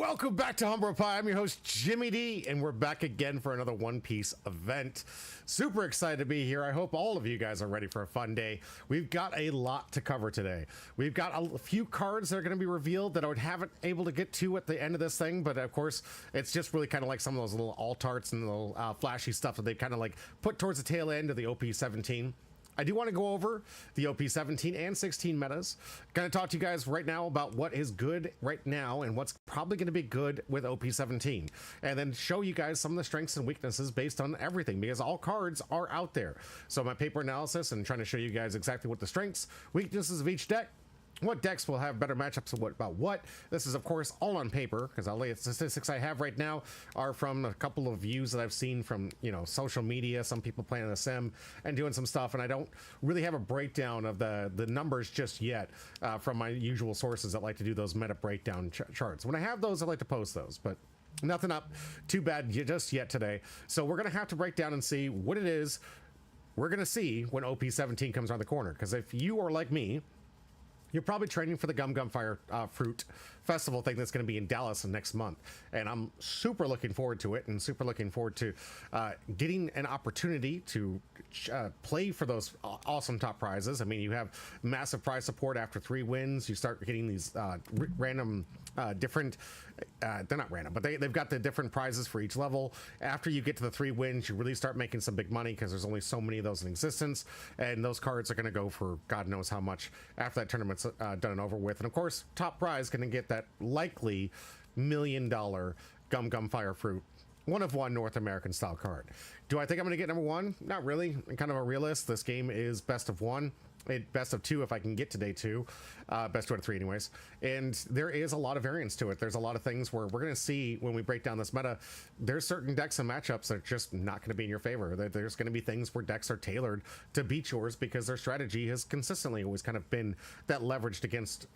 Welcome back to Humble Pie. I'm your host, Jimmy D, and we're back again for another One Piece event. Super excited to be here. I hope all of you guys are ready for a fun day. We've got a lot to cover today. We've got a few cards that are going to be revealed that I haven't able to get to at the end of this thing, but of course, it's just really kind of like some of those little alt-arts and little flashy stuff that they kind of like put towards the tail end of the OP17. I do want to go over the OP17 and 16 metas. Going to talk to you guys right now about what is good right now and what's probably going to be good with OP17. And then show you guys some of the strengths and weaknesses based on everything, because all cards are out there. So my paper analysis and trying to show you guys exactly what the strengths, weaknesses of each deck, what decks will have better matchups and what about what. This is of course all on paper, because all the statistics I have right now are from a couple of views that I've seen from, you know, social media, some people playing a sim and doing some stuff, and I don't really have a breakdown of the numbers just yet from my usual sources that like to do those meta breakdown charts. When I have those, I like to post those, but nothing up too bad just yet today. So we're gonna have to break down and see what it is we're gonna see when OP17 comes around the corner, because if you are like me, you're probably training for the Gum Fire Fruit Festival thing that's going to be in Dallas next month. And I'm super looking forward to it, and super looking forward to getting an opportunity to play for those awesome top prizes. I mean, you have massive prize support after 3 wins. You start getting these random different, they're not random, but they've got the different prizes for each level. After you get to the 3 wins, you really start making some big money, because there's only so many of those in existence. And those cards are going to go for God knows how much after that tournament done and over with. And of course, top prize going to get that likely $1 million Gum Fire Fruit, one of one North American style card. Do I think I'm going to get number 1? Not really. I'm kind of a realist. This game is best of 1. Best of 2 if I can get to day 2, best 2 out of 3 anyways. And there is a lot of variance to it. There's a lot of things where we're going to see when we break down this meta, there's certain decks and matchups that are just not going to be in your favor. There's going to be things where decks are tailored to beat yours because their strategy has consistently always kind of been that leveraged against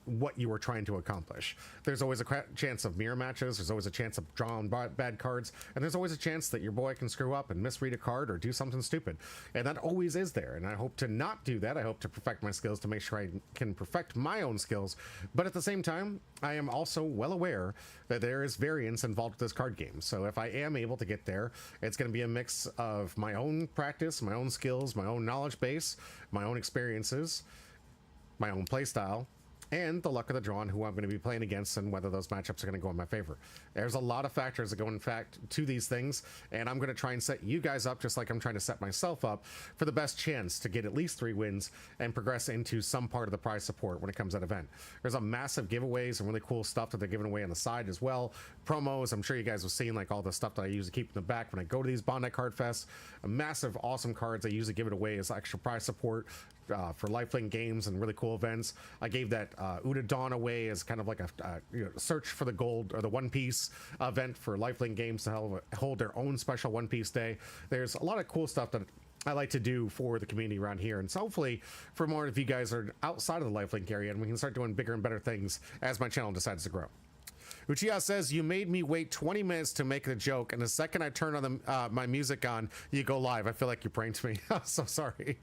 what you were trying to accomplish. There's always a chance of mirror matches. There's always a chance of drawing bad cards, and there's always a chance that your boy can screw up and misread a card or do something stupid. And that always is there, and I hope to not do that. I hope to perfect my skills to make sure I can perfect my own skills, but at the same time, I am also well aware that there is variance involved with this card game. So if I am able to get there, it's going to be a mix of my own practice, my own skills, my own knowledge base, my own experiences, my own play style, and the luck of the draw and who I'm going to be playing against and whether those matchups are going to go in my favor. There's a lot of factors that go in fact to these things, and I'm going to try and set you guys up just like I'm trying to set myself up for the best chance to get at least 3 wins and progress into some part of the prize support when it comes to that event. There's a massive giveaways and really cool stuff that they're giving away on the side as well. Promos, I'm sure you guys have seen, like all the stuff that I usually keep in the back when I go to these Bondi Card Fest. Massive awesome cards I usually give it away as extra prize support for Lifelink games and really cool events. I gave that Uda Dawn away as kind of like a search for the gold or the One Piece event for Lifelink games to hold their own special One Piece day. There's a lot of cool stuff that I like to do for the community around here, and so hopefully for more of you guys are outside of the Lifelink area, and we can start doing bigger and better things as my channel decides to grow. Uchiha says, you made me wait 20 minutes to make the joke, and the second I turn on my music on, you go live. I feel like you pranked me. I'm so sorry.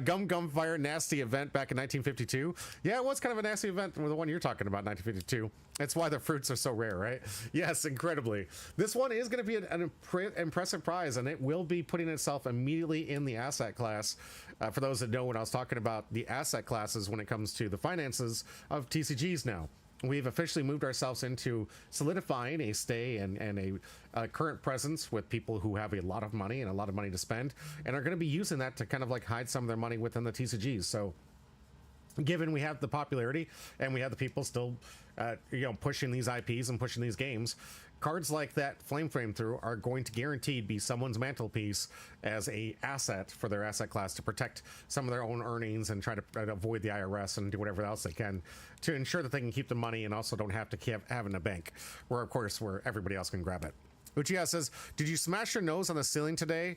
Gum Fire nasty event back in 1952. Yeah, it was kind of a nasty event with the one you're talking about, 1952. That's why the fruits are so rare, right? Yes, incredibly. This one is going to be an impressive prize, and it will be putting itself immediately in the asset class. For those that know when I was talking about the asset classes when it comes to the finances of TCGs now. We've officially moved ourselves into solidifying a stay and a current presence with people who have a lot of money and a lot of money to spend, and are going to be using that to kind of like hide some of their money within the TCGs. So given we have the popularity and we have the people still pushing these IPs and pushing these games, cards like that Flame Through are going to guaranteed be someone's mantelpiece as a asset for their asset class to protect some of their own earnings and try to avoid the IRS and do whatever else they can to ensure that they can keep the money and also don't have to have it in a bank where, of course, where everybody else can grab it. Uchiha says, did you smash your nose on the ceiling today?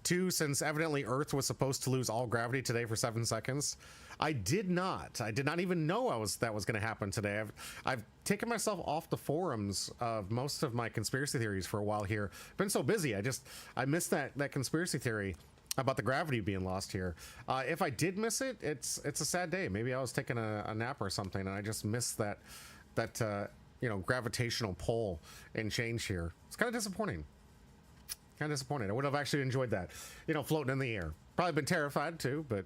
Too, since evidently Earth was supposed to lose all gravity today for 7 seconds. I did not. I did not even know that was going to happen today. I've taken myself off the forums of most of my conspiracy theories for a while here. Been so busy. I missed that conspiracy theory about the gravity being lost here. If I did miss it, it's a sad day. Maybe I was taking a nap or something and I just missed that you know, gravitational pull and change here. It's kind of disappointing. Kind of disappointed. I would have actually enjoyed that, you know, floating in the air. Probably been terrified too, but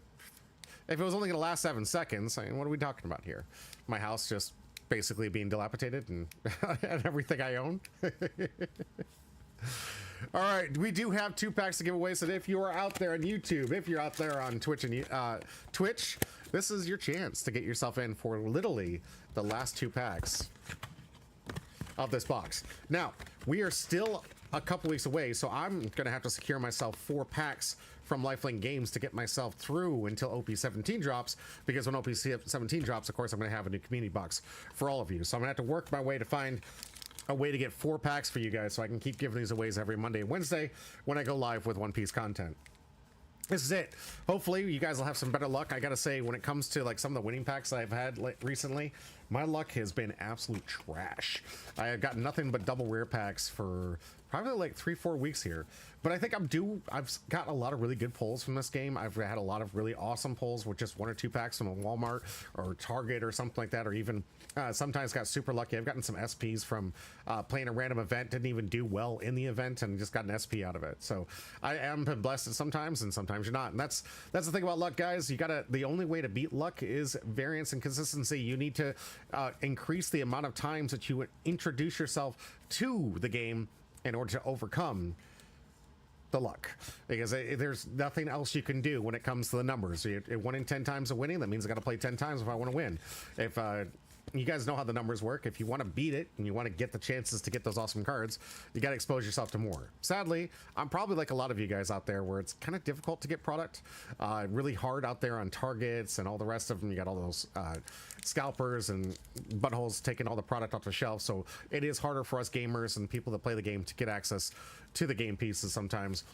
if it was only going to last 7 seconds, I mean, what are we talking about here? My house just basically being dilapidated and, and everything I own. All right, we do have 2 packs to give away, so if you are out there on YouTube, if you're out there on Twitch and Twitch, this is your chance to get yourself in for literally the last 2 packs of this box. Now, we are still a couple weeks away, so I'm going to have to secure myself 4 packs from Lifelink Games to get myself through until OP17 drops, because when OP17 drops, of course, I'm going to have a new community box for all of you. So I'm going to have to work my way to find a way to get 4 packs for you guys so I can keep giving these away every Monday and Wednesday when I go live with One Piece content. This is it. Hopefully you guys will have some better luck. I gotta say, when it comes to like some of the winning packs that I've had recently, my luck has been absolute trash. I have got nothing but double rare packs for probably like 3-4 weeks here, but I think I've got a lot of really good pulls from this game. I've had a lot of really awesome pulls with just 1 or 2 packs from a Walmart or Target or something like that, or even sometimes got super lucky. I've gotten some SPs from playing a random event, didn't even do well in the event, and just got an SP out of it. So I am blessed sometimes, and sometimes you're not. And that's the thing about luck, guys. The only way to beat luck is variance and consistency. You need to increase the amount of times that you introduce yourself to the game in order to overcome the luck, because there's nothing else you can do when it comes to the numbers. 1 in 10 times of winning, that means I got to play 10 times if I want to win. If you guys know how the numbers work, if you want to beat it and you want to get the chances to get those awesome cards, you got to expose yourself to more. Sadly, I'm probably like a lot of you guys out there where it's kind of difficult to get product, really hard out there on Targets and all the rest of them. You got all those scalpers and buttholes taking all the product off the shelf, so it is harder for us gamers and people that play the game to get access to the game pieces sometimes.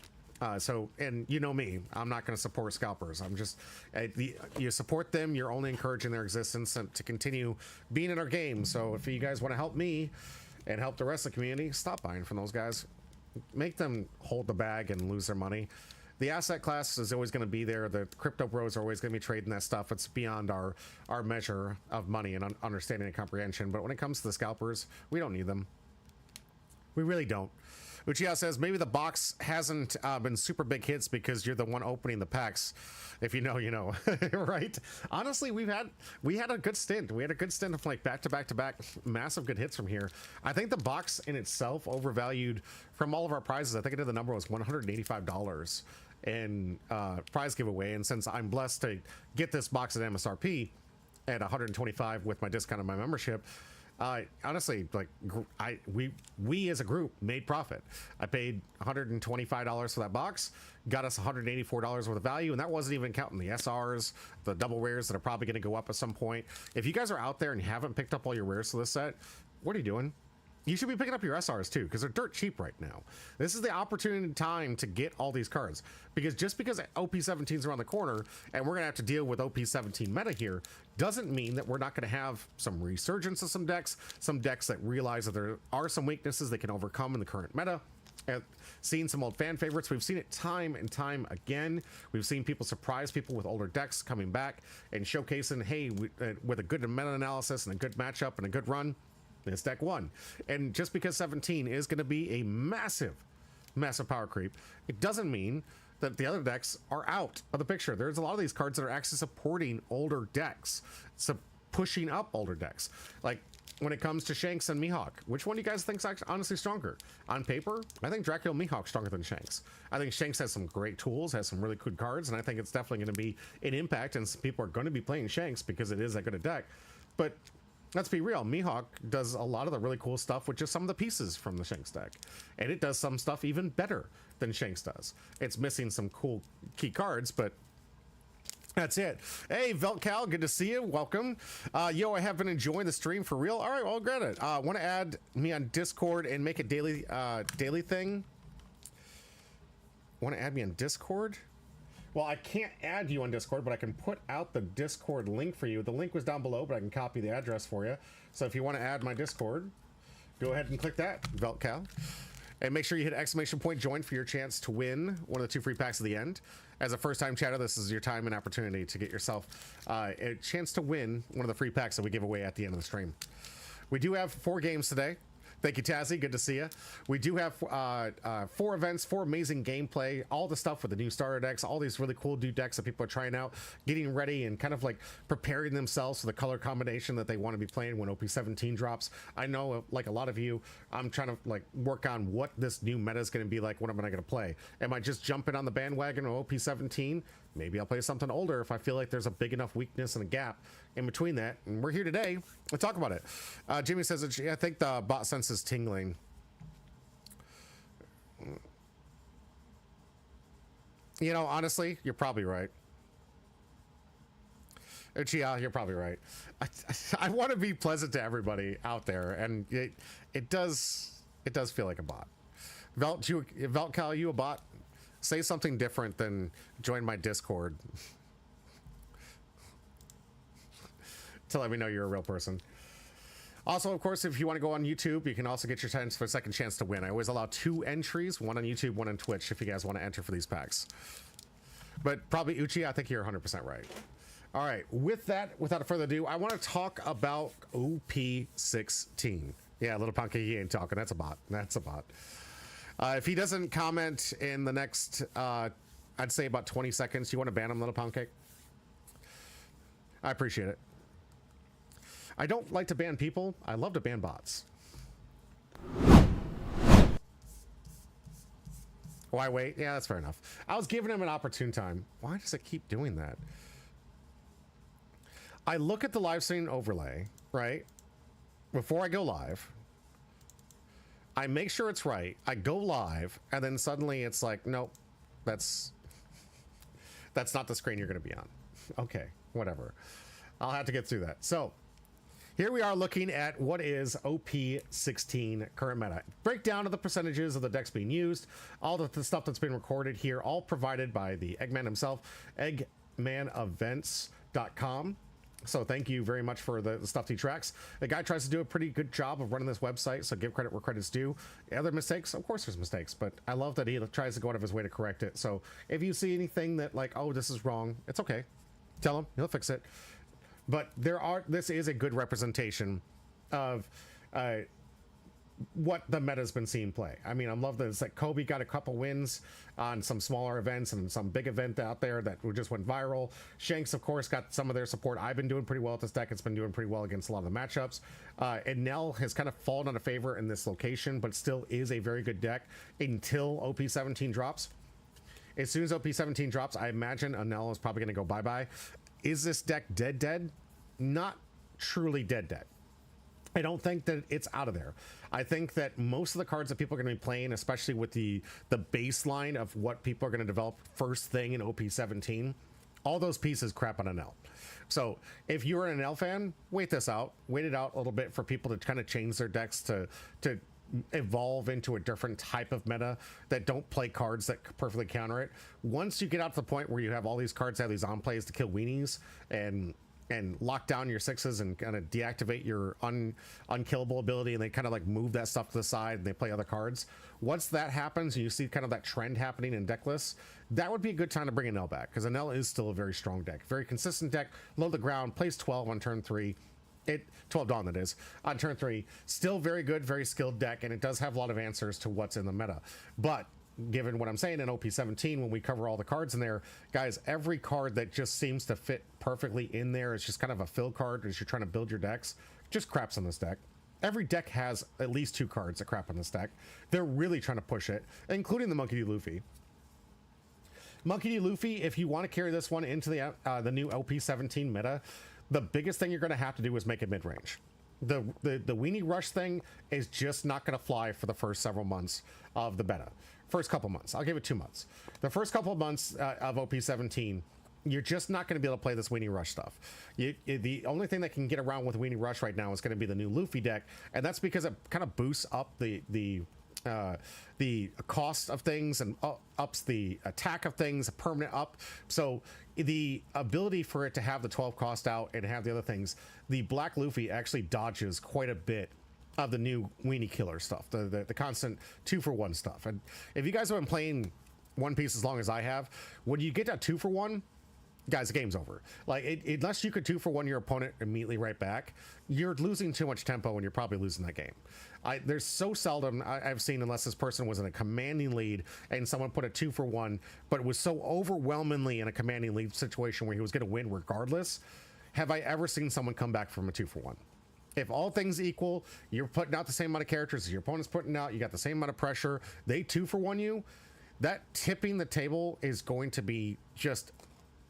And you know me, I'm not going to support scalpers. I'm just, you support them, you're only encouraging their existence and to continue being in our game. So if you guys want to help me and help the rest of the community, stop buying from those guys. Make them hold the bag and lose their money. The asset class is always going to be there. The crypto bros are always going to be trading that stuff. It's beyond our measure of money and understanding and comprehension. But when it comes to the scalpers, we don't need them. We really don't. Uchiha says, maybe the box hasn't been super big hits because you're the one opening the packs. If you know, you know. Right? Honestly, we had a good stint. We had a good stint of like back-to-back massive good hits from here. I think the box in itself overvalued from all of our prizes. I think the number was $185 in prize giveaway. And since I'm blessed to get this box at MSRP at $125 with my discount on my membership, honestly, like we as a group made profit. I paid $125 for that box, got us $184 worth of value, and that wasn't even counting the SRs, the double rares that are probably going to go up at some point. If you guys are out there and you haven't picked up all your rares for this set, what are you doing? You should be picking up your SRs too, because they're dirt cheap right now. This is the opportunity time to get all these cards, because just because OP17 is around the corner and we're gonna have to deal with OP17 meta here doesn't mean that we're not gonna have some resurgence of some decks that realize that there are some weaknesses they can overcome in the current meta. Seen some old fan favorites. We've seen it time and time again. We've seen people surprise people with older decks coming back and showcasing, hey, with a good meta analysis and a good matchup and a good run, this deck won. And just because 17 is going to be a massive power creep, it doesn't mean that the other decks are out of the picture. There's a lot of these cards that are actually supporting older decks, so pushing up older decks. Like when it comes to Shanks and Mihawk, which one do you guys think is actually honestly stronger? On paper, I think Dracula Mihawk's stronger than Shanks. I think Shanks has some great tools, has some really good cards, and I think it's definitely going to be an impact, and some people are going to be playing Shanks because it is that good a deck. But let's be real, Mihawk does a lot of the really cool stuff with just some of the pieces from the Shanks deck. And it does some stuff even better than Shanks does. It's missing some cool key cards, but that's it. Hey, Veltcal, good to see you. Welcome. Yo, I have been enjoying the stream for real. All right, well, granted. Want to add me on Discord and make a daily thing? Want to add me on Discord? Well, I can't add you on Discord, but I can put out the Discord link for you. The link was down below, but I can copy the address for you. So if you want to add my Discord, go ahead and click that, Veltcal. And make sure you hit ! join for your chance to win one of the 2 free packs at the end. As a first-time chatter, this is your time and opportunity to get yourself a chance to win one of the free packs that we give away at the end of the stream. We do have 4 games today. Thank you, Tazzy. Good to see you. We do have 4 events, 4 amazing gameplay, all the stuff with the new starter decks, all these really cool new decks that people are trying out, getting ready and kind of like preparing themselves for the color combination that they want to be playing when OP17 drops. I know, like a lot of you, I'm trying to like work on what this new meta is going to be like. What am I going to play? Am I just jumping on the bandwagon of OP17? Maybe I'll play something older if I feel like there's a big enough weakness and a gap in between that. And we're here today to talk about it. Jimmy says, I think the bot sense is tingling. You know, honestly, you're probably right. Chia, you're probably right. I want to be pleasant to everybody out there, and it does feel like a bot. Velcal, you a bot? Say something different than join my Discord to let me know you're a real person. Also, of course, if you want to go on YouTube, you can also get your chance for a second chance to win. I always allow 2 entries, 1 on YouTube, 1 on Twitch, if you guys want to enter for these packs. But probably Uchi, I think you're 100% right. All right, with that, without further ado, I want to talk about OP16. Yeah, Little Punky, he ain't talking. That's a bot. That's a bot. If he doesn't comment in the next, I'd say about 20 seconds, you want to ban him, Little Pancake? I appreciate it. I don't like to ban people. I love to ban bots. Why wait? Yeah, that's fair enough. I was giving him an opportune time. Why does it keep doing that? I look at the live stream overlay, right? Before I go live. I make sure it's right. I go live, and then suddenly it's like, nope, that's not the screen you're going to be on. Okay, whatever. I'll have to get through that. So here we are looking at what is OP16 current meta. Breakdown of the percentages of the decks being used, all the stuff that's been recorded here, all provided by the Eggman himself, eggmanevents.com. So thank you very much for the stuff he tracks. The guy tries to do a pretty good job of running this website, so give credit where credit's due. Other mistakes, of course there's mistakes, but I love that he tries to go out of his way to correct it. So if you see anything that like, oh, this is wrong, it's okay. Tell him, he'll fix it. But this is a good representation of what the meta's been seeing play. I mean, I love that it's like Kobe got a couple wins on some smaller events and some big event out there that just went viral. Shanks, of course, got some of their support. I've been doing pretty well with this deck. It's been doing pretty well against a lot of the matchups. And Nell has kind of fallen out of favor in this location, but still is a very good deck until OP17 drops. As soon as OP17 drops, I imagine Nell is probably going to go bye-bye. Is this deck dead? Not truly dead. I don't think that it's out of there. I think that most of the cards that people are going to be playing, especially with the baseline of what people are going to develop first thing in OP17, all those pieces crap on an L. So if you're an L fan, wait it out a little bit for people to kind of change their decks to evolve into a different type of meta that don't play cards that perfectly counter it. Once you get out to the point where you have all these cards have these on plays to kill weenies and lock down your 6s and kind of deactivate your unkillable ability, and they kind of like move that stuff to the side and they play other cards. Once that happens and you see kind of that trend happening in deck lists, that would be a good time to bring an L back, because an L is still a very strong deck, very consistent deck, low to the ground, plays 12 on turn 3. 12 Dawn, that is, on turn 3. Still very good, very skilled deck, and it does have a lot of answers to what's in the meta. But given what I'm saying in OP17, when we cover all the cards in there, guys, every card that just seems to fit perfectly in there is just kind of a fill card as you're trying to build your decks. Just craps on this deck. Every deck has at least 2 cards that crap on this deck. They're really trying to push it, including the Monkey D. Luffy. Monkey D. Luffy, if you want to carry this one into the new OP17 meta, the biggest thing you're going to have to do is make it mid-range. The Weenie Rush thing is just not going to fly for the first several months of the beta. First couple months. I'll give it 2 months. The first couple of months of OP17, you're just not going to be able to play this Weenie Rush stuff. The only thing that can get around with Weenie Rush right now is going to be the new Luffy deck, and that's because it kind of boosts up the cost of things and ups the attack of things, a permanent up. So the ability for it to have the 12 cost out and have the other things, the Black Luffy actually dodges quite a bit of the new Weenie Killer stuff, the constant 2-for-1 stuff. And if you guys have been playing One Piece as long as I have, when you get that 2-for-1, guys, the game's over. Like, unless you could 2-for-1 your opponent immediately right back, you're losing too much tempo and you're probably losing that game. There's so seldom I've seen, unless this person was in a commanding lead and someone put a 2-for-1, but was so overwhelmingly in a commanding lead situation where he was going to win regardless, have I ever seen someone come back from a 2-for-1. If all things equal, you're putting out the same amount of characters as your opponent's putting out, you got the same amount of pressure, they 2-for-1 you, that tipping the table is going to be just,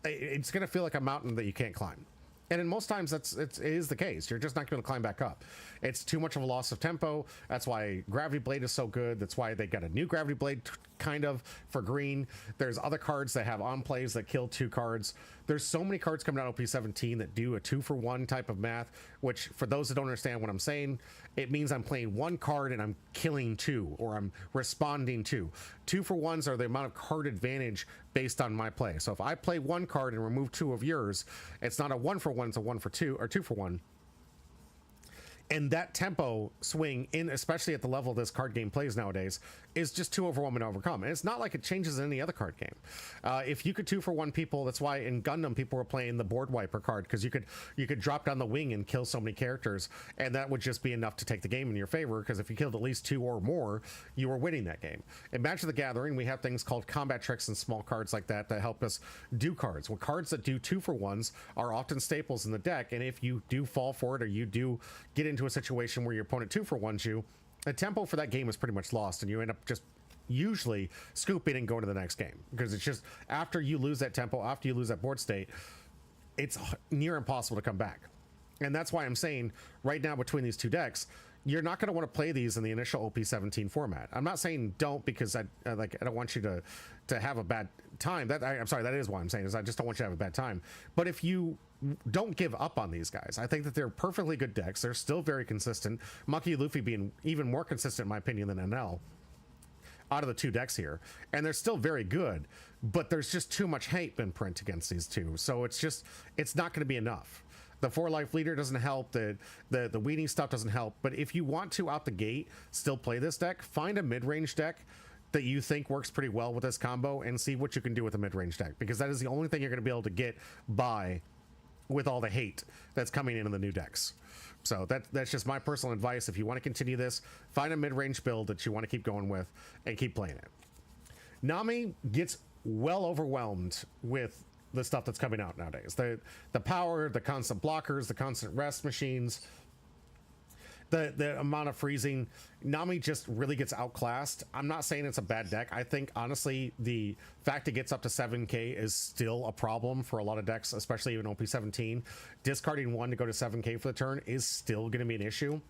it's going to feel like a mountain that you can't climb. And in most times it is the case. You're just not going to climb back up. It's too much of a loss of tempo. That's why Gravity Blade is so good. That's why they got a new Gravity Blade kind of for green. There's other cards that have on plays that kill 2 cards. There's so many cards coming out OP17 that do a 2-for-1 type of math, which for those that don't understand what I'm saying, it means I'm playing 1 card and I'm killing 2, or I'm responding to. 2-for-1s are the amount of card advantage based on my play. So if I play 1 card and remove 2 of yours, it's not a 1-for-1, it's a 1-for-2 or 2-for-1. And that tempo swing, in especially at the level this card game plays nowadays, is just too overwhelming to overcome. And it's not like it changes in any other card game. If you could 2-for-1 people, that's why in Gundam people were playing the board wiper card, because you could drop down the wing and kill so many characters, and that would just be enough to take the game in your favor, because if you killed at least 2 or more, you were winning that game. In Magic the Gathering, we have things called combat tricks and small cards like that help us do cards. Well, cards that do 2-for-1s are often staples in the deck, and if you do fall for it, or you do get into a situation where your opponent 2-for-1s you, the tempo for that game is pretty much lost, and you end up just usually scooping and going to the next game, because it's just, after you lose that tempo, after you lose that board state, it's near impossible to come back. And that's why I'm saying right now, between these 2 decks, you're not going to want to play these in the initial OP17 format. I'm not saying don't, because I don't want you to have a bad time. I'm sorry, that is why I'm saying, is I just don't want you to have a bad time. But if you don't give up on these guys, I think that they're perfectly good decks. They're still very consistent. Monkey Luffy being even more consistent, in my opinion, than NL out of the 2 decks here, and they're still very good, but there's just too much hate in print against these 2, so it's not going to be enough. The 4-life leader doesn't help, the weenie stuff doesn't help, but if you want to, out the gate, still play this deck, find a mid-range deck that you think works pretty well with this combo, and see what you can do with a mid-range deck, because that is the only thing you're going to be able to get by with all the hate that's coming in the new decks. So that's just my personal advice. If you want to continue this, find a mid-range build that you want to keep going with and keep playing it. Nami gets well overwhelmed with the stuff that's coming out nowadays. The power, the constant blockers, the constant rest machines, the amount of freezing. Nami just really gets outclassed. I'm not saying it's a bad deck. I think honestly the fact it gets up to 7k is still a problem for a lot of decks, especially even OP17. Discarding 1 to go to 7k for the turn is still going to be an issue.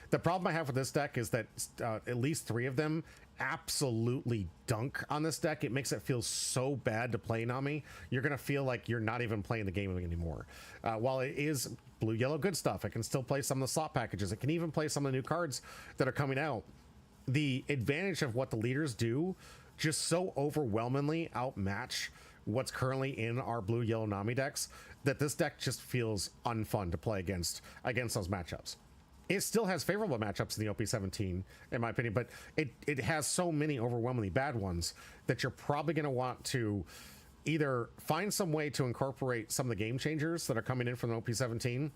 The problem I have with this deck is that at least 3 of them absolutely dunk on this deck. It makes it feel so bad to play Nami. You're going to feel like you're not even playing the game anymore. While it is blue, yellow, good stuff, it can still play some of the slot packages. It can even play some of the new cards that are coming out. The advantage of what the leaders do just so overwhelmingly outmatch what's currently in our blue, yellow Nami decks that this deck just feels unfun to play against those matchups. It still has favorable matchups in the OP17, in my opinion, but it has so many overwhelmingly bad ones that you're probably going to want to either find some way to incorporate some of the game changers that are coming in from the OP17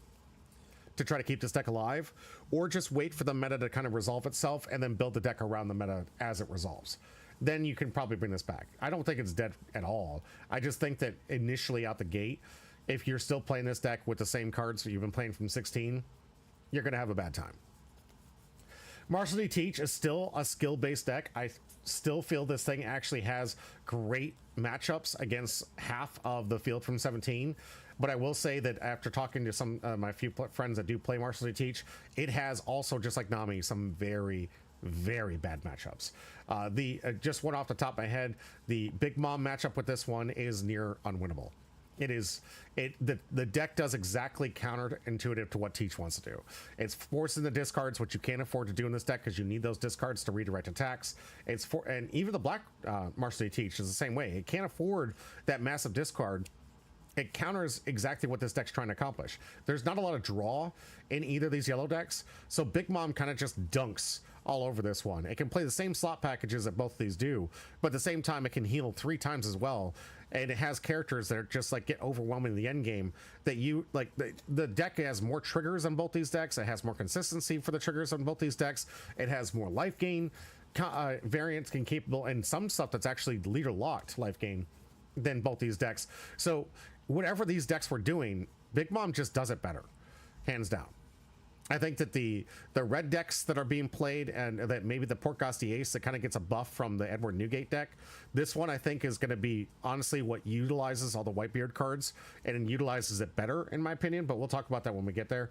to try to keep this deck alive, or just wait for the meta to kind of resolve itself and then build the deck around the meta as it resolves. Then you can probably bring this back. I don't think it's dead at all. I just think that initially out the gate, if you're still playing this deck with the same cards that you've been playing from 16, you're going to have a bad time. Martial D Teach is still a skill-based deck. I still feel this thing actually has great matchups against half of the field from 17. But I will say that after talking to some my few friends that do play Martial D Teach, it has also, just like Nami, some very, very bad matchups. Just one off the top of my head, the Big Mom matchup with this one is near unwinnable. The deck does exactly counterintuitive to what Teach wants to do. It's forcing the discards, which you can't afford to do in this deck because you need those discards to redirect attacks. And even the black Martial D Teach is the same way. It can't afford that massive discard it counters exactly what this deck's trying to accomplish. There's not a lot of draw in either of these yellow decks, so Big Mom kind of just dunks all over this one. It can play the same slot packages that both of these do, but at the same time it can heal 3 times as well, and it has characters that are just like get overwhelming in the end game. That you like, the deck has more triggers on both these decks. It has more consistency for the triggers on both these decks. It has more life gain variants can capable, and some stuff that's actually leader locked life gain than both these decks. So whatever these decks were doing, Big Mom just does it better, hands down. I think that the red decks that are being played, and that maybe the Portgosti Ace that kind of gets a buff from the Edward Newgate deck, this one I think is going to be honestly what utilizes all the Whitebeard cards and utilizes it better in my opinion, but we'll talk about that when we get there.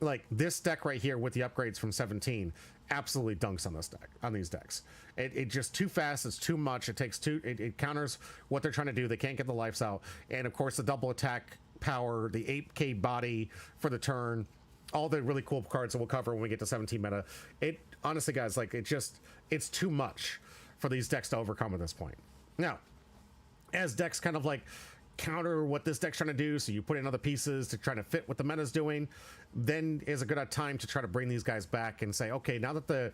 Like this deck right here with the upgrades from 17 absolutely dunks on this deck, on these decks. It just too fast, it's too much, it takes too, it counters what they're trying to do. They can't get the lives out, and of course the double attack power, the 8k body for the turn, all the really cool cards that we'll cover when we get to 17 meta. It honestly, guys, like it's too much for these decks to overcome at this point. Now, as decks kind of like counter what this deck's trying to do, so you put in other pieces to try to fit what the meta's doing, then is a good time to try to bring these guys back and say, okay, now that the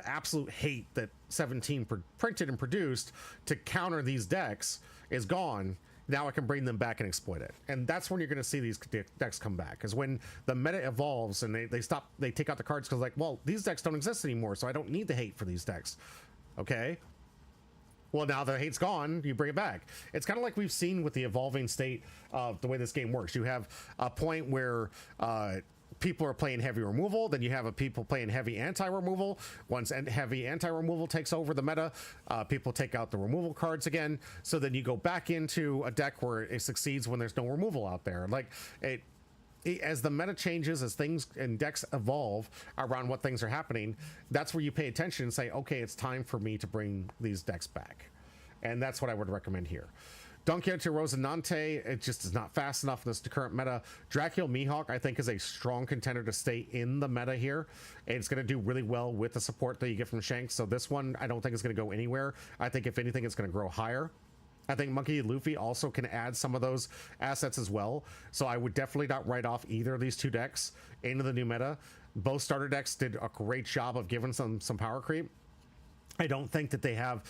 absolute hate that 17 printed and produced to counter these decks is gone, now I can bring them back and exploit it. And that's when you're going to see these decks come back, is when the meta evolves and they take out the cards because like, well, these decks don't exist anymore, so I don't need the hate for these decks. Okay, well, now the hate's gone, you bring it back. It's kind of like we've seen with the evolving state of the way this game works. You have a point where people are playing heavy removal, then you have people playing heavy anti-removal. Once heavy anti-removal takes over the meta, people take out the removal cards again, so then you go back into a deck where it succeeds when there's no removal out there. Like as the meta changes, as things and decks evolve around what things are happening, that's where you pay attention and say, okay, it's time for me to bring these decks back. And that's what I would recommend here. Don Quixote Rosinante, it just is not fast enough in this current meta. Dracula Mihawk, I think, is a strong contender to stay in the meta here. And it's going to do really well with the support that you get from Shanks. So this one, I don't think is going to go anywhere. I think if anything, it's going to grow higher. I think Monkey Luffy also can add some of those assets as well. So I would definitely not write off either of these two decks into the new meta. Both starter decks did a great job of giving some power creep. I don't think that they have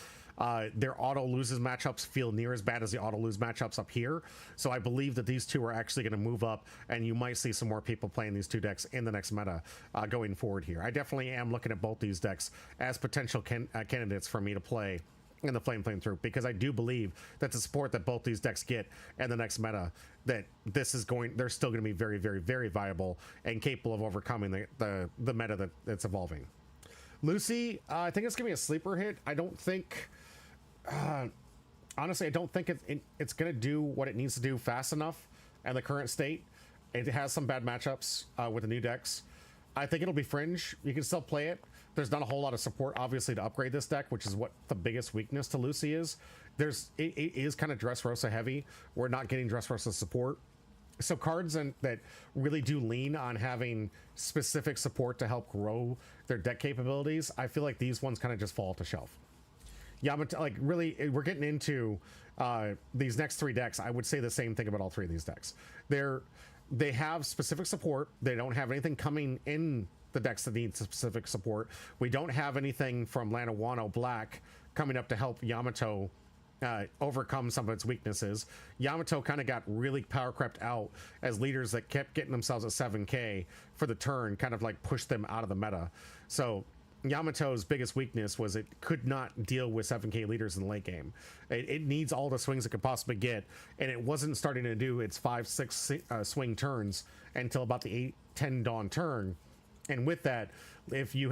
their auto loses matchups feel near as bad as the auto lose matchups up here. So I believe that these two are actually going to move up, and you might see some more people playing these two decks in the next meta going forward here. I definitely am looking at both these decks as potential candidates for me to play in the flame through, because I do believe that the support that both these decks get in the next meta, that this is they're still going to be very, very, very viable and capable of overcoming the meta that's evolving. Lucy, I think it's gonna be a sleeper hit. I don't think honestly, I don't think it's gonna do what it needs to do fast enough in the current state. It has some bad matchups with the new decks. I think it'll be fringe. You can still play it. There's not a whole lot of support, obviously, to upgrade this deck, which is what the biggest weakness to Lucy is. It is kind of Dressrosa heavy. We're not getting Dressrosa support. So cards that really do lean on having specific support to help grow their deck capabilities, I feel like these ones kind of just fall off the shelf. Yamato, like really, we're getting into these next three decks. I would say the same thing about all three of these decks. They have specific support. They don't have anything coming in the decks that need specific support. We don't have anything from Lana Wano Black coming up to help Yamato overcome some of its weaknesses. Yamato kind of got really power crept out as leaders that kept getting themselves at 7k for the turn, kind of like pushed them out of the meta. So Yamato's biggest weakness was it could not deal with 7k leaders in the late game. It needs all the swings it could possibly get, and it wasn't starting to do its 5-6 swing turns until about the 8-10 dawn turn. And with that, if you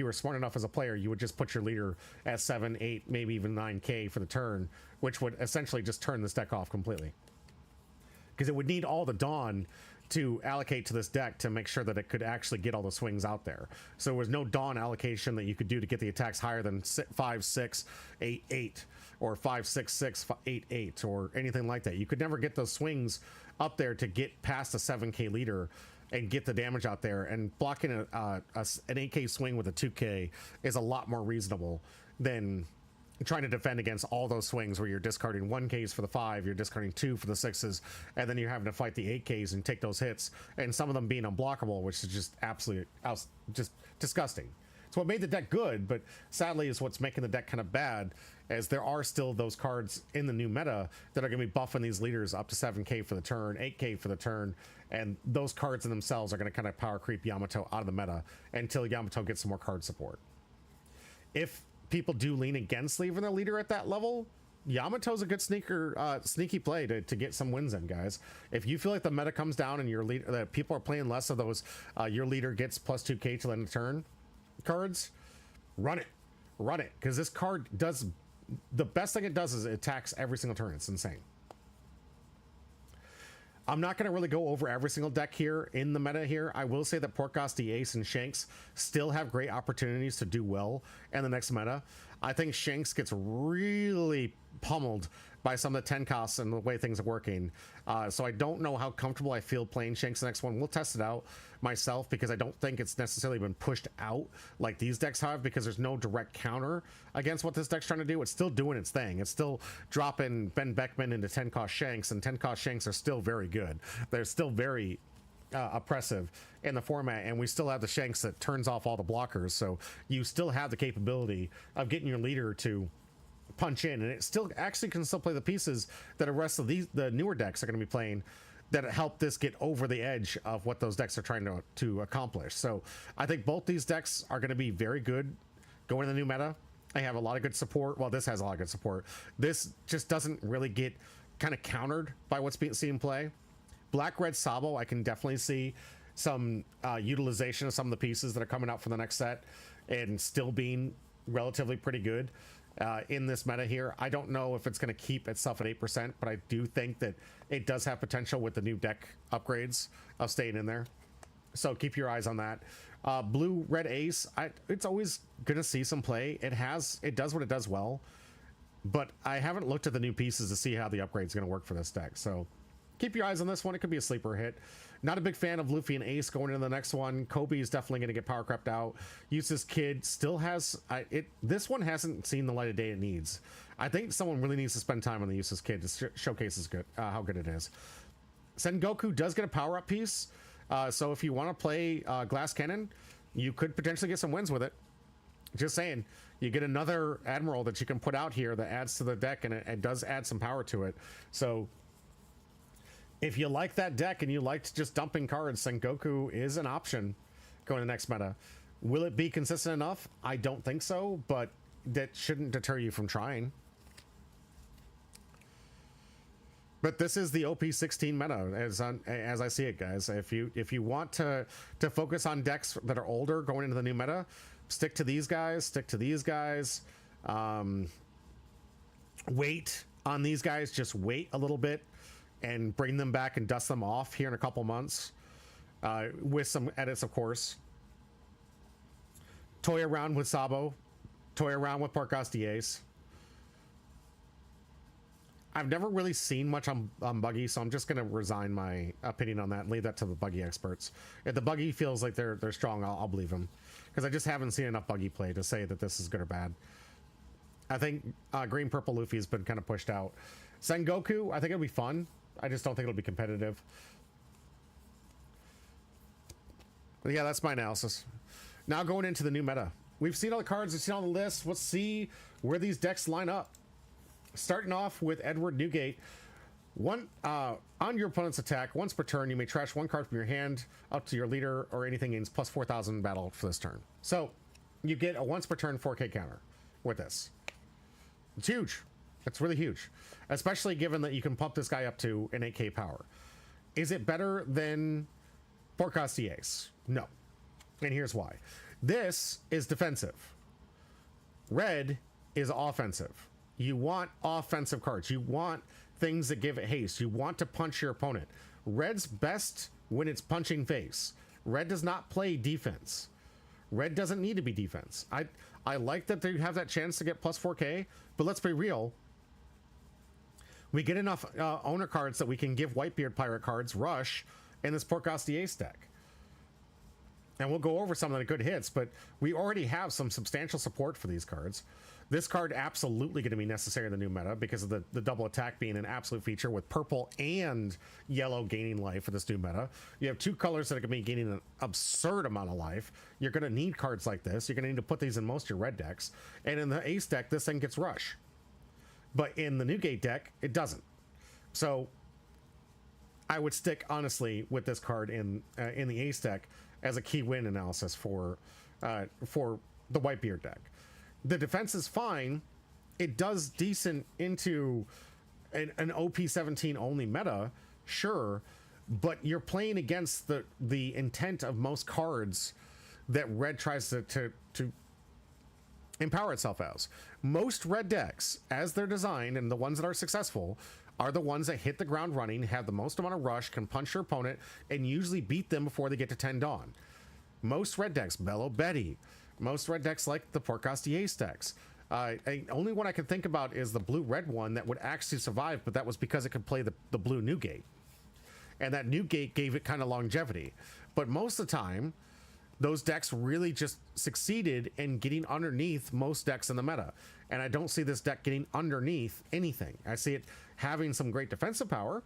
were smart enough as a player, you would just put your leader at 7, 8, maybe even 9k for the turn, which would essentially just turn this deck off completely, because it would need all the dawn to allocate to this deck to make sure that it could actually get all the swings out there. So there was no dawn allocation that you could do to get the attacks higher than 5, 6, 8, 8, or 5, 6, 6, 8, 8, or anything like that. You could never get those swings up there to get past a 7k leader and get the damage out there. And blocking an 8k swing with a 2k is a lot more reasonable than trying to defend against all those swings where you're discarding 1Ks for the 5, you're discarding 2 for the 6s, and then you're having to fight the 8Ks and take those hits, and some of them being unblockable, which is just absolutely just disgusting. It's what made the deck good, but sadly is what's making the deck kind of bad, as there are still those cards in the new meta that are going to be buffing these leaders up to 7K for the turn, 8K for the turn, and those cards in themselves are going to kind of power creep Yamato out of the meta until Yamato gets some more card support. If people do lean against leaving their leader at that level, Yamato's a good sneaky play to get some wins in, guys. If you feel like the meta comes down and your leader, that people are playing less of those, your leader gets plus 2K to end the turn cards, run it, because this card does the best thing it does is it attacks every single turn. It's insane. I'm not going to really go over every single deck here in the meta here. I will say that Porkos, the Ace, and Shanks still have great opportunities to do well in the next meta. I think Shanks gets really pummeled by some of the 10 costs and the way things are working. So I don't know how comfortable I feel playing Shanks the next one. We'll test it out myself, because I don't think it's necessarily been pushed out like these decks have, because there's no direct counter against what this deck's trying to do. It's still doing its thing. It's still dropping Ben Beckman into 10 cost Shanks, and 10 cost Shanks are still very good. They're still very oppressive in the format, and we still have the Shanks that turns off all the blockers, so you still have the capability of getting your leader to punch in, and it still actually can still play the pieces that the rest of the newer decks are going to be playing that help this get over the edge of what those decks are trying to accomplish. So I think both these decks are going to be very good going in the new meta. I have a lot of good support. Well, this has a lot of good support. This just doesn't really get kind of countered by what's being seen play. Black Red Sabo, I can definitely see some utilization of some of the pieces that are coming out for the next set and still being relatively pretty good in this meta here. I don't know if it's going to keep itself at 8%, but I do think that it does have potential with the new deck upgrades of staying in there. So keep your eyes on that. Blue Red Ace, it's always going to see some play. It does what it does well, but I haven't looked at the new pieces to see how the upgrade is going to work for this deck. So keep your eyes on this one. It could be a sleeper hit. Not a big fan of Luffy and Ace going into the next one. Kobe is definitely going to get power crept out. Uses Kid still has this one hasn't seen the light of day it needs. I think someone really needs to spend time on the Uses Kid to showcase how good it is. Sengoku does get a power up piece, so if you want to play Glass Cannon, you could potentially get some wins with it. Just saying, you get another Admiral that you can put out here that adds to the deck, and it does add some power to it. So if you like that deck and you liked just dumping cards, Sengoku is an option going to the next meta. Will it be consistent enough? I don't think so, but that shouldn't deter you from trying. But this is the OP16 meta as I see it, guys. If you want to focus on decks that are older going into the new meta, stick to these guys, stick to these guys. Wait on these guys, just wait a little bit and bring them back and dust them off here in a couple months with some edits, of course. Toy around with Sabo, toy around with Porkos the Ace. I've never really seen much on Buggy, so I'm just going to resign my opinion on that and leave that to the Buggy experts. If the Buggy feels like they're strong, I'll believe them, because I just haven't seen enough Buggy play to say that this is good or bad. I think Green Purple Luffy has been kind of pushed out. Sengoku, I think it'll be fun. I just don't think it'll be competitive. But yeah, that's my analysis. Now going into the new meta. We've seen all the cards, we've seen all the lists. Let's see where these decks line up. Starting off with Edward Newgate. On your opponent's attack, once per turn, you may trash one card from your hand up to your leader or anything gains plus 4,000 battle for this turn. So you get a once per turn 4K counter with this. It's huge. It's really huge, especially given that you can pump this guy up to an 8K power. Is it better than Porkos the Ace? No. And here's why. This is defensive. Red is offensive. You want offensive cards. You want things that give it haste. You want to punch your opponent. Red's best when it's punching face. Red does not play defense. Red doesn't need to be defense. I like that they have that chance to get plus 4K, but let's be real. We get enough owner cards that we can give Whitebeard Pirate cards rush in this Porkos the Ace deck. And we'll go over some of the good hits, but we already have some substantial support for these cards. This card absolutely going to be necessary in the new meta because of the double attack being an absolute feature with purple and yellow gaining life for this new meta. You have two colors that are going to be gaining an absurd amount of life. You're going to need cards like this. You're going to need to put these in most of your red decks. And in the ace deck, this thing gets rush. But in the Newgate deck, it doesn't. So I would stick, honestly, with this card in the ace deck as a key win analysis for the Whitebeard deck. The defense is fine. It does decent into an OP17 only meta, sure, but you're playing against the intent of most cards that red tries to empower itself as. Most red decks, as they're designed, and the ones that are successful, are the ones that hit the ground running, have the most amount of rush, can punch your opponent, and usually beat them before they get to 10 Dawn. Most red decks, Bello Betty. Most red decks like the Porcosti Ace decks. Only one I can think about is the blue-red one that would actually survive, but that was because it could play the blue Newgate. And that Newgate gave it kind of longevity. But most of the time, those decks really just succeeded in getting underneath most decks in the meta. And I don't see this deck getting underneath anything. I see it having some great defensive power,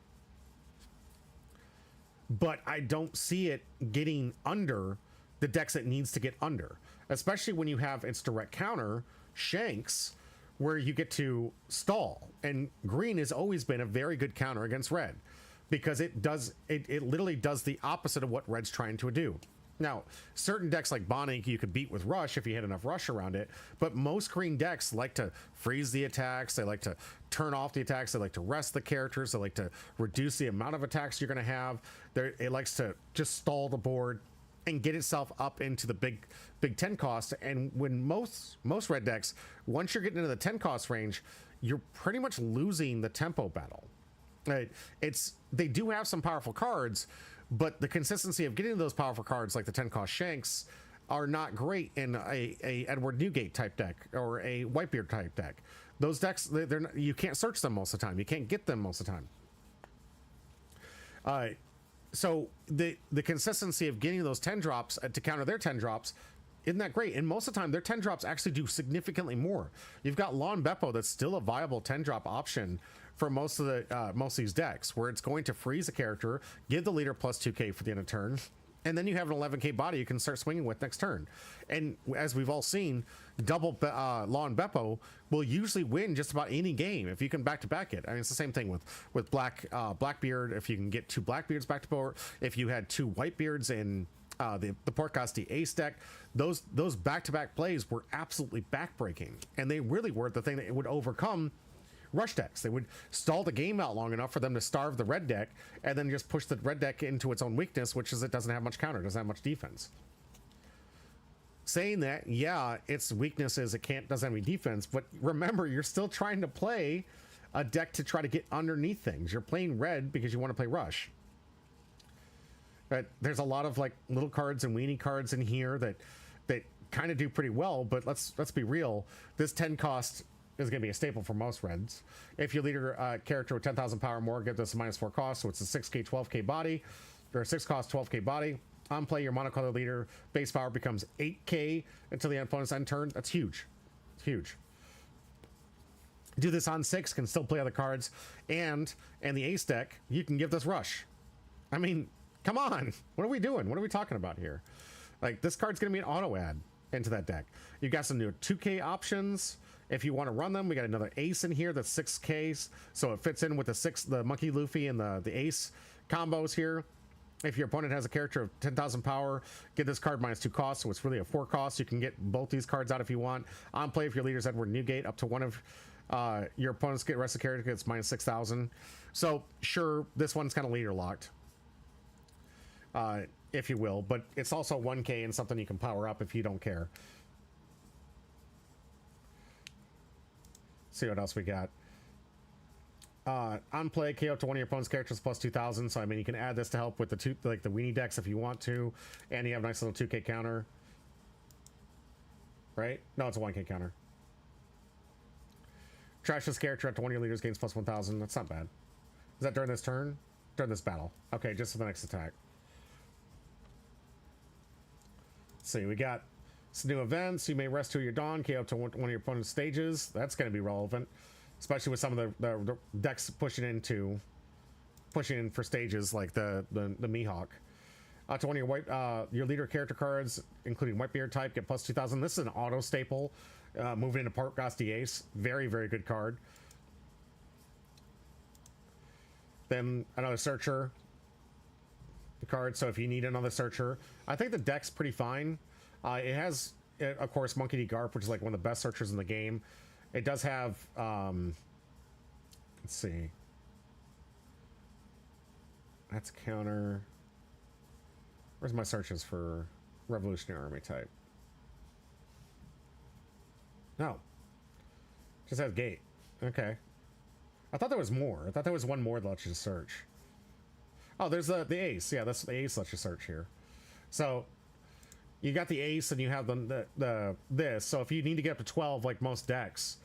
but I don't see it getting under the decks it needs to get under, especially when you have its direct counter, Shanks, where you get to stall. And green has always been a very good counter against red because it literally does the opposite of what red's trying to do. Now, certain decks like Bonnie you could beat with rush if you had enough rush around it, but most green decks like to freeze the attacks, they like to turn off the attacks, they like to rest the characters, they like to reduce the amount of attacks you're going to have. It likes to just stall the board and get itself up into the big 10 cost. And when most red decks, once you're getting into the 10 cost range, you're pretty much losing the tempo battle. Right? They do have some powerful cards, but the consistency of getting those powerful cards like the 10 cost Shanks are not great in a Edward Newgate type deck or a Whitebeard type deck. Those decks, you can't search them most of the time. You can't get them most of the time. So the consistency of getting those 10 drops to counter their 10 drops isn't that great. And most of the time, their 10 drops actually do significantly more. You've got Lawn Beppo that's still a viable 10 drop option for most of these decks, where it's going to freeze a character, give the leader plus 2k for the end of turn, and then you have an 11k body you can start swinging with next turn. And as we've all seen, double Lawn Beppo will usually win just about any game if you can back-to-back it. I mean, it's the same thing with Blackbeard. If you can get two Blackbeards back to board, if you had two Whitebeards in the Porcosti Ace deck, those back-to-back plays were absolutely backbreaking, and they really were the thing that would overcome rush decks. They would stall the game out long enough for them to starve the red deck and then just push the red deck into its own weakness, which is it doesn't have much counter, doesn't have much defense. Saying that, yeah, its weakness is it doesn't have any defense, but remember, you're still trying to play a deck to try to get underneath things. You're playing red because you want to play rush. But there's a lot of like little cards and weenie cards in here that kind of do pretty well, but let's be real. This 10 cost is going to be a staple for most reds. If your leader character with 10,000 power or more, give this a -4 cost, so it's a 6k 12k body, or a 6 cost 12k body. On play, your monocolor leader base power becomes 8k until the opponent's end turn. That's huge. It's huge. Do this on 6, can still play other cards, and the ace deck, you can give this rush. I mean, come on, what are we doing? What are we talking about here? Like, this card's going to be an auto add into that deck. You've got some new 2k options. If you want to run them, we got another ace in here that's 6Ks, so it fits in with the Monkey Luffy and the ace combos here. If your opponent has a character of 10,000 power, get this card -2 cost, so it's really a 4 cost. You can get both these cards out if you want. On play, if your leader's Edward Newgate, up to one of your opponent's rest of the character gets -6,000. So sure, this one's kind of leader locked, if you will, but it's also 1k and something you can power up if you don't care. See what else we got. On play, KO to one of your opponent's characters plus 2,000. So I mean, you can add this to help with the the weenie decks if you want to, and you have a nice little 2k counter. Right? No, it's a 1k counter. Trash this character up to one of your leaders, gains plus 1,000. That's not bad. Is that during this turn? During this battle? Okay, just for the next attack. Let's see, we got Some new events. You may rest till your dawn, KO up to one of your opponent's stages. That's going to be relevant, especially with some of the decks pushing in for stages like the Mihawk. To one of your leader character cards, including Whitebeard type, get plus 2,000. This is an auto staple. Moving into Partgast the Ace. Very, very good card. Then another Searcher card, so if you need another Searcher. I think the deck's pretty fine. It has, of course, Monkey D. Garp, which is like one of the best Searchers in the game. It does have, let's see. That's counter. Where's my searches for Revolutionary Army type? No. Just has Gate. Okay. I thought there was more. I thought there was one more that lets you search. Oh, there's the Ace. Yeah, that's the Ace lets you search here. So you got the Ace and you have this. So if you need to get up to 12 like most decks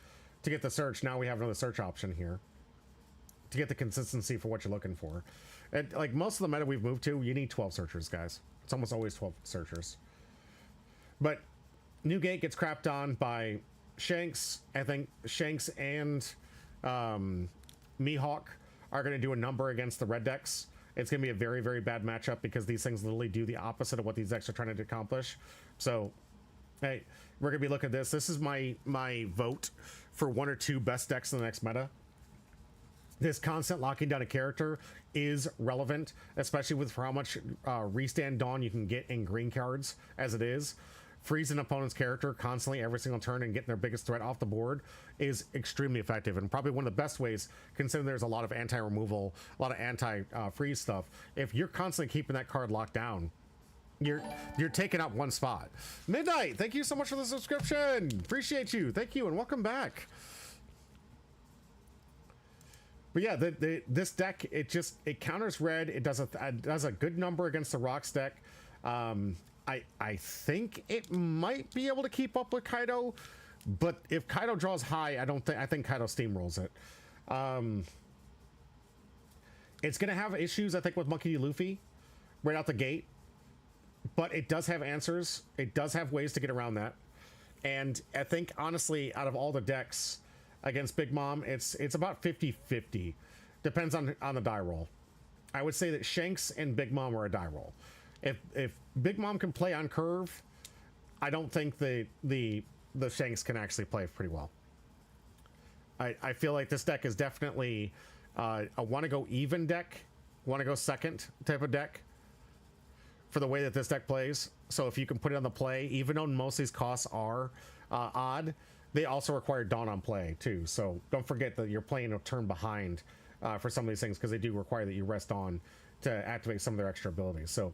to get the search, now we have another search option here to get the consistency for what you're looking for. And like most of the meta we've moved to, you need 12 searchers, guys. It's almost always 12 searchers. But New Gate gets crapped on by Shanks. I think Shanks and Mihawk are going to do a number against the red decks. It's going to be a very, very bad matchup because these things literally do the opposite of what these decks are trying to accomplish. So, hey, we're going to be looking at this. This is my vote for one or two best decks in the next meta. This constant locking down a character is relevant, especially with how much restand Dawn you can get in green cards as it is. Freezing an opponent's character constantly every single turn and getting their biggest threat off the board is extremely effective, and probably one of the best ways, considering there's a lot of anti-removal, a lot of anti-freeze stuff. If you're constantly keeping that card locked down, you're taking up one spot. Midnight, thank you so much for the subscription. Appreciate you. Thank you, and welcome back. But yeah, this deck, it counters red. It does a good number against the Rocks deck. I think it might be able to keep up with Kaido, but if Kaido draws high, I think Kaido steamrolls it. It's gonna have issues, I think, with Monkey D. Luffy right out the gate, but it does have answers. It does have ways to get around that, and I think honestly, out of all the decks against Big Mom, it's about 50-50. Depends on the die roll. I would say that Shanks and Big Mom are a die roll. If Big Mom can play on curve, I don't think the Shanks can actually play pretty well. I feel like this deck is definitely a want to go even deck, want to go second type of deck for the way that this deck plays. So if you can put it on the play, even though most of these costs are odd, they also require Dawn on play too. So don't forget that you're playing a turn behind for some of these things, because they do require that you rest on to activate some of their extra abilities. So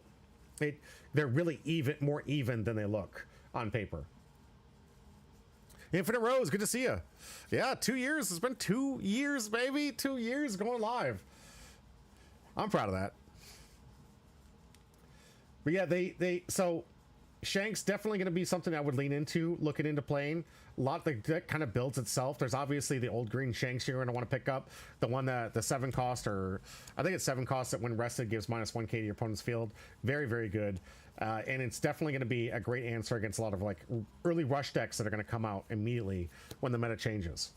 they're really more even than they look on paper. Infinite Rose, good to see you. Yeah, 2 years. It's been 2 years, baby. 2 years going live. I'm proud of that. But yeah, so Shanks definitely going to be something I would lean into, looking into playing. A lot, the deck kind of builds itself. There's obviously the old green Shanks you're going to want to pick up. The one that the 7 cost, or I think it's 7 cost, that when rested gives -1k to your opponent's field. Very, very good. And it's definitely going to be a great answer against a lot of like early rush decks that are going to come out immediately when the meta changes.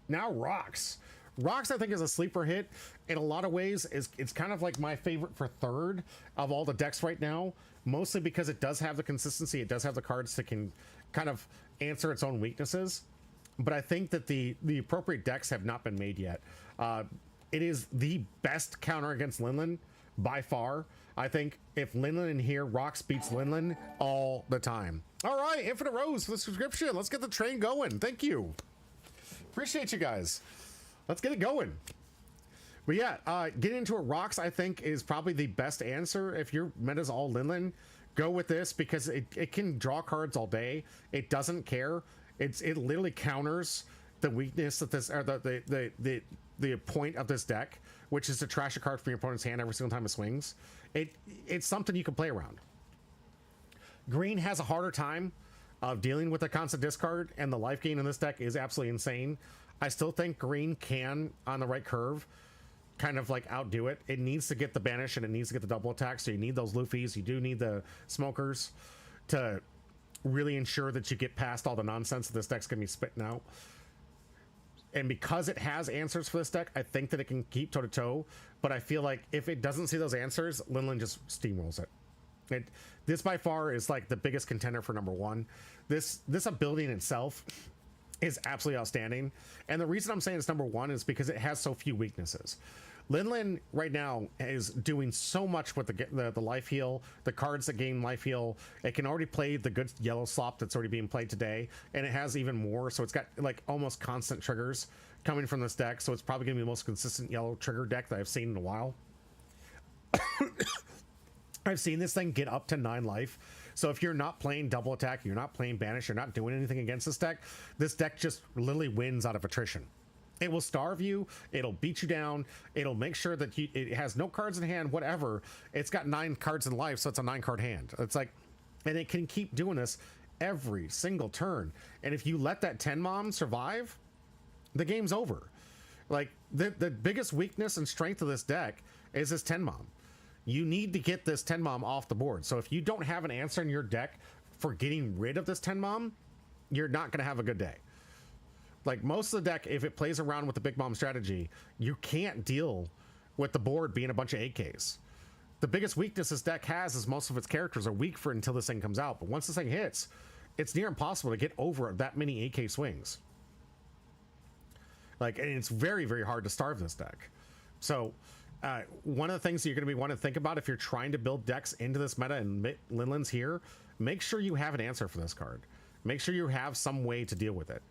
Now Rocks. Rocks, I think, is a sleeper hit in a lot of ways. It's kind of like my favorite for third of all the decks right now, mostly because it does have the consistency. It does have the cards that can kind of answer its own weaknesses. But I think that the appropriate decks have not been made yet. It is the best counter against Linlin by far. I think if Linlin in here, Rocks beats Linlin all the time. All right, Infinite Rose for the subscription. Let's get the train going. Thank you. Appreciate you guys. Let's get it going. But yeah, getting into a Rocks, I think, is probably the best answer. If your meta's all Linlin, go with this, because it can draw cards all day. It doesn't care. It literally counters the weakness of this, or the point of this deck, which is to trash a card from your opponent's hand every single time it swings. It's something you can play around. Green has a harder time of dealing with a constant discard, and the life gain in this deck is absolutely insane. I still think green can, on the right curve, kind of like outdo it. It needs to get the banish and it needs to get the double attack, so you need those Luffys. You do need the smokers to really ensure that you get past all the nonsense that this deck's gonna be spitting out. And because it has answers for this deck, I think that it can keep toe-to-toe, but I feel like if it doesn't see those answers, Lifelink just steamrolls it. This by far is like the biggest contender for number one. This ability in itself is absolutely outstanding. And the reason I'm saying it's number one is because it has so few weaknesses. Lifelink right now is doing so much with the life heal, the cards that gain life heal. It can already play the good yellow slop that's already being played today, and it has even more. So it's got like almost constant triggers coming from this deck. So it's probably gonna be the most consistent yellow trigger deck that I've seen in a while. I've seen this thing get up to 9 life. So if you're not playing double attack, you're not playing banish, you're not doing anything against this deck just literally wins out of attrition. It will starve you, it'll beat you down, it'll make sure that it has no cards in hand, whatever. It's got 9 cards in life, so it's a 9-card hand. It's like, and it can keep doing this every single turn. And if you let that 10 mom survive, the game's over. Like, the biggest weakness and strength of this deck is this 10 mom. You need to get this 10 mom off the board. So if you don't have an answer in your deck for getting rid of this 10 mom, you're not going to have a good day. Like, most of the deck, if it plays around with the big mom strategy, you can't deal with the board being a bunch of AKs. The biggest weakness this deck has is most of its characters are weak for until this thing comes out. But once this thing hits, it's near impossible to get over that many AK swings. Like, and it's very, very hard to starve this deck. So one of the things that you're going to be wanting to think about if you're trying to build decks into this meta and Lifelink's here, make sure you have an answer for this card. Make sure you have some way to deal with it.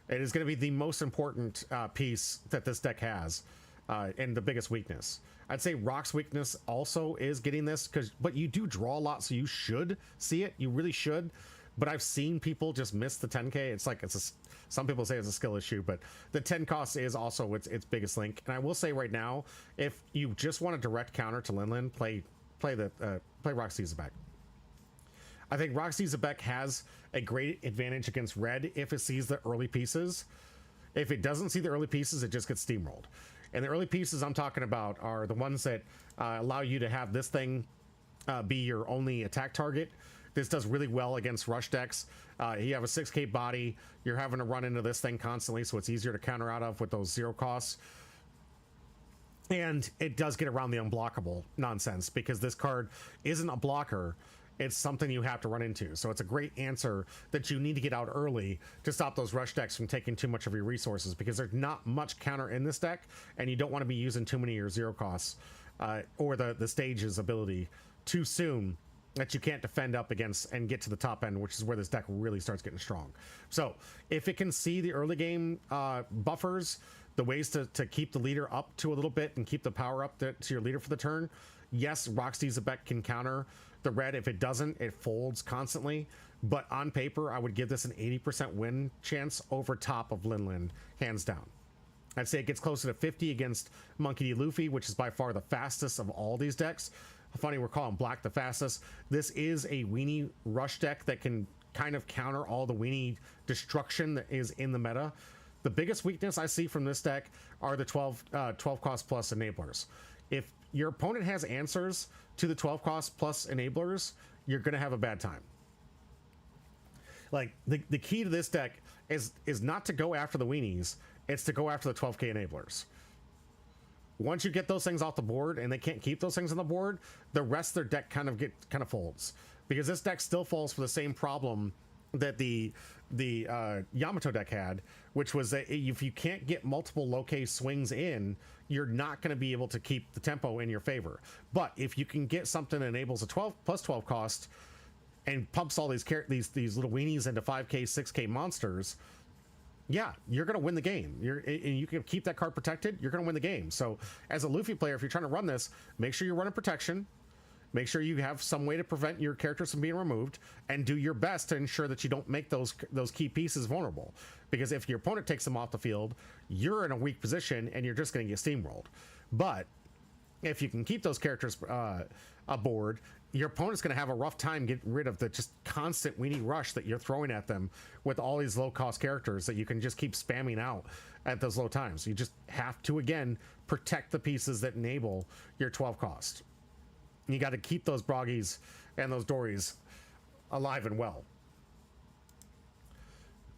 It is going to be the most important piece that this deck has, and the biggest weakness. I'd say Rock's weakness also is getting this, but you do draw a lot, so you should see it. You really should. But I've seen people just miss the 10k. It's like some people say it's a skill issue, but the 10 cost is also its biggest link. And I will say right now, if you just want a direct counter to Lifelink, play Roxy Zebek. I think Roxy Zebek has a great advantage against red if it sees the early pieces. If it doesn't see the early pieces, it just gets steamrolled. And the early pieces I'm talking about are the ones that allow you to have this thing be your only attack target. This does really well against rush decks. You have a 6k body, you're having to run into this thing constantly, so it's easier to counter out of with those 0 costs. And it does get around the unblockable nonsense, because this card isn't a blocker, it's something you have to run into. So it's a great answer that you need to get out early to stop those rush decks from taking too much of your resources, because there's not much counter in this deck, and you don't want to be using too many of your 0 costs or the stage's ability too soon that you can't defend up against and get to the top end, which is where this deck really starts getting strong. So if it can see the early game buffers, the ways to keep the leader up to a little bit and keep the power up to your leader for the turn, yes, Roxy Zebek can counter the red. If it doesn't, it folds constantly. But on paper, I would give this an 80% win chance over top of Lifelink, hands down. I'd say it gets closer to 50 against Monkey D. Luffy, which is by far the fastest of all these decks. Funny, we're calling black the fastest. This is a weenie rush deck that can kind of counter all the weenie destruction that is in the meta. The biggest weakness I see from this deck are the 12 cost plus enablers. If your opponent has answers to the 12 cost plus enablers, you're going to have a bad time. Like, the key to this deck is not to go after the weenies, it's to go after the 12k enablers. Once you get those things off the board and they can't keep those things on the board, the rest of their deck kind of folds, because this deck still falls for the same problem that the Yamato deck had, which was that if you can't get multiple low-K swings in, you're not going to be able to keep the tempo in your favor. But if you can get something that enables a 12 plus 12 cost and pumps all these little weenies into 5k 6k monsters, yeah, you're going to win the game. And you can keep that card protected, you're going to win the game. So as a Luffy player, if you're trying to run this, make sure you're running protection. Make sure you have some way to prevent your characters from being removed, and do your best to ensure that you don't make those key pieces vulnerable. Because if your opponent takes them off the field, you're in a weak position and you're just going to get steamrolled. But if you can keep those characters aboard, your opponent's going to have a rough time getting rid of the just constant weenie rush that you're throwing at them with all these low-cost characters that you can just keep spamming out at those low times. You just have to, again, protect the pieces that enable your 12 cost. You got to keep those Broggies and those Dories alive and well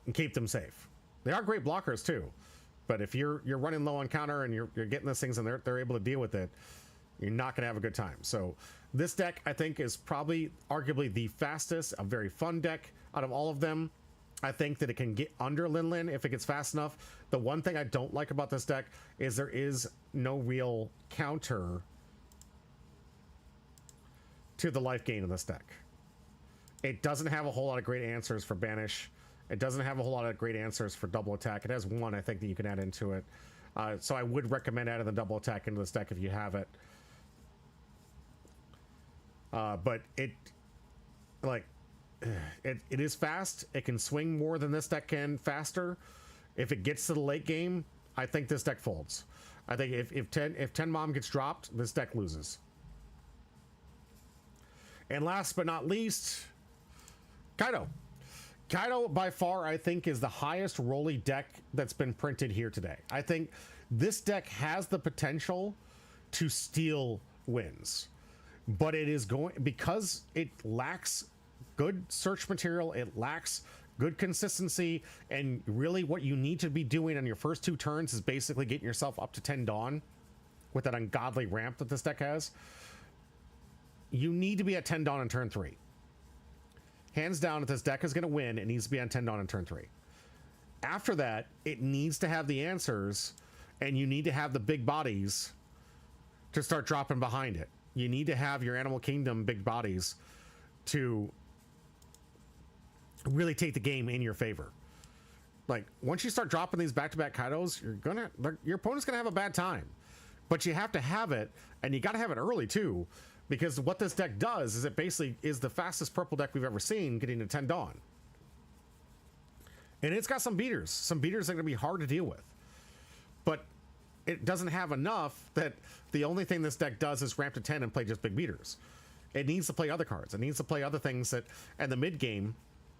and keep them safe. They are great blockers too, but if you're running low on counter and you're getting those things and they're able to deal with it, you're not going to have a good time. So this deck, I think, is probably arguably the fastest, a very fun deck out of all of them. I think that it can get under Lin if it gets fast enough. The one thing I don't like about this deck is there is no real counter to the life gain in this deck. It doesn't have a whole lot of great answers for banish. It doesn't have a whole lot of great answers for double attack. It has one, I think, that you can add into it. So I would recommend adding the double attack into this deck if you have it. But it is fast. It can swing more than this deck can faster. If it gets to the late game, I think this deck folds. I think if 10 Mom gets dropped, this deck loses. And last but not least, Kaido. Kaido, by far, I think, is the highest rolly deck that's been printed here today. I think this deck has the potential to steal wins, but it is going, because it lacks good search material, it lacks good consistency, and really what you need to be doing on your first 2 turns is basically getting yourself up to 10 Dawn with that ungodly ramp that this deck has. You need to be at 10 Dawn on turn 3. Hands down, if this deck is going to win, it needs to be on 10 Dawn on turn 3. After that, it needs to have the answers, and you need to have the big bodies to start dropping behind it. You need to have your Animal Kingdom big bodies to really take the game in your favor. Like, once you start dropping these back-to-back Kaidos, your opponent's gonna have a bad time. But you have to have it, and you gotta have it early too, because what this deck does is it basically is the fastest purple deck we've ever seen getting to 10 Dawn. And it's got some beaters that are gonna be hard to deal with. But it doesn't have enough that the only thing this deck does is ramp to 10 and play just big beaters. It needs to play other cards. It needs to play other things that, and the mid game,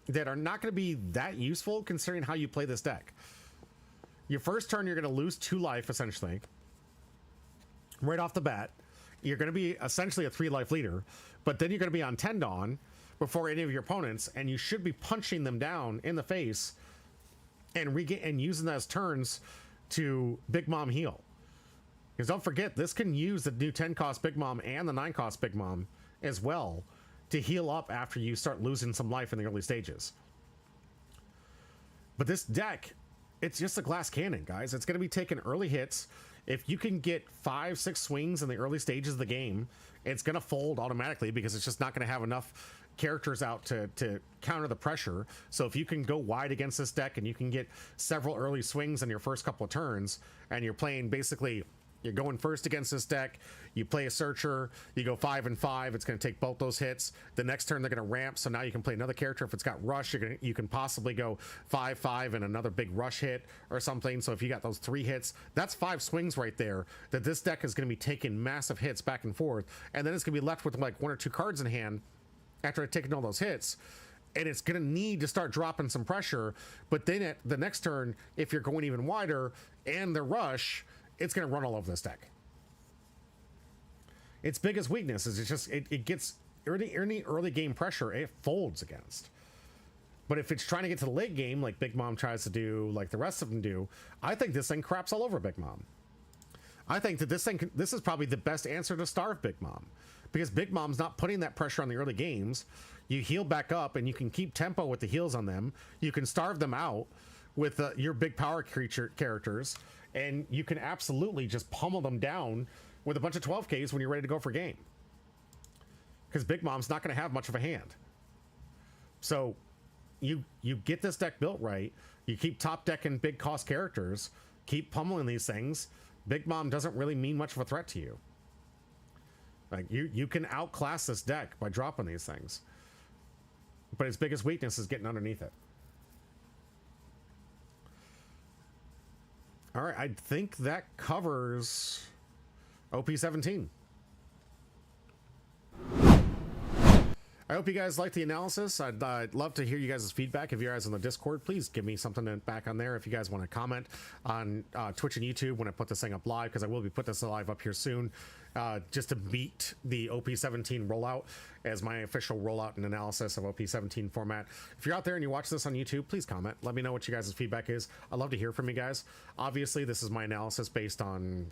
that are not going to be that useful considering how you play this deck. Your first turn, you're going to lose 2 life, essentially. Right off the bat. You're going to be essentially a 3 life leader, but then you're going to be on 10 Dawn before any of your opponents, and you should be punching them down in the face and using those turns to Big Mom heal. Because don't forget, this can use the new 10 cost Big Mom and the 9 cost Big Mom as well to heal up after you start losing some life in the early stages. But this deck, it's just a glass cannon, guys. It's going to be taking early hits. If you can get 5-6 swings in the early stages of the game, it's going to fold automatically because it's just not going to have enough characters out to counter the pressure. So if you can go wide against this deck and you can get several early swings in your first couple of turns, and you're playing basically, you're going first against this deck, you play a searcher, you go 5 and 5, it's going to take both those hits. The next turn they're going to ramp, so now you can play another character. If it's got rush, you can possibly go 5-5 and another big rush hit or something. So if you got those 3 hits, that's 5 swings right there that this deck is going to be taking massive hits back and forth, and then it's going to be left with like 1 or 2 cards in hand after taking all those hits, and it's going to need to start dropping some pressure. But then at the next turn, if you're going even wider and the rush, it's going to run all over this deck. Its biggest weakness is it gets early game pressure, it folds against. But if it's trying to get to the late game, like Big Mom tries to do, like the rest of them do, I think this thing craps all over Big Mom. I think that this is probably the best answer to starve Big Mom, because Big Mom's not putting that pressure on the early games. You heal back up and you can keep tempo with the heals on them. You can starve them out with your big power creature characters, and you can absolutely just pummel them down with a bunch of 12Ks when you're ready to go for game. Because Big Mom's not going to have much of a hand. So you get this deck built right, you keep top decking big cost characters, keep pummeling these things, Big Mom doesn't really mean much of a threat to you. Like, you can outclass this deck by dropping these things. But its biggest weakness is getting underneath it. All right, I think that covers OP17. I hope you guys liked the analysis. I'd love to hear you guys' feedback. If you guys on the Discord, please give me something back on there. If you guys want to comment on Twitch and YouTube when I put this thing up live, because I will be putting this live up here soon. just to meet the OP17 rollout as my official rollout and analysis of OP17 format. If you're out there and you watch this on YouTube, please comment. Let me know what you guys' feedback is. I'd love to hear from you guys. Obviously, this is my analysis based on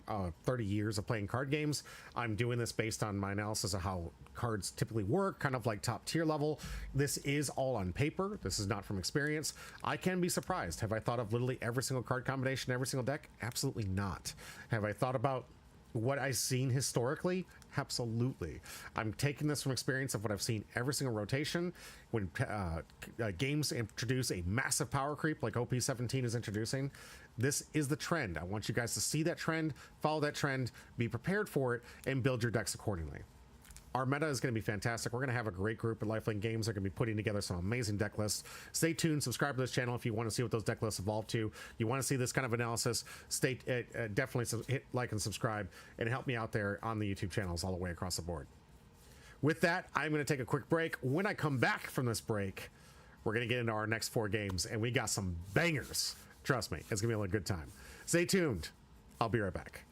30 years of playing card games. I'm doing this based on my analysis of how cards typically work, kind of like top tier level. This is all on paper. This is not from experience. I can be surprised. Have I thought of literally every single card combination, every single deck? Absolutely not. Have I thought about what I've seen historically? Absolutely. I'm taking this from experience of what I've seen every single rotation. When games introduce a massive power creep like OP17 is introducing, this is the trend. I want you guys to see that trend, follow that trend, be prepared for it, and build your decks accordingly. Our meta is going to be fantastic. We're going to have a great group at Lifelink Games. They're going to be putting together some amazing deck lists. Stay tuned. Subscribe to this channel if you want to see what those deck lists evolve to. You want to see this kind of analysis, definitely hit like and subscribe and help me out there on the YouTube channels all the way across the board. With that, I'm going to take a quick break. When I come back from this break, we're going to get into our next 4 games, and we got some bangers. Trust me, it's going to be a good time. Stay tuned. I'll be right back.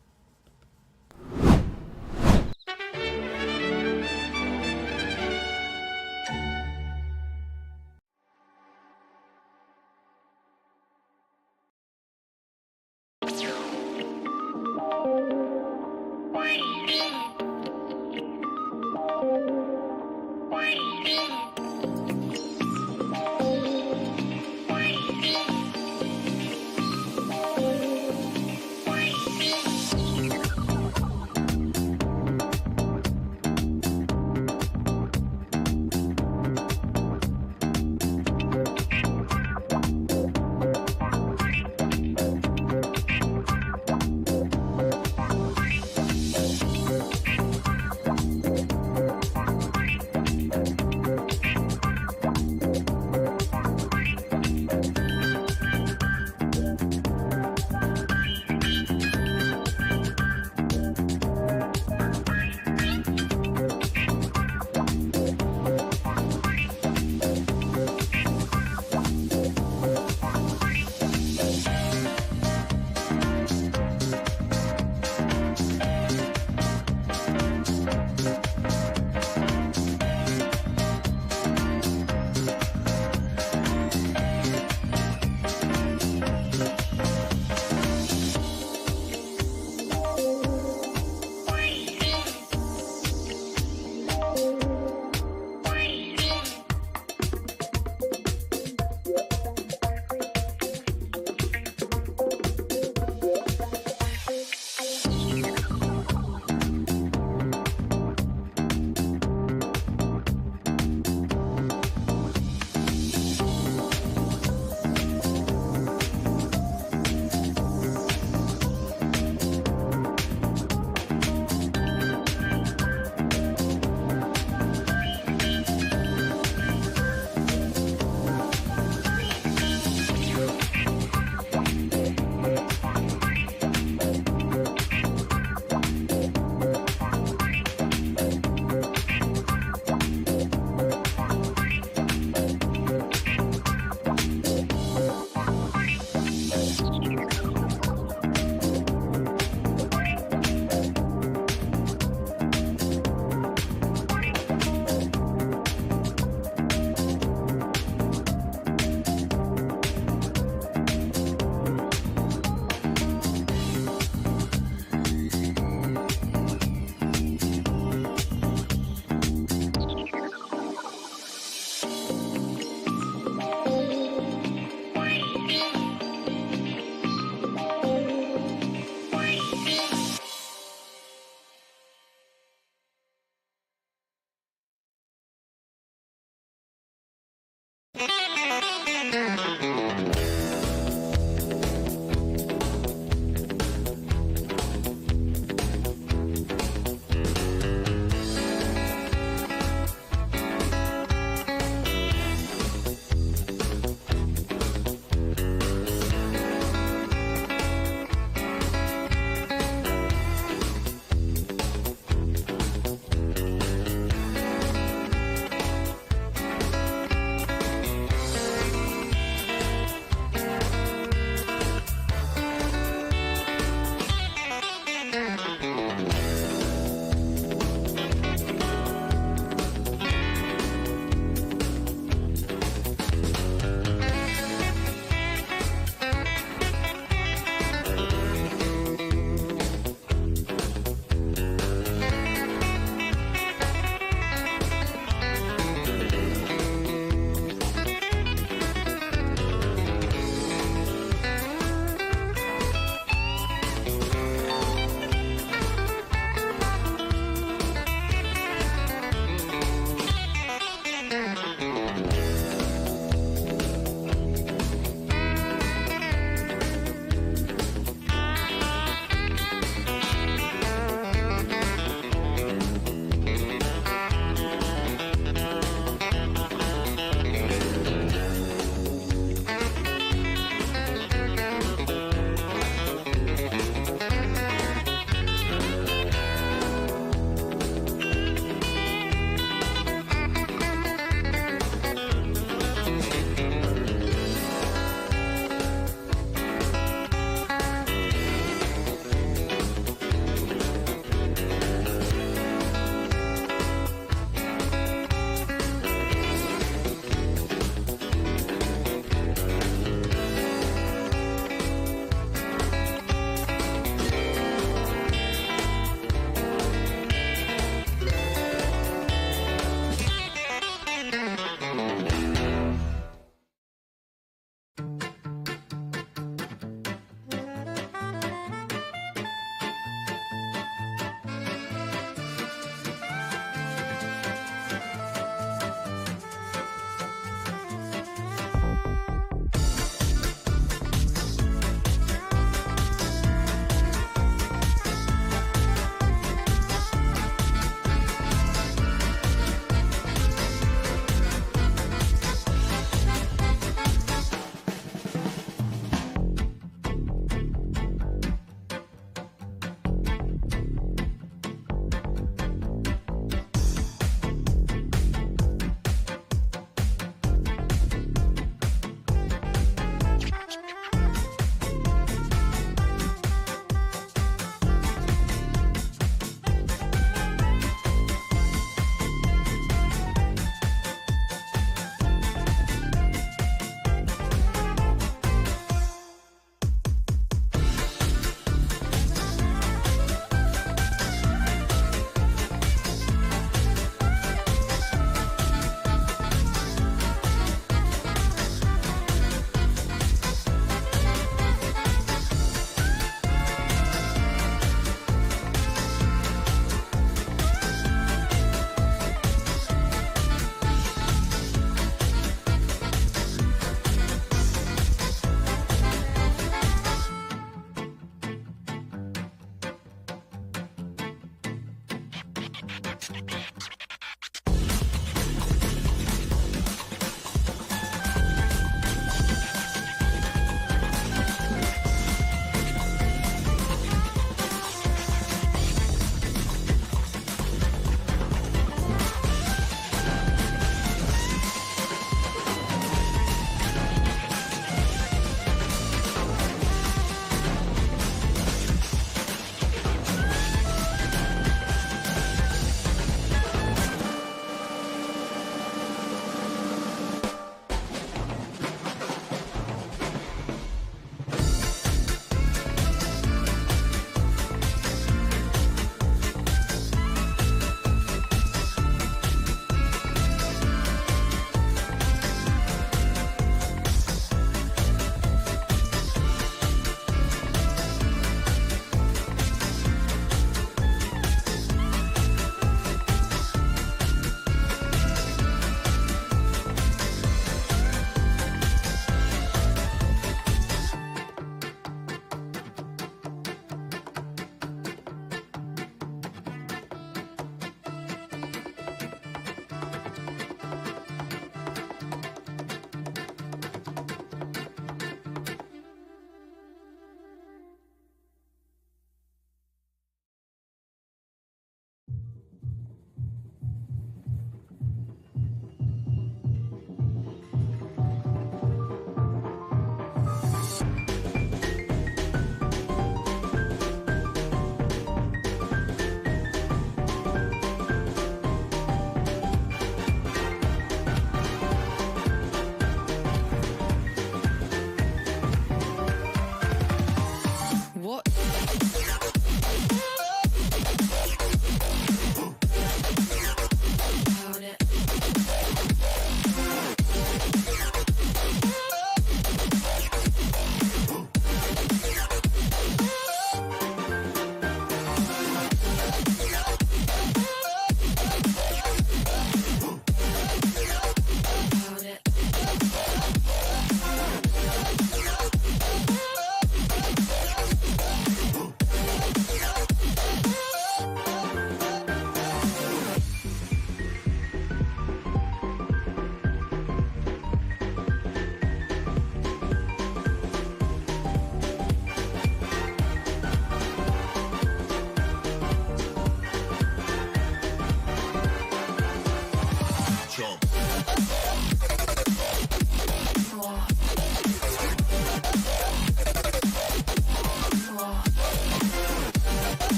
jump.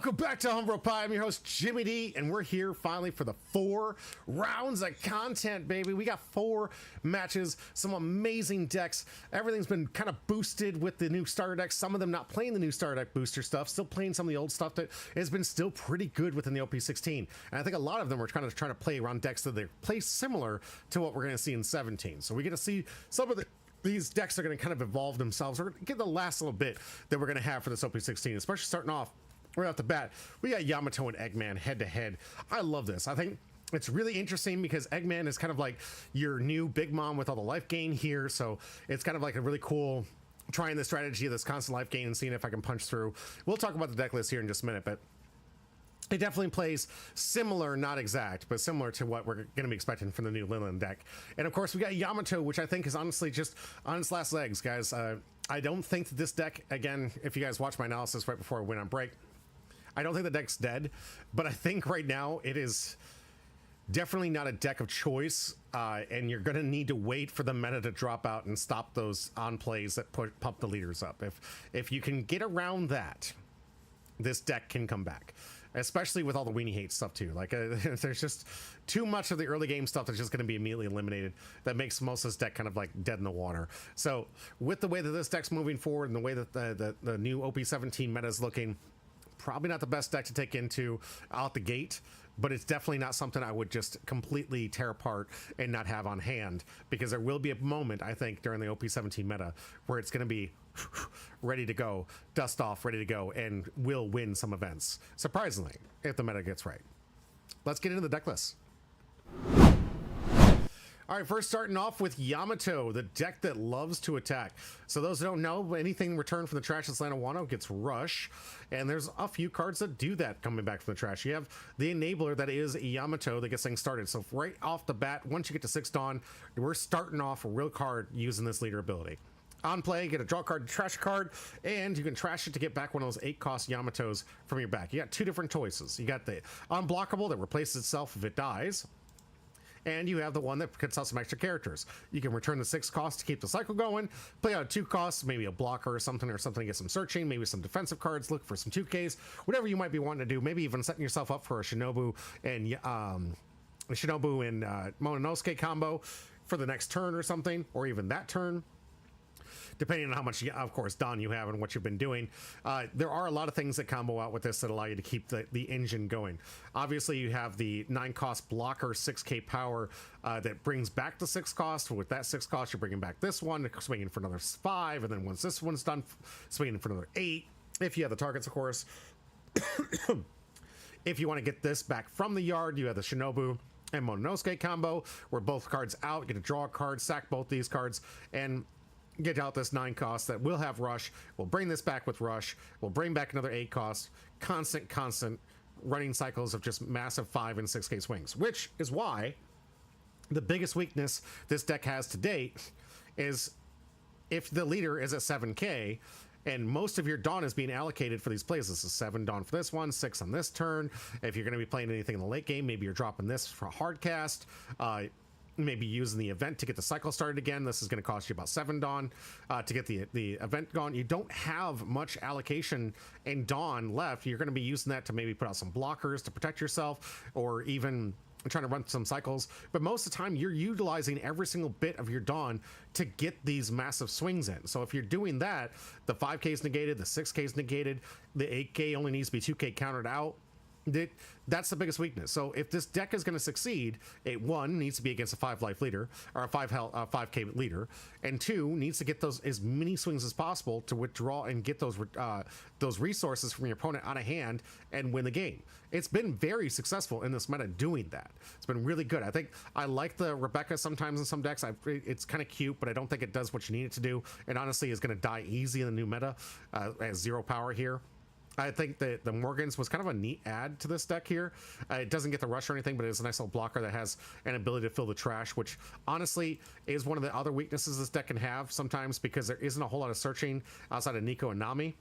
Welcome back to Humble Pie. I'm your host, Jimmy D, and we're here finally for the 4 rounds of content, baby. We got 4 matches, some amazing decks. Everything's been kind of boosted with the new starter decks. Some of them not playing the new starter deck booster stuff, still playing some of the old stuff that has been still pretty good within the OP16. And I think a lot of them are trying to play around decks that they play similar to what we're going to see in 17. So we get to see some of these decks are going to kind of evolve themselves. We're going to get the last little bit that we're going to have for this OP16, especially starting off right off the bat. We got Yamato and Eggman head to head. I love this. I think it's really interesting because Eggman is kind of like your new big mom with all the life gain here. So it's kind of like a really cool trying the strategy of this constant life gain and seeing if I can punch through. We'll talk about the deck list here in just a minute, but it definitely plays similar, not exact, but similar to what we're going to be expecting from the new Lifelink deck. And of course, we got Yamato, which I think is honestly just on its last legs, guys. I don't think that this deck, again, if you guys watch my analysis right before I went on break, I don't think the deck's dead, but I think right now it is definitely not a deck of choice, and you're going to need to wait for the meta to drop out and stop those on plays that pump the leaders up. If you can get around that, this deck can come back, especially with all the weenie hate stuff too. Like there's just too much of the early game stuff that's just going to be immediately eliminated that makes most of this deck kind of like dead in the water. So with the way that this deck's moving forward and the way that the new OP17 meta is looking, probably not the best deck to take into out the gate, but it's definitely not something I would just completely tear apart and not have on hand, because there will be a moment, I think, during the OP17 meta where it's going to be ready to go, dust off, ready to go, and will win some events, surprisingly, if the meta gets right. Let's get into the deck list. All right, first starting off with Yamato, the deck that loves to attack. So those who don't know, anything returned from the trash that's Lana Wano gets Rush, and there's a few cards that do that coming back from the trash. You have the enabler that is Yamato that gets things started. So right off the bat, once you get to 6 Dawn, we're starting off a real card using this leader ability. On play, get a draw card, trash card, and you can trash it to get back one of those 8-cost Yamatos from your back. You got 2 different choices. You got the unblockable that replaces itself if it dies, and you have the one that cuts out some extra characters. You can return the 6 cost to keep the cycle going, play out 2 costs, maybe a blocker or something to get some searching, maybe some defensive cards, look for some 2Ks, whatever you might be wanting to do, maybe even setting yourself up for a Shinobu and Mononosuke combo for the next turn or something, or even that turn, depending on how much, of course, Dawn you have and what you've been doing. There are a lot of things that combo out with this that allow you to keep the engine going. Obviously, you have the 9-cost blocker, 6k power that brings back the 6 cost. With that 6 cost, you're bringing back this one, swinging for another 5, and then once this one's done, swinging for another 8, if you have the targets, of course. If you want to get this back from the yard, you have the Shinobu and Mononosuke combo, where both cards out, get to draw a card, sack both these cards, and get out this 9 cost that will have Rush. We'll bring this back with Rush. We'll bring back another 8 cost. Constant running cycles of just massive 5 and 6k swings, which is why the biggest weakness this deck has to date is if the leader is at 7k and most of your Dawn is being allocated for these plays. This is 7 Dawn for this one, 6 on this turn. If you're going to be playing anything in the late game, maybe you're dropping this for a hard cast. Maybe using the event to get the cycle started again. This is going to cost you about 7 Dawn to get the event gone. You don't have much allocation in Dawn left. You're going to be using that to maybe put out some blockers to protect yourself, or even trying to run some cycles. But most of the time, you're utilizing every single bit of your Dawn to get these massive swings in. So if you're doing that, the 5k is negated, the 6k is negated, the 8k only needs to be 2k countered out. That's the biggest weakness. So if this deck is going to succeed, it, 1, needs to be against a 5 life leader or a 5k leader, and 2, needs to get those as many swings as possible to withdraw and get those resources from your opponent out of hand and win the game. It's been very successful in this meta doing that. It's been really good. I think I like the Rebecca sometimes in some decks. It's kind of cute, but I don't think it does what you need it to do. And honestly, is going to die easy in the new meta as 0 power here. I think that the Morgans was kind of a neat add to this deck here. It doesn't get the rush or anything, but it's a nice little blocker that has an ability to fill the trash, which honestly is one of the other weaknesses this deck can have sometimes, because there isn't a whole lot of searching outside of Nico and Nami.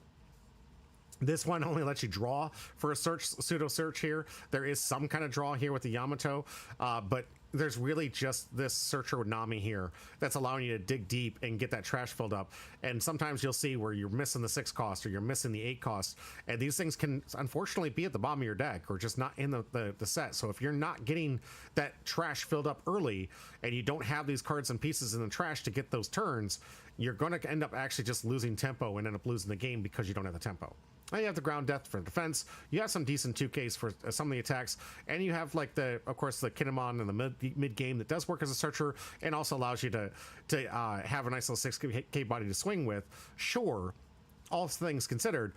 This one only lets you draw for a pseudo search here. There is some kind of draw here with the Yamato, but there's really just this searcher with Nami here that's allowing you to dig deep and get that trash filled up. And sometimes you'll see where you're missing the 6 cost or you're missing the 8 cost, and these things can unfortunately be at the bottom of your deck or just not in the set. So if you're not getting that trash filled up early and you don't have these cards and pieces in the trash to get those turns, you're going to end up actually just losing tempo and end up losing the game because you don't have the tempo. Now you have the ground depth for defense. You have some decent 2Ks for some of the attacks, and you have like of course the Kinemon in the mid game that does work as a searcher and also allows you to have a nice little 6K body to swing with. Sure, all things considered,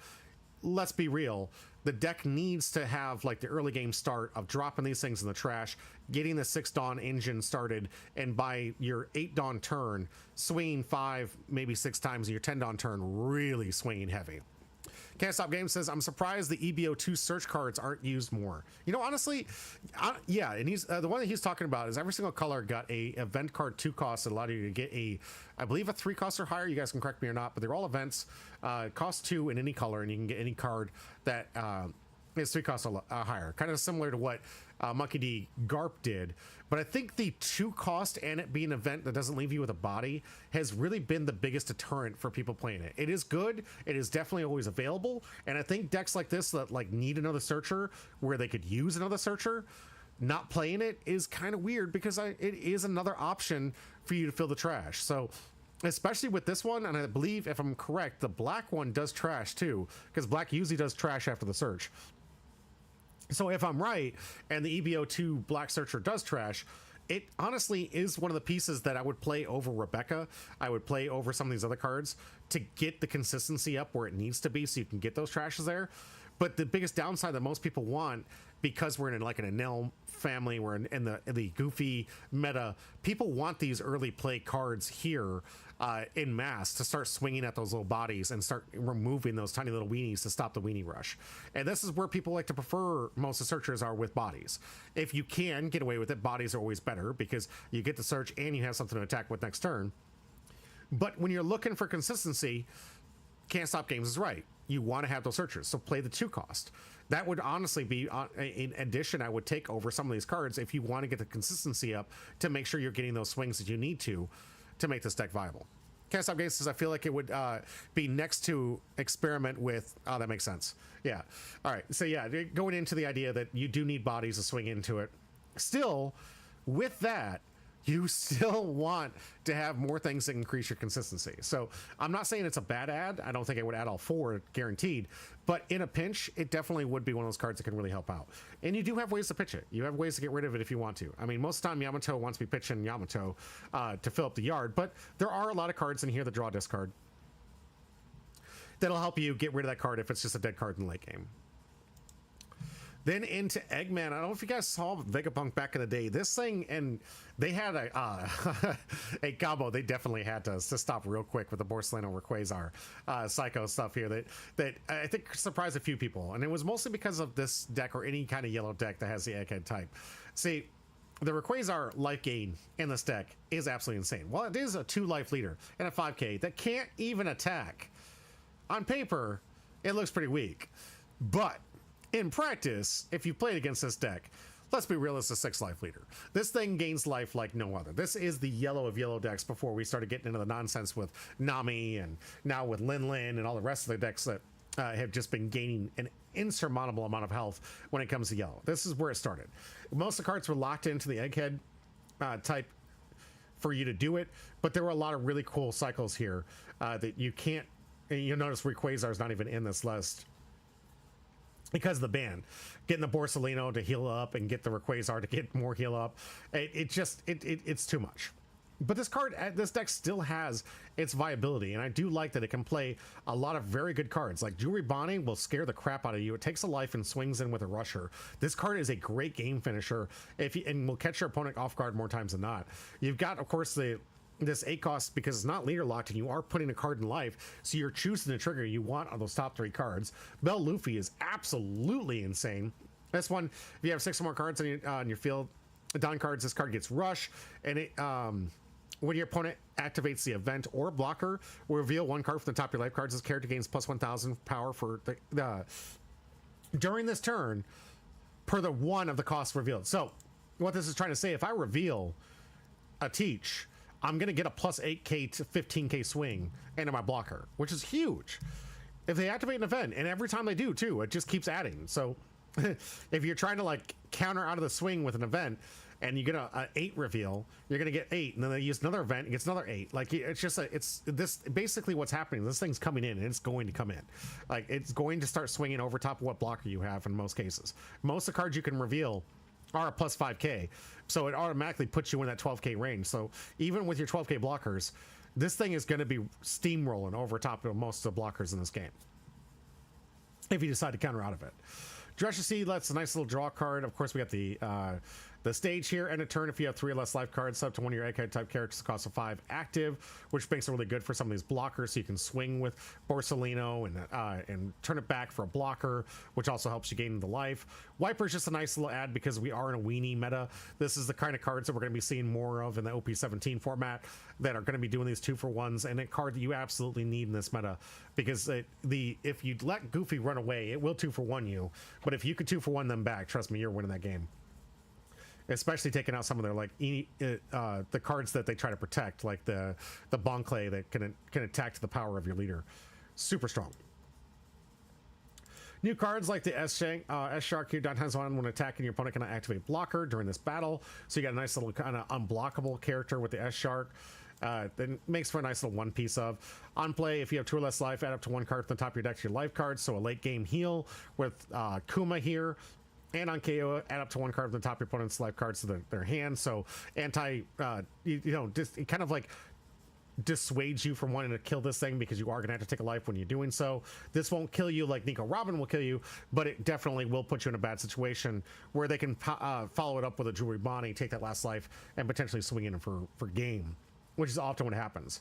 let's be real. The deck needs to have like the early game start of dropping these things in the trash, getting the 6 Dawn engine started, and by your 8 Dawn turn, swinging 5, maybe 6 times, and your 10 Dawn turn really swinging heavy. Can't Stop Game says, I'm surprised the EBO2 search cards aren't used more. You know, honestly, yeah, and he's the one that he's talking about is every single color got a event card 2 cost that allowed you to get I believe a 3 cost or higher. You guys can correct me or not, but they're all events, cost 2 in any color, and you can get any card that is 3 costs or higher. Kind of similar to what Monkey D. Garp did. But I think the 2 cost and it being an event that doesn't leave you with a body has really been the biggest deterrent for people playing it. It is good. It is definitely always available. And I think decks like this that like need another searcher where they could use another searcher, not playing it is kind of weird because it is another option for you to fill the trash. So especially with this one, and I believe if I'm correct, the black one does trash too, because black usually does trash after the search. So if I'm right, and the EBO2 Black Searcher does trash, it honestly is one of the pieces that I would play over Rebecca. I would play over some of these other cards to get the consistency up where it needs to be so you can get those trashes there. But the biggest downside that most people want, because we're in like an Enel family, we're in the goofy meta, people want these early play cards here in mass to start swinging at those little bodies and start removing those tiny little weenies to stop the weenie rush. And this is where people like to prefer most of the searchers are with bodies. If you can get away with it, bodies are always better because you get the search and you have something to attack with next turn. But when you're looking for consistency, Can't Stop Games is right. You want to have those searchers, so play the 2 cost. That would honestly be an addition I would take over some of these cards if you want to get the consistency up to make sure you're getting those swings that you need to make this deck viable. Can't Stop Games says, I feel like it would be next to experiment with. Oh, that makes sense. Yeah. All right. So yeah, going into the idea that you do need bodies to swing into it. Still, with that, you still want to have more things that increase your consistency. So I'm not saying it's a bad ad. I don't think I would add all 4 guaranteed, but in a pinch, it definitely would be one of those cards that can really help out. And you do have ways to pitch it. You have ways to get rid of it if you want to. I mean, most of the time Yamato wants to be pitching Yamato to fill up the yard, but there are a lot of cards in here that draw a discard that'll help you get rid of that card if it's just a dead card in the late game. Then into Eggman. I don't know if you guys saw Vegapunk back in the day. This thing, and they had a combo. They definitely had to stop real quick with the Borsalino Rayquaza Psycho stuff here that I think surprised a few people. And it was mostly because of this deck or any kind of yellow deck that has the Egghead type. See, the Rayquaza life gain in this deck is absolutely insane. Well, it is a 2 life leader and a 5K that can't even attack. On paper, it looks pretty weak. But in practice, if you played against this deck, let's be real, it's a 6 life leader. This thing gains life like no other. This is the yellow of yellow decks before we started getting into the nonsense with Nami and now with Lin Lin and all the rest of the decks that have just been gaining an insurmountable amount of health when it comes to yellow. This is where it started. Most of the cards were locked into the Egghead type for you to do it, but there were a lot of really cool cycles here that you can't, and you'll notice Rayquaza is not even in this list because of the ban. Getting the Borsalino to heal up and get the Rayquaza to get more heal up, it's too much. But this deck still has its viability, and I do like that it can play a lot of very good cards. Like Jewelry Bonnie will scare the crap out of you. It takes a life and swings in with a rusher. This card is a great game finisher and will catch your opponent off guard more times than not. You've got, of course, this 8 cost because it's not leader locked and you are putting a card in life, so you're choosing the trigger you want on those top 3 cards. Bell Luffy is absolutely insane. This one, if you have 6 or more cards on your field, Dawn cards, this card gets rush, and it when your opponent activates the event or blocker, will reveal 1 card from the top of your life cards. This character gains plus 1,000 power for during this turn per the 1 of the costs revealed. So what this is trying to say, if I reveal a Teach, I'm going to get a plus 8k to 15k swing into my blocker, which is huge. If they activate an event, and every time they do too, it just keeps adding. So if you're trying to like counter out of the swing with an event and you get a 8 reveal, you're going to get 8, and then they use another event, it gets another 8. Like, it's just it's this basically what's happening. This thing's coming in, and it's going to come in. Like, it's going to start swinging over top of what blocker you have in most cases. Most of the cards you can reveal are a plus 5k, so it automatically puts you in that 12k range. So even with your 12k blockers, this thing is going to be steamrolling over top of most of the blockers in this game if you decide to counter out of it. Drescher Seed lets a nice little draw card. Of course, we got the stage here, and a turn if you have 3 or less life cards, up to one of your egg type characters, cost of 5 active, which makes it really good for some of these blockers, so you can swing with Borsalino and turn it back for a blocker, which also helps you gain the life. Wiper's just a nice little add because we are in a weenie meta. This is the kind of cards that we're going to be seeing more of in the OP17 format that are going to be doing these 2-for-1s, and a card that you absolutely need in this meta because if you let Goofy run away, it will 2-for-1 you, but if you could 2-for-1 them back, trust me, you're winning that game. Especially taking out some of their like the cards that they try to protect, like the Bonclay that can attack to the power of your leader. Super strong. New cards like the S-Shark here. Down times one when attacking, your opponent cannot activate blocker during this battle. So you got a nice little kind of unblockable character with the S-Shark. That makes for a nice little one piece of. On play, if you have 2 or less life, add up to 1 card from the top of your deck to your life cards. So a late game heal with Kuma here. And on KO, add up to 1 card from the top of your opponent's life cards to their hand. So just it kind of like dissuades you from wanting to kill this thing because you are going to have to take a life when you're doing so. This won't kill you like Nico Robin will kill you, but it definitely will put you in a bad situation where they can follow it up with a Jewelry Bonnie, take that last life, and potentially swing in for game, which is often what happens.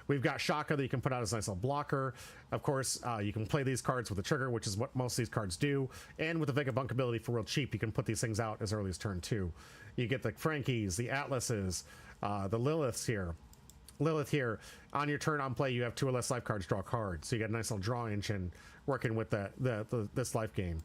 We've got Shaka that you can put out as a nice little blocker. Of course, you can play these cards with the trigger, which is what most of these cards do. And with the Vegabunk ability for real cheap, you can put these things out as early as turn 2. You get the Frankies, the Atlases, the Liliths here. Lilith here, on your turn on play, you have 2 or less life cards, draw a card. So you got a nice little draw engine working with this life game.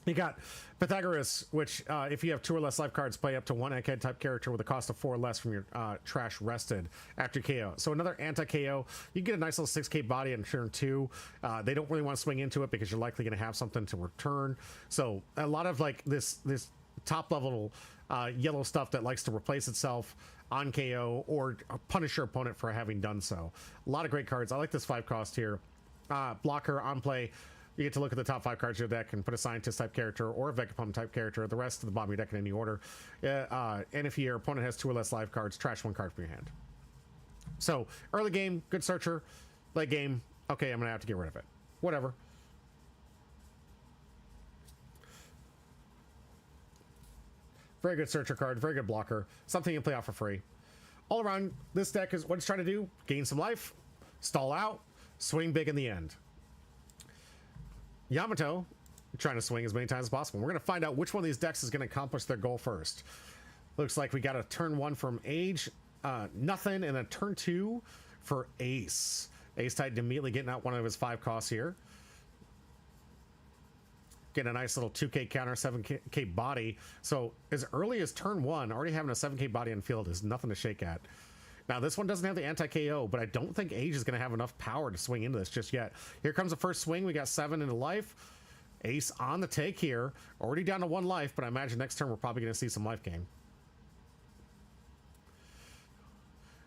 You got Pythagoras, which if you have 2 or less life cards, play up to 1 egghead type character with a cost of 4 or less from your trash rested after KO. So another anti-KO. You get a nice little 6k body on turn 2. They don't really want to swing into it because you're likely going to have something to return. So a lot of like this top level yellow stuff that likes to replace itself on KO or punish your opponent for having done so. A lot of great cards. I like this 5 cost here. Blocker on play. You get to look at the top 5 cards of your deck and put a Scientist type character or a Vegapump type character, the rest of the bottom of your deck in any order. And if your opponent has 2 or less life cards, trash 1 card from your hand. So early game, good searcher. Late game, okay, I'm gonna have to get rid of it. Whatever. Very good searcher card, very good blocker. Something you can play out for free. All around, this deck is what it's trying to do: gain some life, stall out, swing big in the end. Yamato trying to swing as many times as possible. We're going to find out which one of these decks is going to accomplish their goal first. Looks like we got a turn 1 from Age, nothing, and a turn 2 for Ace. Ace Titan immediately getting out one of his 5 costs here. Getting a nice little 2k counter, 7k body. So as early as turn 1, already having a 7k body on field is nothing to shake at. Now, this one doesn't have the anti-KO, but I don't think Age is going to have enough power to swing into this just yet. Here comes the first swing. We got 7 into life. Ace on the take here. Already down to 1 life, but I imagine next turn we're probably going to see some life gain.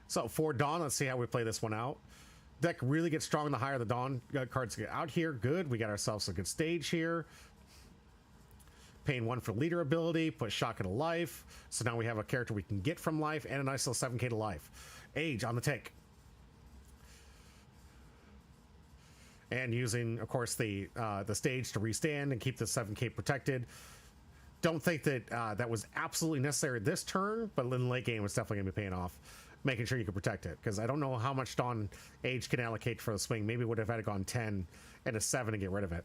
So, for Dawn, let's see how we play this one out. Deck really gets strong the higher the Dawn cards get out here. Good. We got ourselves a good stage here. Paying 1 for leader ability, put Shaka to life. So now we have a character we can get from life and a nice little 7k to life. Age on the take. And using, of course, the stage to restand and keep the 7k protected. Don't think that that was absolutely necessary this turn, but in the late game it's definitely going to be paying off. Making sure you can protect it, because I don't know how much Dawn Age can allocate for the swing. Maybe would have had to gone 10 and a 7 to get rid of it.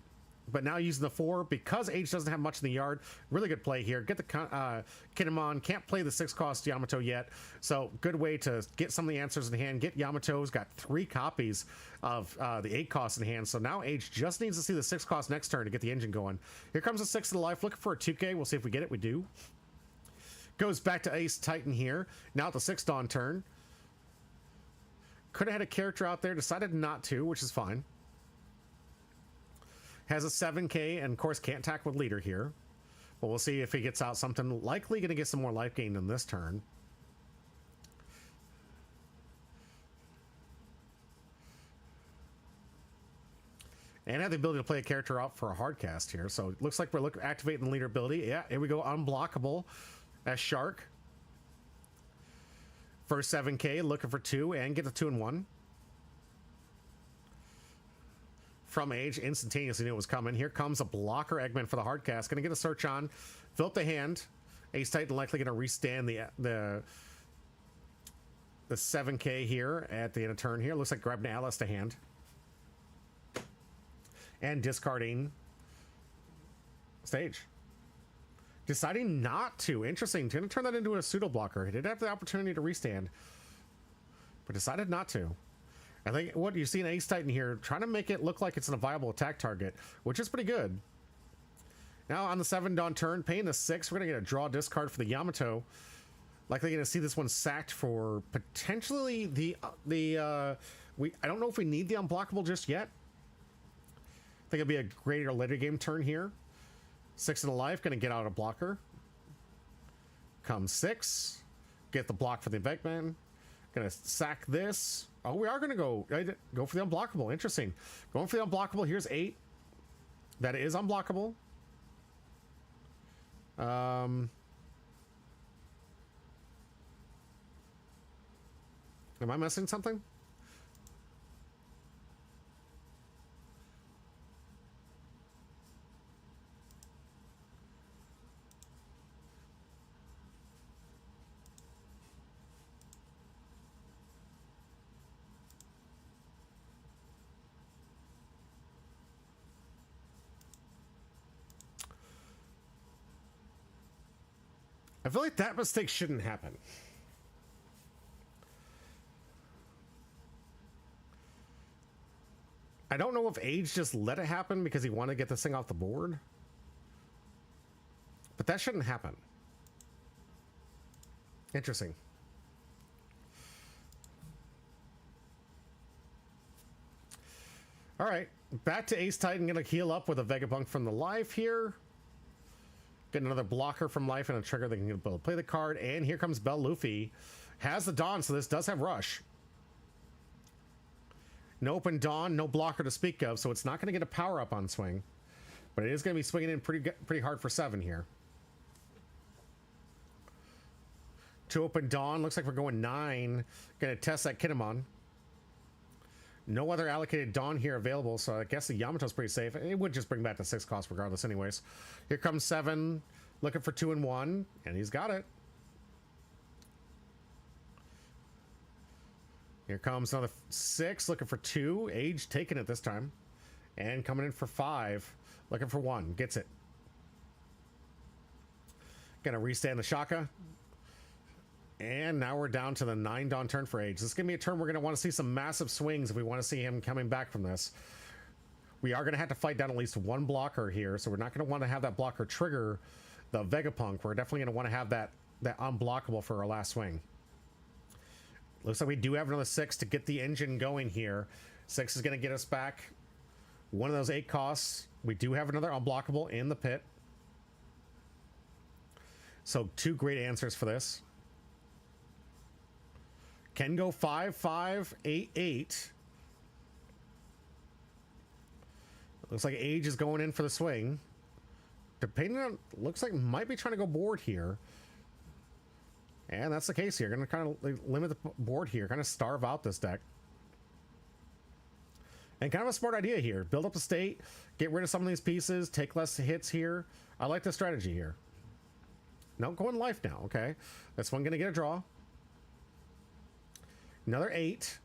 But now using the 4, because Age doesn't have much in the yard, really good play here. Get the Kinemon, can't play the 6 cost Yamato yet, so good way to get some of the answers in hand. Get Yamato's, got 3 copies of the 8 cost in hand, so now Age just needs to see the 6 cost next turn to get the engine going. Here comes the 6 of the life, looking for a 2k, we'll see if we get it, we do. Goes back to Ace Titan here. Now at the 6 Dawn turn. Could have had a character out there, decided not to, which is fine. Has a 7k, and of course can't attack with leader here. But we'll see if he gets out something. Likely going to get some more life gain in this turn. And have the ability to play a character out for a hard cast here. So it looks like we're activating the leader ability. Yeah, here we go. Unblockable as Shark. First 7k, looking for 2 and get the 2 and 1. From Age, instantaneously knew it was coming. Here comes a blocker Eggman for the hard cast. Gonna get a search on. Fill up the hand. Ace Titan likely gonna restand the 7k here at the end of turn here. Looks like grabbing Atlas to hand. And discarding Stage. Deciding not to. Interesting. Gonna turn that into a pseudo blocker. He did have the opportunity to restand, but decided not to. I think what you see in Ace Titan here, trying to make it look like it's a viable attack target, which is pretty good. Now on the 7 Dawn turn, paying the 6, we're gonna get a draw discard for the Yamato. Likely gonna see this one sacked for potentially I don't know if we need the unblockable just yet. I think it'll be a greater later game turn here. 6 in the life, gonna get out a blocker. Comes 6, get the block for the Eggman. Gonna sack this. Oh, we are gonna go for the unblockable. Interesting. Going for the unblockable. Here's 8. That is unblockable. Am I missing something? I feel like that mistake shouldn't happen. I don't know if Age just let it happen because he wanted to get this thing off the board. But that shouldn't happen. Interesting. All right, back to Ace Titan. Gonna heal up with a Vegapunk from the life here. Get another blocker from life and a trigger that can play the card. And here comes Bell Luffy. Has the Dawn, so this does have Rush. No open Dawn, no blocker to speak of, so it's not going to get a power up on swing. But it is going to be swinging in pretty hard for 7 here. 2 open Dawn, looks like we're going 9. Going to test that Kinemon. No other allocated Dawn here available, so I guess the Yamato's pretty safe. It would just bring back the 6 cost regardless anyways. Here comes 7, looking for 2 and 1, and he's got it. Here comes another 6, looking for 2. Age taking it this time. And coming in for 5, looking for 1. Gets it. Gonna restand the Shaka. And now we're down to the 9 Dawn turn for Age. This is going to be a turn we're going to want to see some massive swings if we want to see him coming back from this. We are going to have to fight down at least 1 blocker here, so we're not going to want to have that blocker trigger the Vegapunk. We're definitely going to want to have that unblockable for our last swing. Looks like we do have another 6 to get the engine going here. 6 is going to get us back one of those 8 costs. We do have another unblockable in the pit. So 2 great answers for this. Can go 5, 5, 8, 8. Looks like Age is going in for the swing. Depending on, looks like might be trying to go board here. And that's the case here. Going to kind of limit the board here. Kind of starve out this deck. And kind of a smart idea here. Build up a state. Get rid of some of these pieces. Take less hits here. I like the strategy here. No, going life now. Okay. This one going to get a draw. Another 8.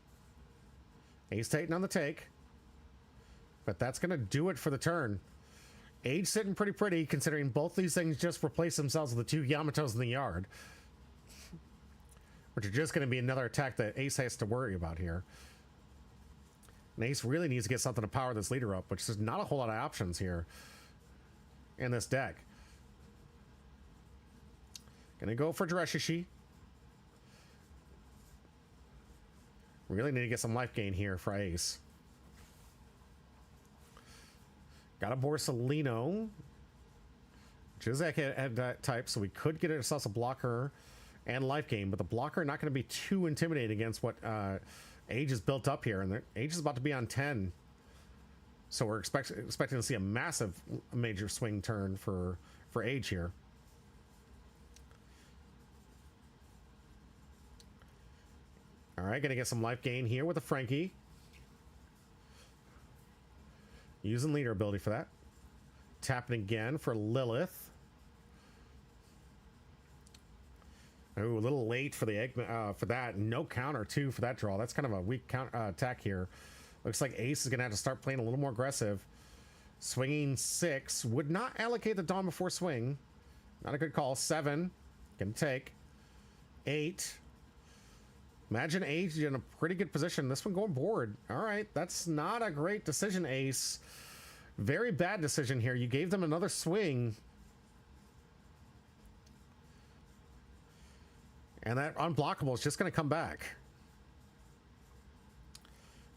Ace Titan on the take. But that's going to do it for the turn. Age sitting pretty considering both these things just replace themselves with the 2 Yamatos in the yard. Which are just going to be another attack that Ace has to worry about here. And Ace really needs to get something to power this leader up, which is not a whole lot of options here in this deck. Gonna go for Dreshishi. Really need to get some life gain here for Ace. Got a Borsalino. Jizek had that type, so we could get ourselves a blocker and life gain, but the blocker not going to be too intimidating against what Age is built up here, and Age is about to be on 10. So we're expecting to see a massive major swing turn for Age here. All right, gonna get some life gain here with a Frankie. Using leader ability for that. Tapping again for Lilith. Ooh, a little late for the egg for that. No counter too for that draw. That's kind of a weak counter attack here. Looks like Ace is gonna have to start playing a little more aggressive. Swinging 6. Would not allocate the Dawn before swing. Not a good call. 7. Gonna take. 8. Imagine Age in a pretty good position. This one going board. All right, that's not a great decision, Ace. Very bad decision here. You gave them another swing. And that unblockable is just going to come back.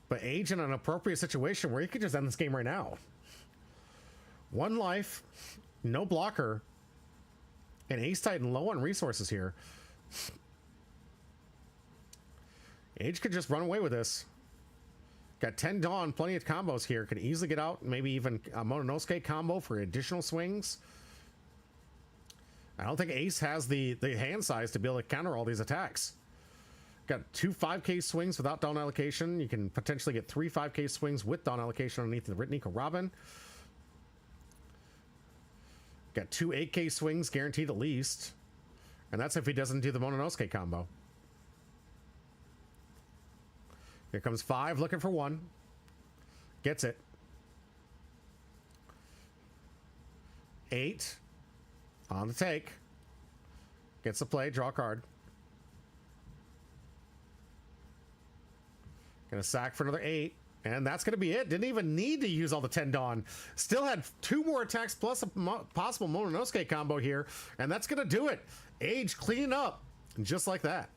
But Age in an appropriate situation where you could just end this game right now. 1 life, no blocker, and Ace Titan low on resources here. Age could just run away with this. Got 10 Dawn, plenty of combos here. Could easily get out, maybe even a Mononosuke combo for additional swings. I don't think Ace has the hand size to be able to counter all these attacks. Got 2 5K swings without Dawn allocation. You can potentially get 3 5K swings with Dawn allocation underneath the Nico Robin. Got 2 8K swings guaranteed at least. And that's if he doesn't do the Mononosuke combo. Here comes 5, looking for 1. Gets it. 8. On the take. Gets the play, draw a card. Gonna sack for another 8. And that's gonna be it. Didn't even need to use all the 10 Dawn. Still had 2 more attacks plus a possible Mononosuke combo here. And that's gonna do it. Age cleaning up. Just like that.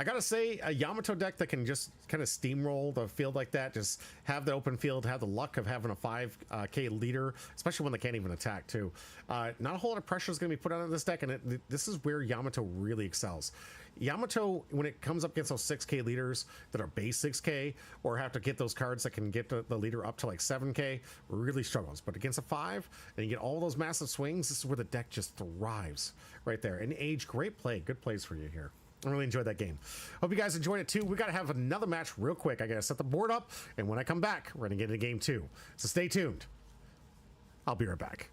I gotta say, a Yamato deck that can just kind of steamroll the field like that, just have the open field, have the luck of having a 5K leader, especially when they can't even attack too. Not a whole lot of pressure is going to be put on this deck, and this is where Yamato really excels. Yamato, when it comes up against those 6K leaders that are base 6K, or have to get those cards that can get the leader up to like 7K, really struggles. But against a 5, and you get all those massive swings, this is where the deck just thrives right there. And Age, great play, good plays for you here. I really enjoyed that game. Hope you guys enjoyed it too. We got to have another match real quick. I got to set the board up, and when I come back, we're going to get into game 2. So stay tuned. I'll be right back.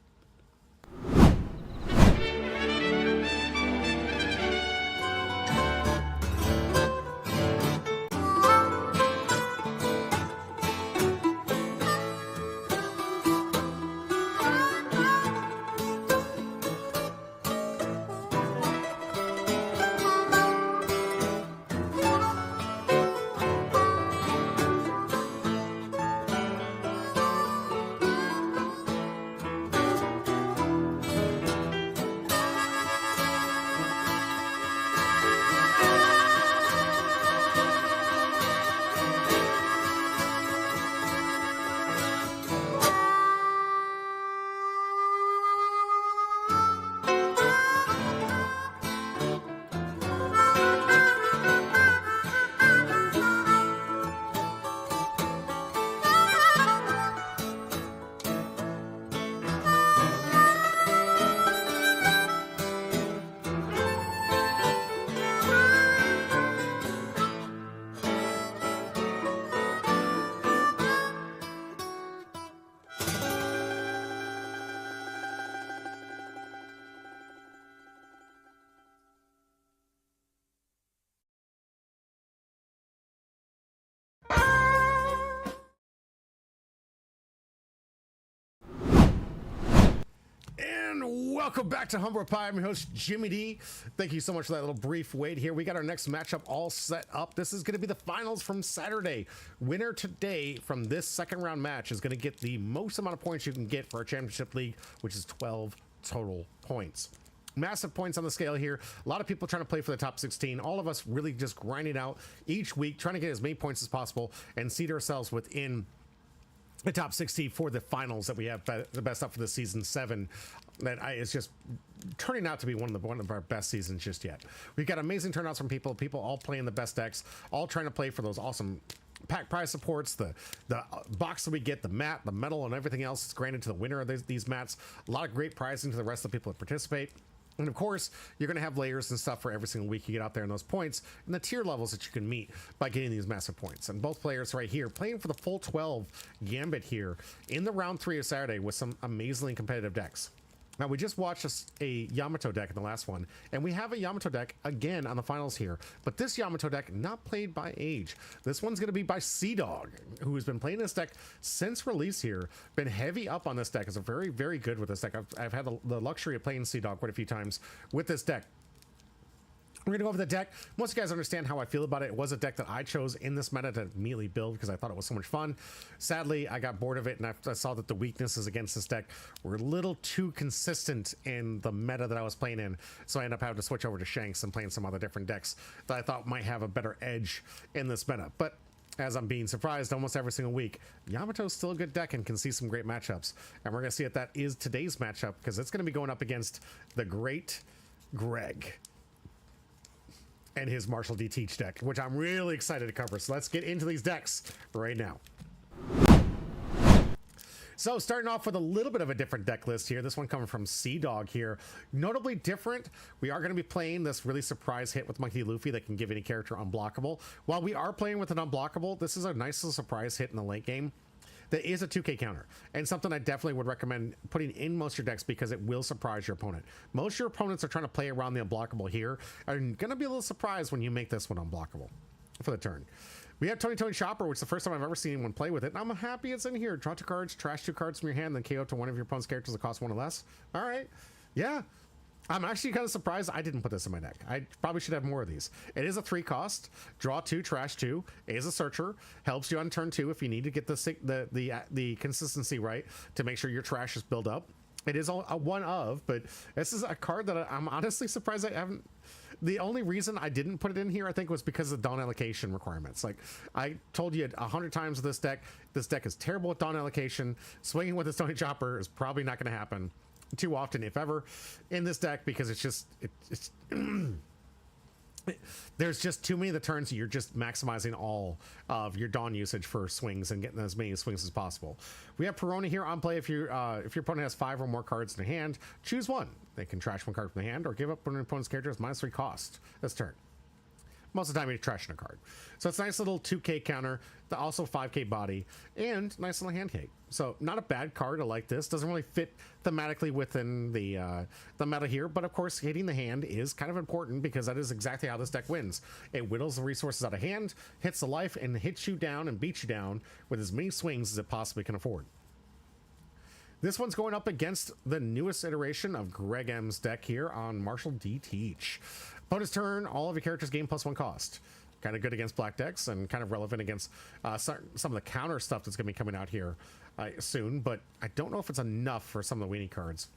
Welcome back to Humble Pie. I'm your host, Jimmy D. Thank you so much for that little brief wait here. We got our next matchup all set up. This is going to be the finals from Saturday. Winner today from this second round match is going to get the most amount of points you can get for our championship league, which is 12 total points. Massive points on the scale here. A lot of people trying to play for the top 16. All of us really just grinding out each week, trying to get as many points as possible and seed ourselves within the top 60 for the finals that we have the best up for the season 7. It's just turning out to be one of our best seasons just yet. We've got amazing turnouts from people all playing the best decks, all trying to play for those awesome pack prize supports, the box that we get, the mat, the medal, and everything else is granted to the winner of these mats. A lot of great prizing to the rest of the people that participate. And of course, you're going to have layers and stuff for every single week you get out there in those points and the tier levels that you can meet by getting these massive points. And both players right here playing for the full 12 gambit here in the round 3 of Saturday with some amazingly competitive decks. Now, we just watched a Yamato deck in the last one, and we have a Yamato deck again on the finals here. But this Yamato deck, not played by Age. This one's going to be by Sea-Dog, who has been playing this deck since release here. Been heavy up on this deck. Is very, very good with this deck. I've had the luxury of playing Sea-Dog quite a few times with this deck. We're going to go over the deck. Most of you guys understand how I feel about it. It was a deck that I chose in this meta to immediately build because I thought it was so much fun. Sadly, I got bored of it, and I saw that the weaknesses against this deck were a little too consistent in the meta that I was playing in. So I ended up having to switch over to Shanks and playing some other different decks that I thought might have a better edge in this meta. But as I'm being surprised almost every single week, Yamato's still a good deck and can see some great matchups. And we're going to see if that is today's matchup because it's going to be going up against the great Greg and his Marshall D. Teach deck, which I'm really excited to cover. So let's get into these decks right now. So starting off with a little bit of a different deck list here. This one coming from Sea-Dog here. Notably different, we are going to be playing this really surprise hit with Monkey Luffy that can give any character unblockable. While we are playing with an unblockable, this is a nice little surprise hit in the late game. That is a 2k counter and something I definitely would recommend putting in most of your decks because it will surprise your opponent. Most of your opponents are trying to play around the unblockable here are going to be a little surprised when you make this one unblockable for the turn. We have Tony Chopper, which is the first time I've ever seen anyone play with it, and I'm happy it's in here. Draw 2 cards, trash 2 cards from your hand, then KO to one of your opponent's characters that cost 1 or less. All right, yeah. I'm actually kind of surprised I didn't put this in my deck. I probably should have more of these. It is a 3 cost. Draw 2, trash 2. Is a searcher. Helps you on turn 2 if you need to get the consistency right to make sure your trash is built up. It is a one of, but this is a card that I'm honestly surprised I haven't. The only reason I didn't put it in here, I think, was because of dawn allocation requirements. Like I told you 100 times with this deck is terrible with dawn allocation. Swinging with this Tony Chopper is probably not going to happen too often, if ever, in this deck because it's just there's just too many of the turns you're just maximizing all of your dawn usage for swings and getting as many swings as possible. We have Perona here on play. If your opponent has 5 or more cards in their hand, choose one. They can trash 1 card from the hand or give up when an opponent's character has -3 cost this turn. Most of the time you're trashing a card. So it's a nice little 2k counter, also 5k body, and nice little hand cake. So not a bad card. I like this. Doesn't really fit thematically within the meta here, but of course hitting the hand is kind of important because that is exactly how this deck wins. It whittles the resources out of hand, hits the life, and hits you down and beats you down with as many swings as it possibly can afford. This one's going up against the newest iteration of Greg M's deck here on Marshall D. Teach. Opponent's turn, all of your characters gain +1 cost. Kind of good against black decks and kind of relevant against some of the counter stuff that's going to be coming out here soon, but I don't know if it's enough for some of the weenie cards.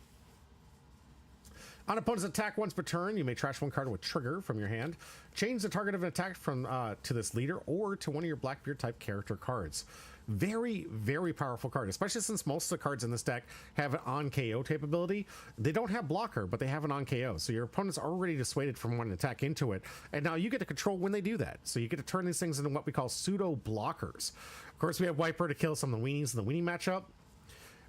On opponent's attack once per turn, you may trash 1 card with trigger from your hand. Change the target of an attack from to this leader or to one of your Blackbeard type character cards. Very, very powerful card, especially since most of the cards in this deck have an on KO capability. They don't have blocker, but they have an on KO. So your opponent's already dissuaded from one attack into it. And now you get to control when they do that. So you get to turn these things into what we call pseudo blockers. Of course, we have Wiper to kill some of the weenies in the weenie matchup.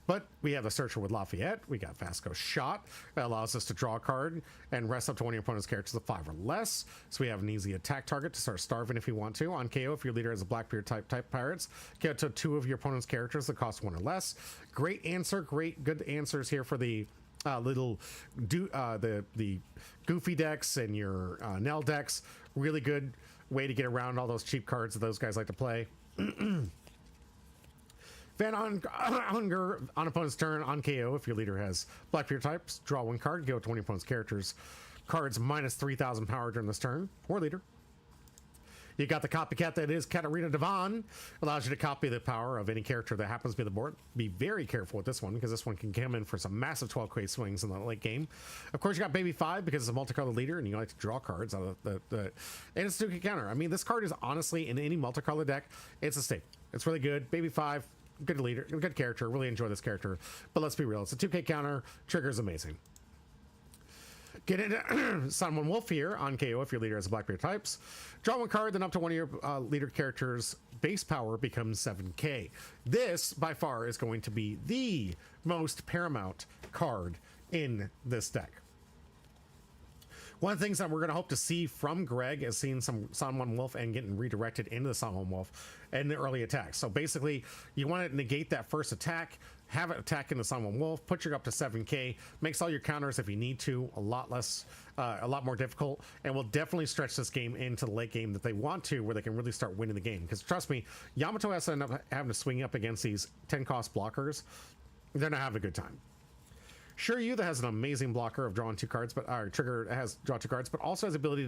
But we have the Searcher with Lafayette. We got Vasco Shot. That allows us to draw a card and rest up to one of your opponent's characters of 5 or less. So we have an easy attack target to start starving if you want to. On KO, if your leader has a Blackbeard type pirates, get to 2 of your opponent's characters that cost 1 or less. Great answer. Good answers here for the the goofy decks and your Nell decks. Really good way to get around all those cheap cards that those guys like to play. Van Hunger on opponent's turn on KO. If your leader has Blackbeard types, draw 1 card, go to one of your opponent's characters. Cards -3,000 power during this turn, or leader. You got the copycat that is Katarina Devon. Allows you to copy the power of any character that happens to be on the board. Be very careful with this one because this one can come in for some massive 12K swings in the late game. Of course, you got Baby 5 because it's a multicolored leader and you like to draw cards out of the and it's 2K counter. I mean, this card is honestly in any multicolored deck, it's a staple. It's really good. Baby 5, good leader, good character. Really enjoy this character. But let's be real, it's a 2K counter. Trigger's amazing. Get into Sun Wolf here on KO if your leader has a Blackbeard types. Draw one card, then up to one of your leader characters' base power becomes 7K. This, by far, is going to be the most paramount card in this deck. One of the things that we're going to hope to see from Greg is seeing some Sun Wolf and getting redirected into the Sun Wolf and the early attacks. So basically, you want to negate that first attack, have it attack into Sun Wolf, put you up to 7K, makes all your counters, if you need to, a lot more difficult, and will definitely stretch this game into the late game that they want to, where they can really start winning the game. Because trust me, Yamato has to end up having to swing up against these 10-cost blockers. They're not having a good time. Shiryu, that has an amazing blocker of drawing 2 cards, but our trigger has draw 2 cards, but also has the ability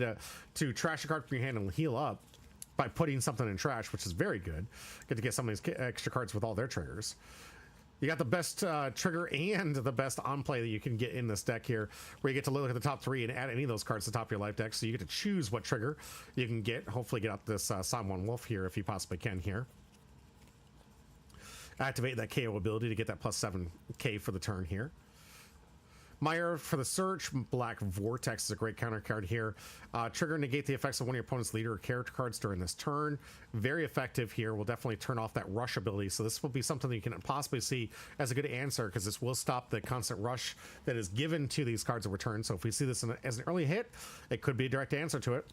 to trash a card from your hand and heal up by putting something in trash, which is very good. Get to get some of these extra cards with all their triggers. You got the best trigger and the best on play that you can get in this deck here, where you get to look at the top 3 and add any of those cards to the top of your life deck. So you get to choose what trigger you can get. Hopefully get out this Sun Wolf here if you possibly can here. Activate that KO ability to get that plus 7K for the turn here. Meyer for the search. Black Vortex is a great counter card here. Trigger negate the effects of one of your opponent's leader or character cards during this turn. Very effective here. Will definitely turn off that rush ability. So this will be something that you can possibly see as a good answer, because this will stop the constant rush that is given to these cards of return. So if we see this as an early hit, it could be a direct answer to it.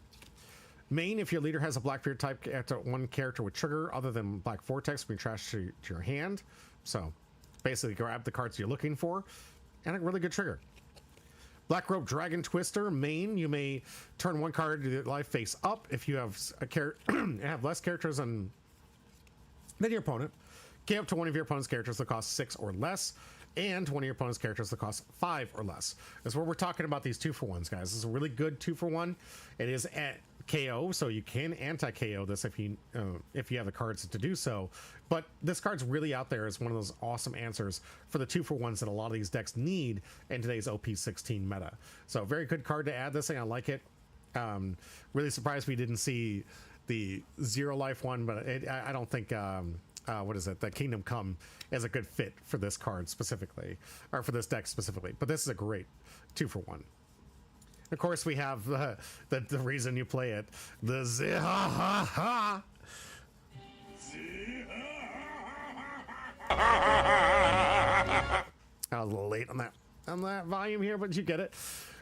Main, if your leader has a Blackbeard type one character with trigger other than Black Vortex, bring trash to your hand. So basically grab the cards you're looking for. And a really good trigger. Black Rope Dragon Twister. Main, you may turn one card to your life face up if you have have less characters than your opponent. Get up to one of your opponent's characters that cost 6 or less, and one of your opponent's characters that cost 5 or less. That's what we're talking about, these 2-for-1s, guys. This is a really good 2-for-1. It is at KO, so you can anti-KO this if you have the cards to do so. But this card's really out there as one of those awesome answers for the 2-for-1s that a lot of these decks need in today's OP16 meta. So very good card to add this thing. I like it. Really surprised we didn't see the 0 life one, but I don't think what is it, the Kingdom Come is a good fit for this card specifically, or for this deck specifically. But this is a great 2-for-1. Of course, we have the reason you play it, the Ziha-ha-ha. I was a little late on that volume here, but you get it.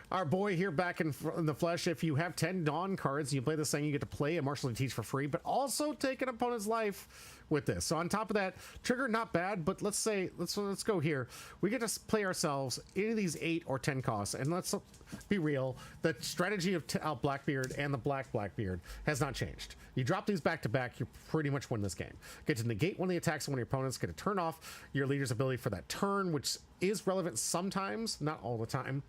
Our boy here back in the flesh. If you have 10 Dawn cards and you play this thing, you get to play a Martial Teach for free, but also take an opponent's life with this. So on top of that, trigger not bad, but let's go here. We get to play ourselves any of these 8 or 10 costs, and let's be real. The strategy of Blackbeard and the Blackbeard has not changed. You drop these back to back, you pretty much win this game. Get to negate one of the attacks of one of your opponents. Get to turn off your leader's ability for that turn, which is relevant sometimes, not all the time,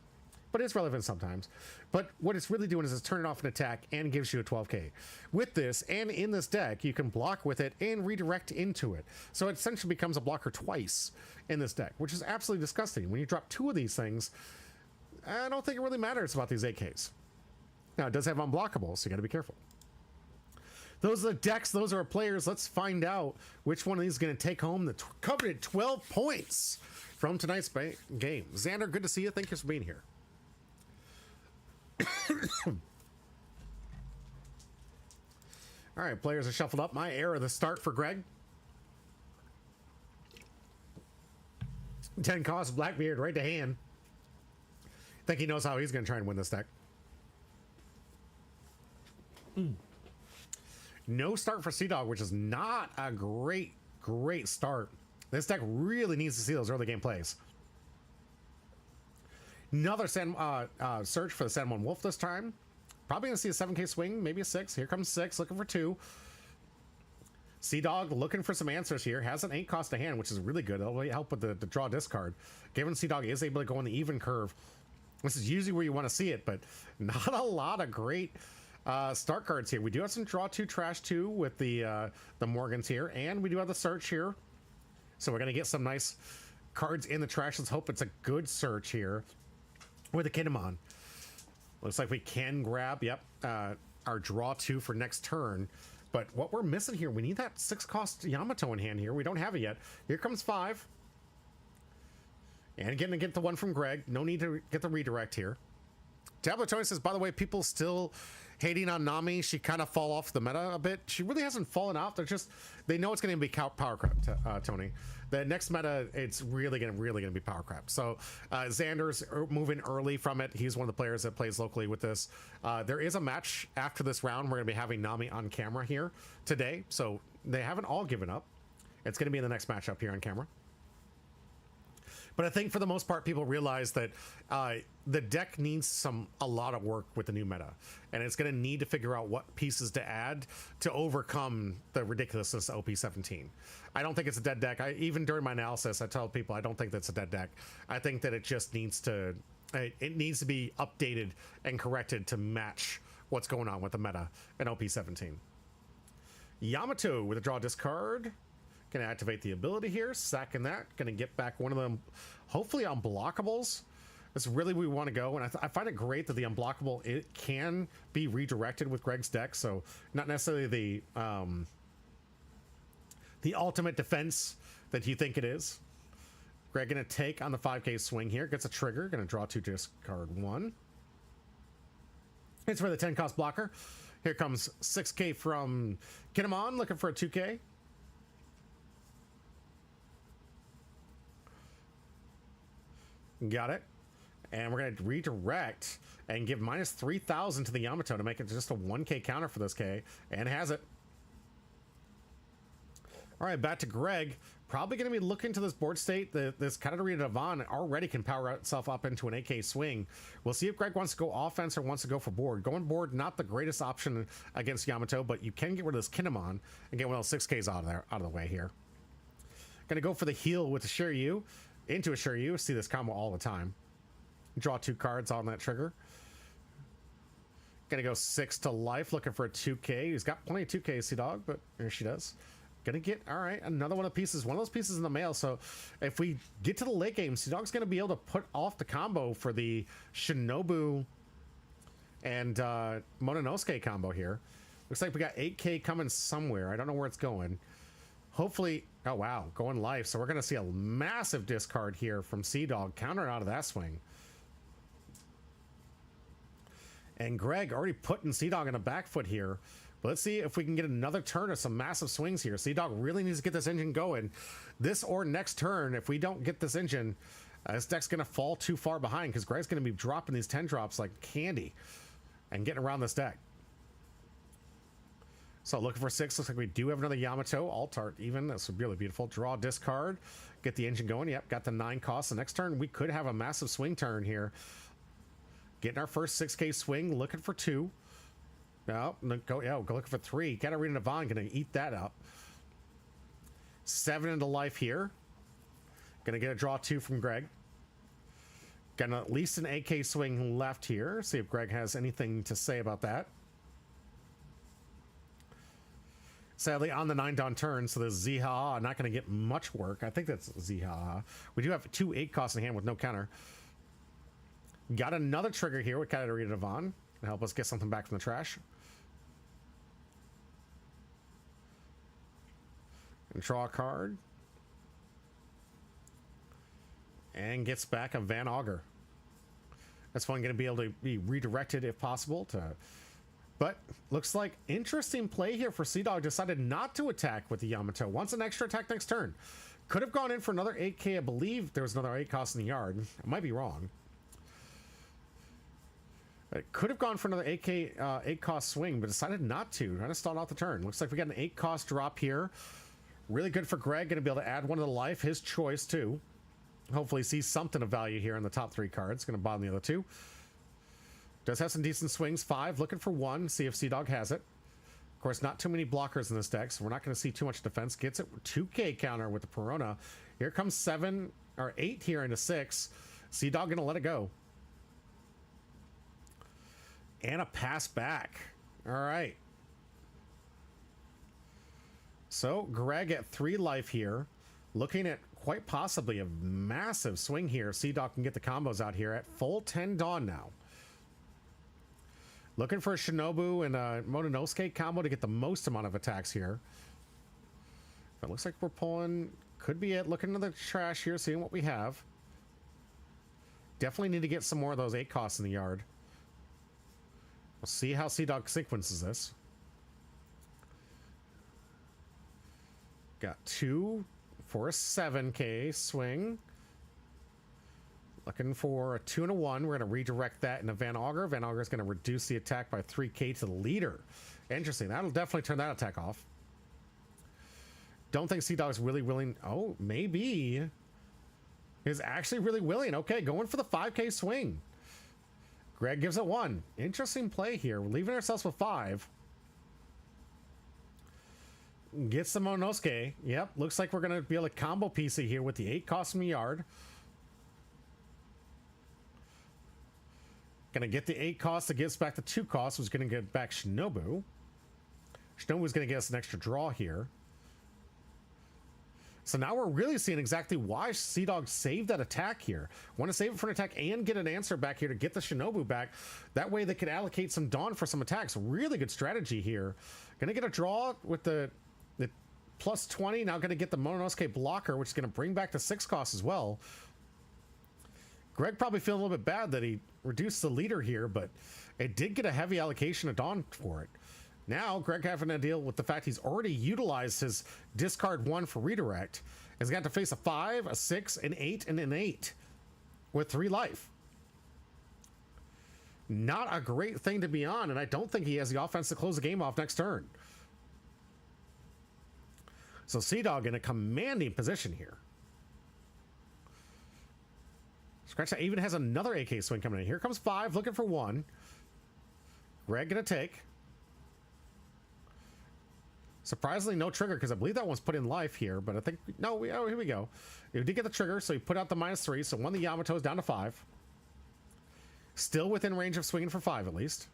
but it's relevant sometimes. But what it's really doing is it's turning off an attack and gives you a 12K. With this, and in this deck, you can block with it and redirect into it. So it essentially becomes a blocker twice in this deck, which is absolutely disgusting. When you drop 2 of these things, I don't think it really matters about these 8Ks. Now, it does have unblockables, so you gotta be careful. Those are the decks, those are our players. Let's find out which one of these is gonna take home the coveted 12 points from tonight's game. Xander, good to see you. Thank you for being here. All right, players are shuffled up. My error, the start for Greg. 10 cost Blackbeard right to hand. Think he knows how he's going to try and win this deck. No start for Sea Dog, which is not a great start. This deck really needs to see those early game plays. Another search for the Sun Wolf this time. Probably gonna see a 7K swing, maybe a 6. Here comes 6, looking for 2. Sea Dog looking for some answers here. Has an 8 cost to hand, which is really good. That'll help with the draw discard. Given Sea Dog is able to go on the even curve. This is usually where you want to see it, but not a lot of great Start cards here. We do have some draw 2, trash 2 with the Morgans here, and we do have the search here. So we're going to get some nice cards in the trash. Let's hope it's a good search here with the Kinemon. Looks like we can grab, yep, our draw 2 for next turn. But what we're missing here, we need that 6-cost Yamato in hand here. We don't have it yet. Here comes 5. And again, to get the one from Greg. No need to get the redirect here. Tablet Tony says, by the way, people still hating on Nami. She kind of fall off the meta a bit. She really hasn't fallen off. They're just, they know it's going to be power crap, Tony. The next meta, it's really going to be power crap. So Xander's moving early from it. He's one of the players that plays locally with this. There is a match after this round. We're going to be having Nami on camera here today. So they haven't all given up. It's going to be in the next matchup here on camera. But I think for the most part, people realize that the deck needs a lot of work with the new meta, and it's going to need to figure out what pieces to add to overcome the ridiculousness of OP17. I don't think it's a dead deck. Even during my analysis, I tell people I don't think that's a dead deck. I think that it just needs to be updated and corrected to match what's going on with the meta in OP17. Yamato with a draw discard. Gonna activate the ability here, sacking that. Gonna get back one of them, hopefully unblockables. That's really where we want to go, and I find it great that the unblockable, it can be redirected with Greg's deck, so not necessarily the ultimate defense that you think it is. Greg gonna take on the 5k swing here, gets a trigger, gonna draw 2, discard 1. It's for the 10-cost blocker. Here comes 6k from Kinemon, looking for a 2k. Got it. And we're going to redirect and give minus 3,000 to the Yamato to make it just a 1k counter for this K, and has it. All right, back to Greg. Probably going to be looking to this board state. This Katarina Devon already can power itself up into an 8k swing. We'll see if Greg wants to go offense or wants to go for board. Going board, not the greatest option against Yamato, but you can get rid of this Kinemon and get one of those 6ks out of the way here. Going to go for the heal with the Shiryu. Into a Shiryu, see this combo all the time. Draw 2 cards on that trigger. Gonna go 6 to life, looking for a 2k. He's got plenty of 2k, Sea-Dog, but here she does. Gonna get, all right, another one of pieces. One of those pieces in the mail, so if we get to the late game, Sea-Dog's gonna be able to put off the combo for the Shinobu and Mononosuke combo here. Looks like we got 8k coming somewhere. I don't know where it's going. Hopefully, oh wow, going life. So we're going to see a massive discard here from Sea-Dog, countering out of that swing. And Greg already putting Sea-Dog in a back foot here. But let's see if we can get another turn of some massive swings here. Sea-Dog really needs to get this engine going. This or next turn, if we don't get this engine, this deck's going to fall too far behind, because Greg's going to be dropping these 10 drops like candy and getting around this deck. So looking for 6. Looks like we do have another Yamato. Alt-art even. That's really beautiful. Draw, discard. Get the engine going. Yep, got the 9 costs. The next turn, we could have a massive swing turn here. Getting our first 6k swing. Looking for 2. No, go looking for 3. Katarina Devon going to eat that up. 7 into life here. Going to get a draw 2 from Greg. Got at least an 8k swing left here. See if Greg has anything to say about that. Sadly, on the 9-dawn turn, so the Ziha not going to get much work. I think that's Ziha. We do have 2 8 costs in hand with no counter. Got another trigger here with Katarina Devon to help us get something back from the trash. And draw a card. And gets back a Van Augur. That's one going to be able to be redirected if possible to... But looks like interesting play here for Sea-Dog. Decided not to attack with the Yamato. Wants an extra attack next turn. Could have gone in for another 8k. I believe there was another 8 cost in the yard. I might be wrong. It could have gone for another 8k 8 cost swing, but decided not to. Trying to stall out the turn. Looks like we got an 8 cost drop here. Really good for Greg. Going to be able to add one of the life. His choice too. Hopefully see something of value here in the top 3 cards. Going to bottom the other 2. Does have some decent swings. 5, looking for 1. See if Sea-Dog has it. Of course, not too many blockers in this deck, so we're not going to see too much defense. Gets it 2k counter with the Perona. Here comes 7 or 8 here into 6. Sea-Dog going to let it go. And a pass back. All right. So Greg at 3 life here, looking at quite possibly a massive swing here. Sea-Dog can get the combos out here at full 10 Dawn now. Looking for a Shinobu and a Mononosuke combo to get the most amount of attacks here. It looks like we're pulling, could be it. Looking into the trash here, seeing what we have. Definitely need to get some more of those 8 costs in the yard. We'll see how Sea-Dog sequences this. Got 2 for a 7k swing. Looking for a 2 and a 1. We're going to redirect that into Van Auger. Van Auger is going to reduce the attack by 3k to the leader. Interesting. That'll definitely turn that attack off. Don't think Sea-Dog's really willing. Oh, maybe. Is actually really willing. Okay, going for the 5k swing. Greg gives it 1. Interesting play here. We're leaving ourselves with 5. Gets the Mononosuke. Yep, looks like we're going to be able to combo piece it here with the 8 cost from the yard. Going to get the 8 cost that gets back the 2 cost. Was going to get back Shinobu. Shinobu's going to get us an extra draw here. So now we're really seeing exactly why Sea-Dog saved that attack here. Want to save it for an attack and get an answer back here to get the Shinobu back. That way they could allocate some Dawn for some attacks. Really good strategy here. Going to get a draw with the plus 20. Now going to get the Mononosuke blocker, which is going to bring back the 6 cost as well. Greg probably feeling a little bit bad that he reduced the leader here, but it did get a heavy allocation of Dawn for it. Now, Greg having to deal with the fact he's already utilized his discard 1 for redirect. He's got to face a 5, a 6, an 8, and an 8 with 3 life. Not a great thing to be on, and I don't think he has the offense to close the game off next turn. So Sea-Dog in a commanding position here. Scratch that even has another AK swing coming in. Here comes 5, looking for 1. Greg gonna take. Surprisingly, no trigger, because I believe that one's put in life here, but I think, no, oh, here we go. He did get the trigger, so he put out the -3, so one of the Yamatos down to 5. Still within range of swinging for 5, at least.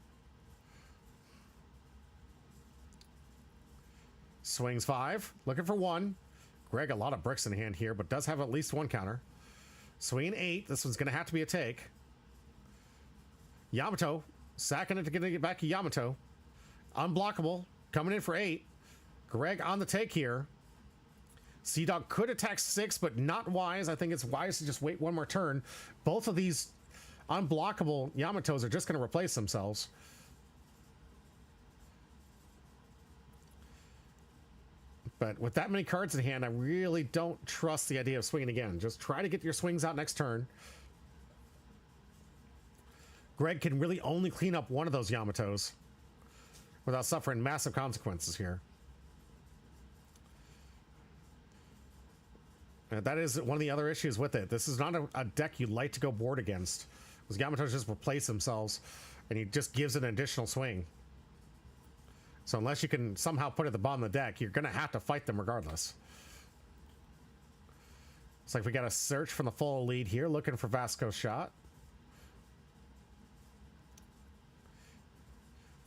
Swings 5, looking for 1. Greg, a lot of bricks in hand here, but does have at least 1 counter. Swinging 8, this one's going to have to be a take. Yamato, sacking it to get back to Yamato. Unblockable, coming in for 8. Greg on the take here. Sea-Dog could attack 6, but not wise. I think it's wise to just wait 1 more turn. Both of these unblockable Yamatos are just going to replace themselves. But with that many cards in hand, I really don't trust the idea of swinging again. Just try to get your swings out next turn. Greg can really only clean up 1 of those Yamatos without suffering massive consequences here. That is one of the other issues with it. This is not a deck you'd like to go board against. Because Yamatos just replace themselves, and he just gives it an additional swing. So unless you can somehow put it at the bottom of the deck, you're going to have to fight them regardless. It's like we got a search from the full lead here, looking for Vasco's shot.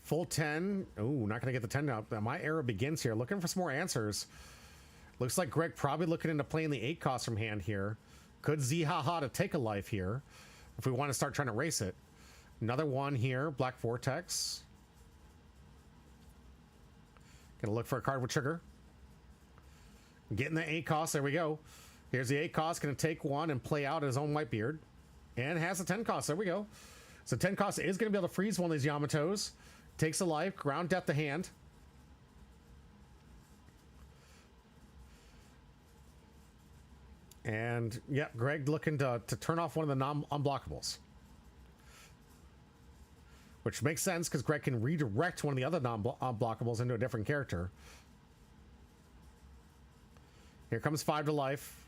Full 10. Ooh, not going to get the 10 up. My era begins here. Looking for some more answers. Looks like Greg probably looking into playing the 8 cost from hand here. Could Zihaha to take a life here if we want to start trying to race it. Another 1 here. Black Vortex. Gonna look for a card with trigger. Getting the 8 cost. There we go. Here's the 8 cost. Gonna take 1 and play out his own Whitebeard. And has a 10 cost. There we go. So 10 cost is gonna be able to freeze one of these Yamatos. Takes a life. Ground death to hand. And yeah, Greg looking to turn off one of the non-unblockables. Which makes sense because Greg can redirect one of the other non-unblockables into a different character. Here comes 5 to life.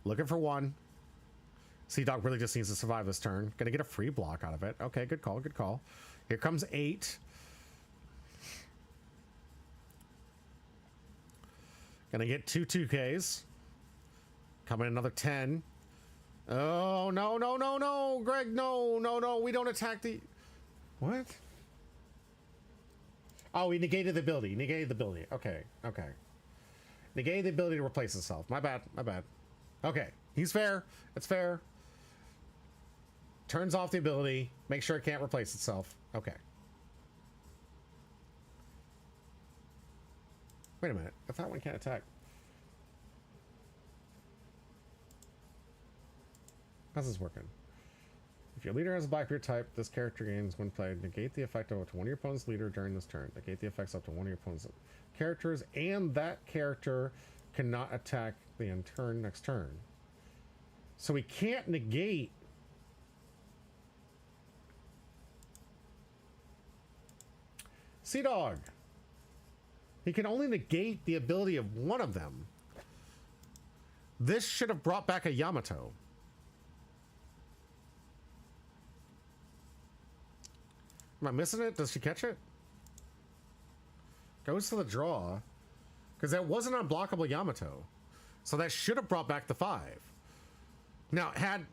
Looking for 1. Sea-Dog really just needs to survive this turn. Gonna get a free block out of it. Okay, good call, good call. Here comes 8. Gonna get 2 2Ks. Coming another 10. Oh, no, no, no, no. Greg, no, no, no. We don't attack the... What? Oh, he negated the ability. He negated the ability. Okay, okay. Negated the ability to replace itself. My bad, my bad. Okay, he's fair. It's fair. Turns off the ability. Make sure it can't replace itself. Okay. Wait a minute. If that one can't attack. How's this working? If your leader has a Blackbeard type, this character gains when played. Negate the effect of up to one of your opponent's leader during this turn. Negate the effects up to one of your opponent's characters, and that character cannot attack the next turn. So we can't negate. Sea Dog. He can only negate the ability of one of them. This should have brought back a Yamato. Am I missing it? Does she catch it? Goes to the draw. Because that wasn't an unblockable Yamato. So that should have brought back the 5. Now, had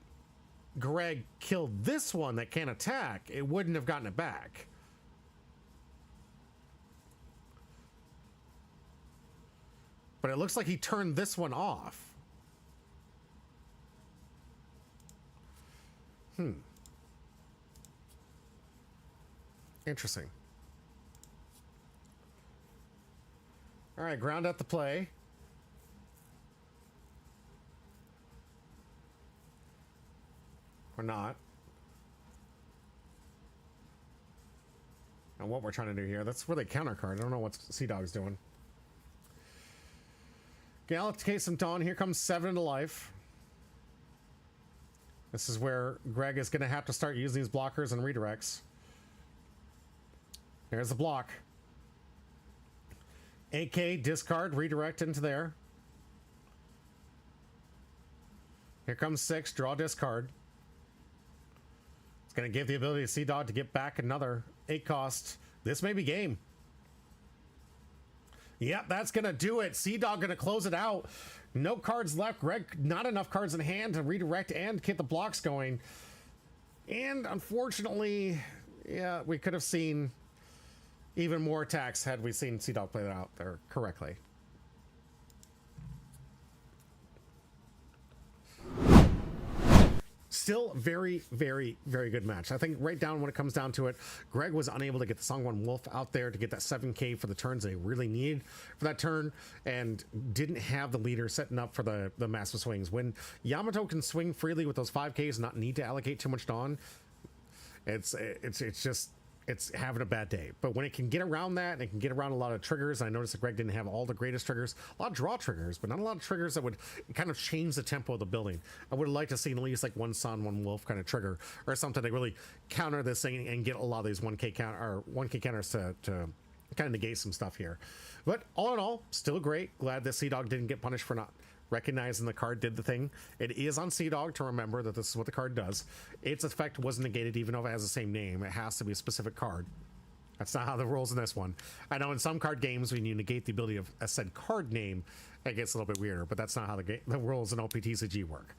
Greg killed this one that can't attack, it wouldn't have gotten it back. But it looks like he turned this one off. Interesting. All right, ground out the play. Or not. And what we're trying to do here, that's really counter card. I don't know what Sea Dog's doing. Galacticate some Dawn. Here comes 7 to life. This is where Greg is going to have to start using these blockers and redirects. There's the block. AK, discard, redirect into there. Here comes 6, draw, discard. It's going to give the ability to Sea Dog to get back another 8 cost. This may be game. Yep, that's going to do it. Sea Dog going to close it out. No cards left. Greg, not enough cards in hand to redirect and get the blocks going. And unfortunately, yeah, we could have seen even more attacks had we seen Sea Dog play that out there correctly. Still very, very, very good match. I think right down when it comes down to it, Greg was unable to get the Songwon Wolf out there to get that 7k for the turns they really need for that turn, and didn't have the leader setting up for the massive swings. When Yamato can swing freely with those 5ks and not need to allocate too much Dawn, it's having a bad day. But when it can get around that, and it can get around a lot of triggers, I noticed that Greg didn't have all the greatest triggers, a lot of draw triggers, but not a lot of triggers that would kind of change the tempo of the building. I would have liked to see at least like one Sun, one Wolf kind of trigger, or something to really counter this thing and get a lot of these 1k counters to kind of negate some stuff here. But all in all, still great. Glad that Sea Dog didn't get punished for not recognizing the card did the thing. It is on Sea Dog to remember that this is what the card does. Its effect wasn't negated even though it has the same name. It has to be a specific card. That's not how the rules in this one. I know in some card games when you negate the ability of a said card name, it gets a little bit weirder, but that's not how the rules in OPTCG work.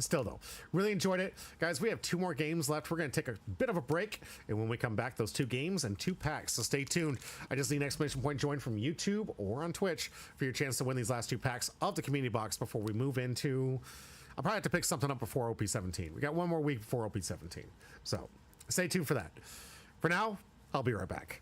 Still though, really enjoyed it. Guys, we have 2 more games left. We're going to take a bit of a break, and when we come back, those 2 games and 2 packs, so stay tuned. I just need an exclamation point join from YouTube or on Twitch for your chance to win these last 2 packs of the community box before we move into... I'll probably have to pick something up before OP17. We got 1 more week before OP17, so stay tuned for that. For now, I'll be right back.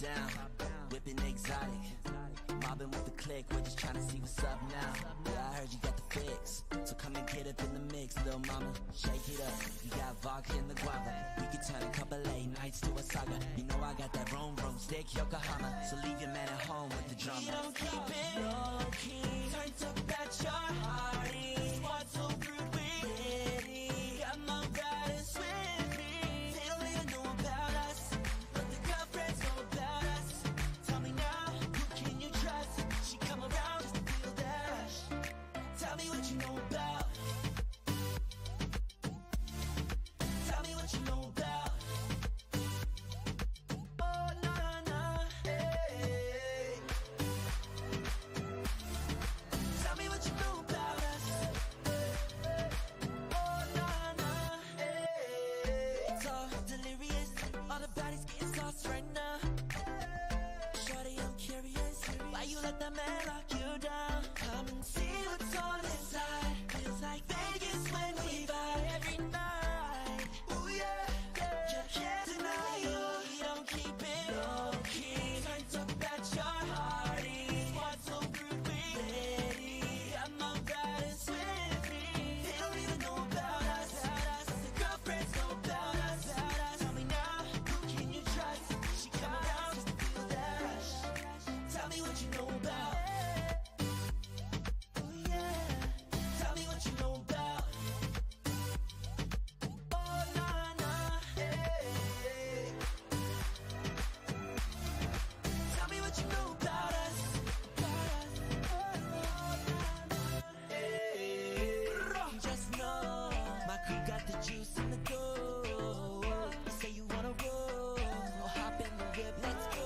down, whipping exotic. Mobbing with the click, we're just trying to see what's up now. Yeah, I heard you got the fix, so come and get up in the mix, little mama. Shake it up, you got vodka in the guava. We could turn a couple late nights to a saga. You know I got that room steak Yokohama, so leave your man at home with the drama. We don't keep it low key, turns up at your party. Squad so rude, we ready. Got my riders with me. They don't even know about us, but the girlfriends know about us. Tell me now, who can you trust? She come around just to feel that rush. Tell me what you know about. Tell me what you know about. Oh, nah, nah, hey. Tell me what you know about us. Oh, nah, nah, hey. It's all delirious. All the bodies getting sauce right now. Shorty, I'm curious. Why you let that man lock you down? Come and see what's on inside. Feels like Vegas when we vibe every night. Ooh, yeah, yeah. You can't deny it. We don't keep it low key. Turns up at your party. Squad so rude, we ready. Got my riders with me. They don't even know about us. The girlfriends know about us. Tell me now, who can you trust? She come around just to feel that rush. Tell me what you know about. Oh yeah. Tell me what you know about. Oh nah nah, hey. Tell me what you know about us. Hey. Just know my crew got the juice in the dough. You say you wanna roll, hop in the whip, let's go.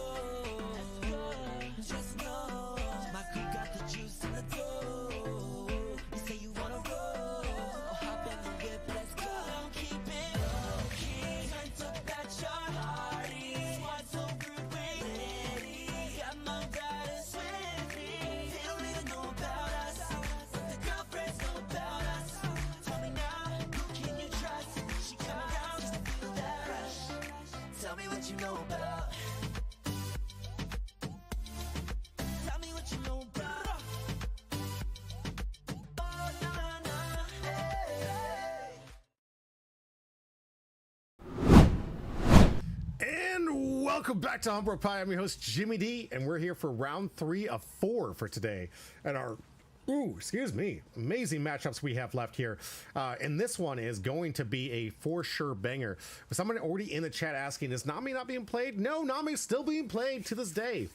Just know my crew got the juice in the dough. You say you wanna roll, hop in the whip, let's go. Don't keep it low key, turns up at your party. Squad so rude, we ready. Got my riders with me. They don't even know about us, but the girlfriends know about us. Tell me now, who can you trust? She come around just to feel that rush. Tell me what you know about. Tell me what you know about. Oh, nah, nah, hey. And welcome back to Humber Pie. I'm your host, Jimmy D, and we're here for round 3 of 4 for today. And our, amazing matchups we have left here. And this one is going to be a for sure banger. Someone already in the chat asking, is Nami not being played? No, Nami's still being played to this day.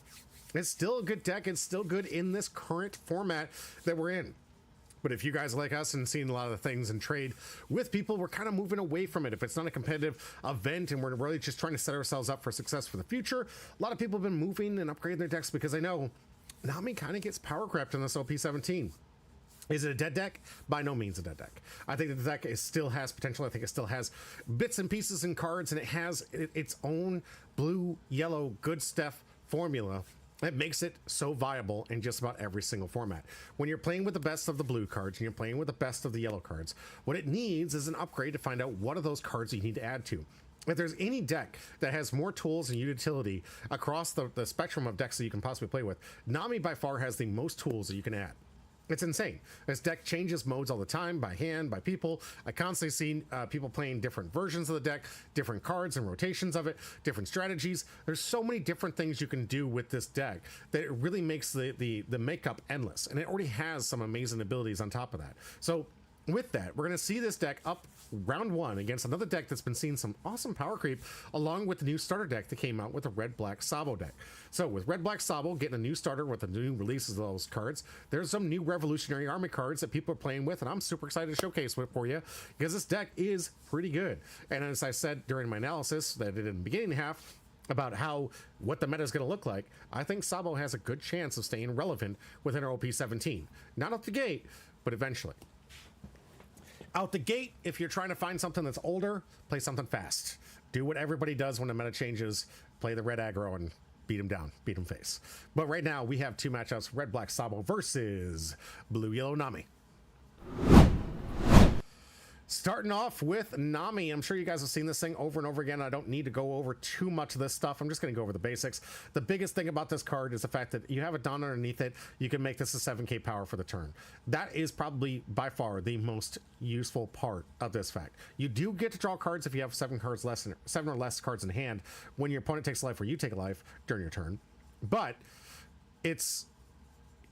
It's still a good deck. It's still good in this current format that we're in. But if you guys like us and seeing a lot of the things and trade with people, we're kind of moving away from it. If it's not a competitive event and we're really just trying to set ourselves up for success for the future, a lot of people have been moving and upgrading their decks because they know Nami kind of gets power crept in this OP17. Is it a dead deck? By no means a dead deck. I think the deck still has potential. I think it still has bits and pieces and cards, and it has its own blue, yellow, good stuff formula that makes it so viable in just about every single format. When you're playing with the best of the blue cards and you're playing with the best of the yellow cards, what it needs is an upgrade to find out what are those cards you need to add to. If there's any deck that has more tools and utility across the spectrum of decks that you can possibly play with, Nami by far has the most tools that you can add. It's insane. This deck changes modes all the time, by hand, by people. I constantly see people playing different versions of the deck, different cards and rotations of it, different strategies. There's so many different things you can do with this deck that it really makes the makeup endless. And it already has some amazing abilities on top of that. So with that, we're going to see this deck up round 1 against another deck that's been seeing some awesome power creep, along with the new starter deck that came out with the red-black Sabo deck. So with red-black Sabo getting a new starter with the new releases of those cards, there's some new Revolutionary Army cards that people are playing with, and I'm super excited to showcase it for you because this deck is pretty good. And as I said during my analysis that I did in the beginning half about what the meta is going to look like, I think Sabo has a good chance of staying relevant within our OP17. Not off the gate, but eventually. Out the gate, if you're trying to find something that's older, play something fast. Do what everybody does when the meta changes. Play the red aggro and beat him down, beat him face. But right now, we have 2 matchups, red-black Sabo versus blue-yellow Nami. Starting off with Nami. I'm sure you guys have seen this thing over and over again. I don't need to go over too much of this stuff. I'm just going to go over the basics. The biggest thing about this card is the fact that you have a Dawn underneath it. You can make this a 7k power for the turn. That is probably by far the most useful part of this fact. You do get to draw cards if you have 7 or less cards in hand when your opponent takes a life or you take a life during your turn. But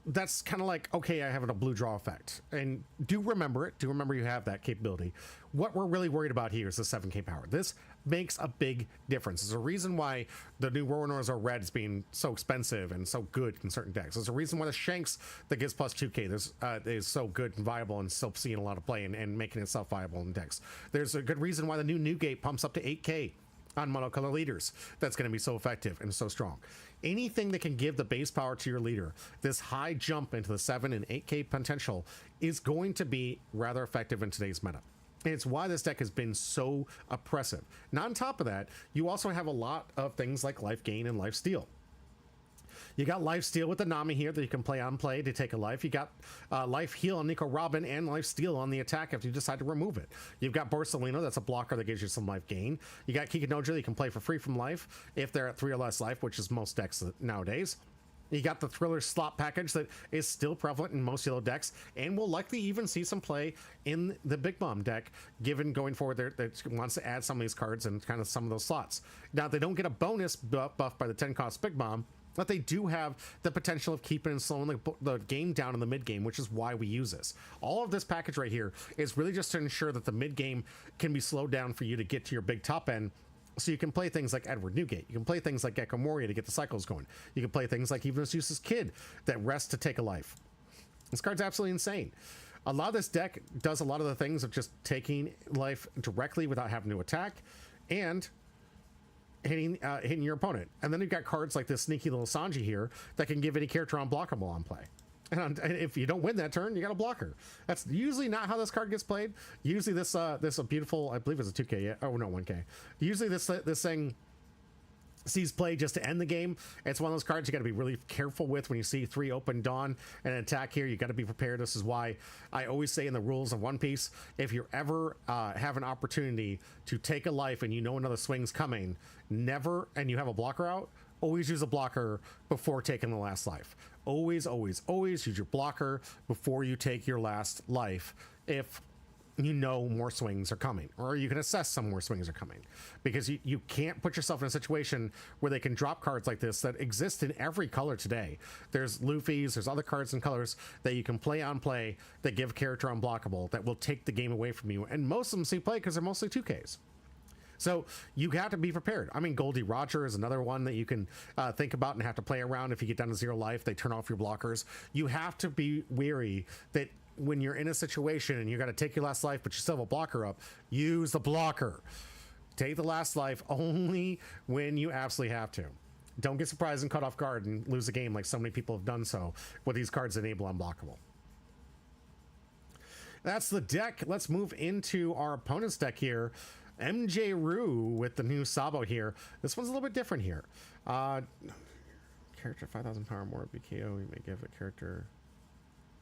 that's kind of like, okay, I have a blue draw effect, and do remember it. Do remember you have that capability. What we're really worried about here is the 7k power. This makes a big difference. There's a reason why the new Roarnors or Reds being so expensive and so good in certain decks. There's a reason why the Shanks that gives plus 2k is so good and viable and still seeing a lot of play and making itself viable in decks. There's a good reason why the new Newgate pumps up to 8k on monocolor leaders. That's going to be so effective and so strong. Anything that can give the base power to your leader, this high jump into the 7 and 8k potential, is going to be rather effective in today's meta. And it's why this deck has been so oppressive. Now, on top of that, you also have a lot of things like life gain and life steal. You got life steal with the Nami here that you can play on play to take a life. You got life heal on Nico Robin and life steal on the attack if you decide to remove it. You've got Borsalino, that's a blocker that gives you some life gain. You got Kikinojo that you can play for free from life if they're at 3 or less life, which is most decks nowadays. You got the Thriller slot package that is still prevalent in most yellow decks and will likely even see some play in the Big Bomb deck, given going forward there that wants to add some of these cards and kind of some of those slots. Now, they don't get a bonus buff by the 10 cost Big Bomb, but they do have the potential of keeping and slowing the game down in the mid game, which is why we use this. All of this package right here is really just to ensure that the mid game can be slowed down for you to get to your big top end. So you can play things like Edward Newgate. You can play things like Gecko Moria to get the cycles going. You can play things like even Zeus's Kid that rests to take a life. This card's absolutely insane. A lot of this deck does a lot of the things of just taking life directly without having to attack and hitting your opponent. And then you've got cards like this sneaky little Sanji here that can give any character unblockable on play. And if you don't win that turn, you got a blocker. That's usually not how this card gets played. Usually this a beautiful, I believe it's a 2k. Yeah. Oh no, 1k. Usually this thing sees play just to end the game. It's one of those cards you got to be really careful with when you see 3 open Dawn and an attack here. You got to be prepared. This is why I always say in the rules of One Piece, if you ever have an opportunity to take a life and you know another swing's coming, never, and you have a blocker out, always use a blocker before taking the last life. Always, always, always use your blocker before you take your last life if you know more swings are coming, or you can assess some more swings are coming, because you can't put yourself in a situation where they can drop cards like this that exist in every color today. There's Luffy's, there's other cards and colors that you can play on play that give character unblockable that will take the game away from you, and most of them see play because they're mostly 2Ks. So you have to be prepared. I mean, Goldie Roger is another one that you can think about and have to play around. If you get down to 0 life, they turn off your blockers. You have to be wary that when you're in a situation and you got to take your last life, but you still have a blocker up, use the blocker. Take the last life only when you absolutely have to. Don't get surprised and caught off guard and lose a game like so many people have done so with these cards that enable unblockable. That's the deck. Let's move into our opponent's deck here. MJ Rue with the new Sabo here. This one's a little bit different here. Character 5,000 power more BKO. You may give a character.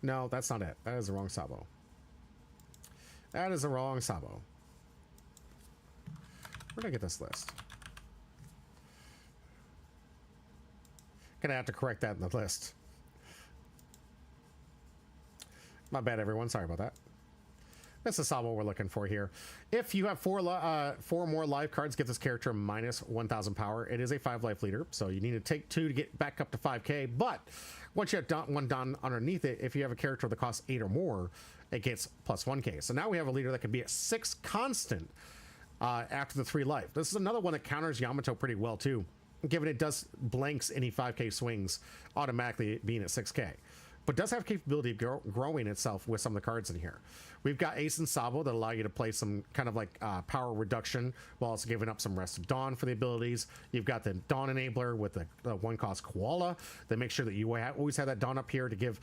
No, that's not it. That is the wrong Sabo. That is the wrong Sabo. Where did I get this list? Gonna have to correct that in the list. My bad, everyone. Sorry about that. That's the Sabo we're looking for here. If you have 4 more life cards, give this character minus 1,000 power. It is a 5 life leader, so you need to take 2 to get back up to 5k. But once you have one done underneath it, if you have a character that costs 8 or more, it gets plus 1k. So now we have a leader that can be at 6 constant after the 3 life. This is another one that counters Yamato pretty well too, given it does blanks any 5k swings automatically being at 6k. But does have capability of growing itself with some of the cards in here. We've got Ace and Sabo that allow you to play some kind of like power reduction while also giving up some Rest of Dawn for the abilities. You've got the Dawn Enabler with the 1 cost Koala that makes sure that you always have that Dawn up here to give,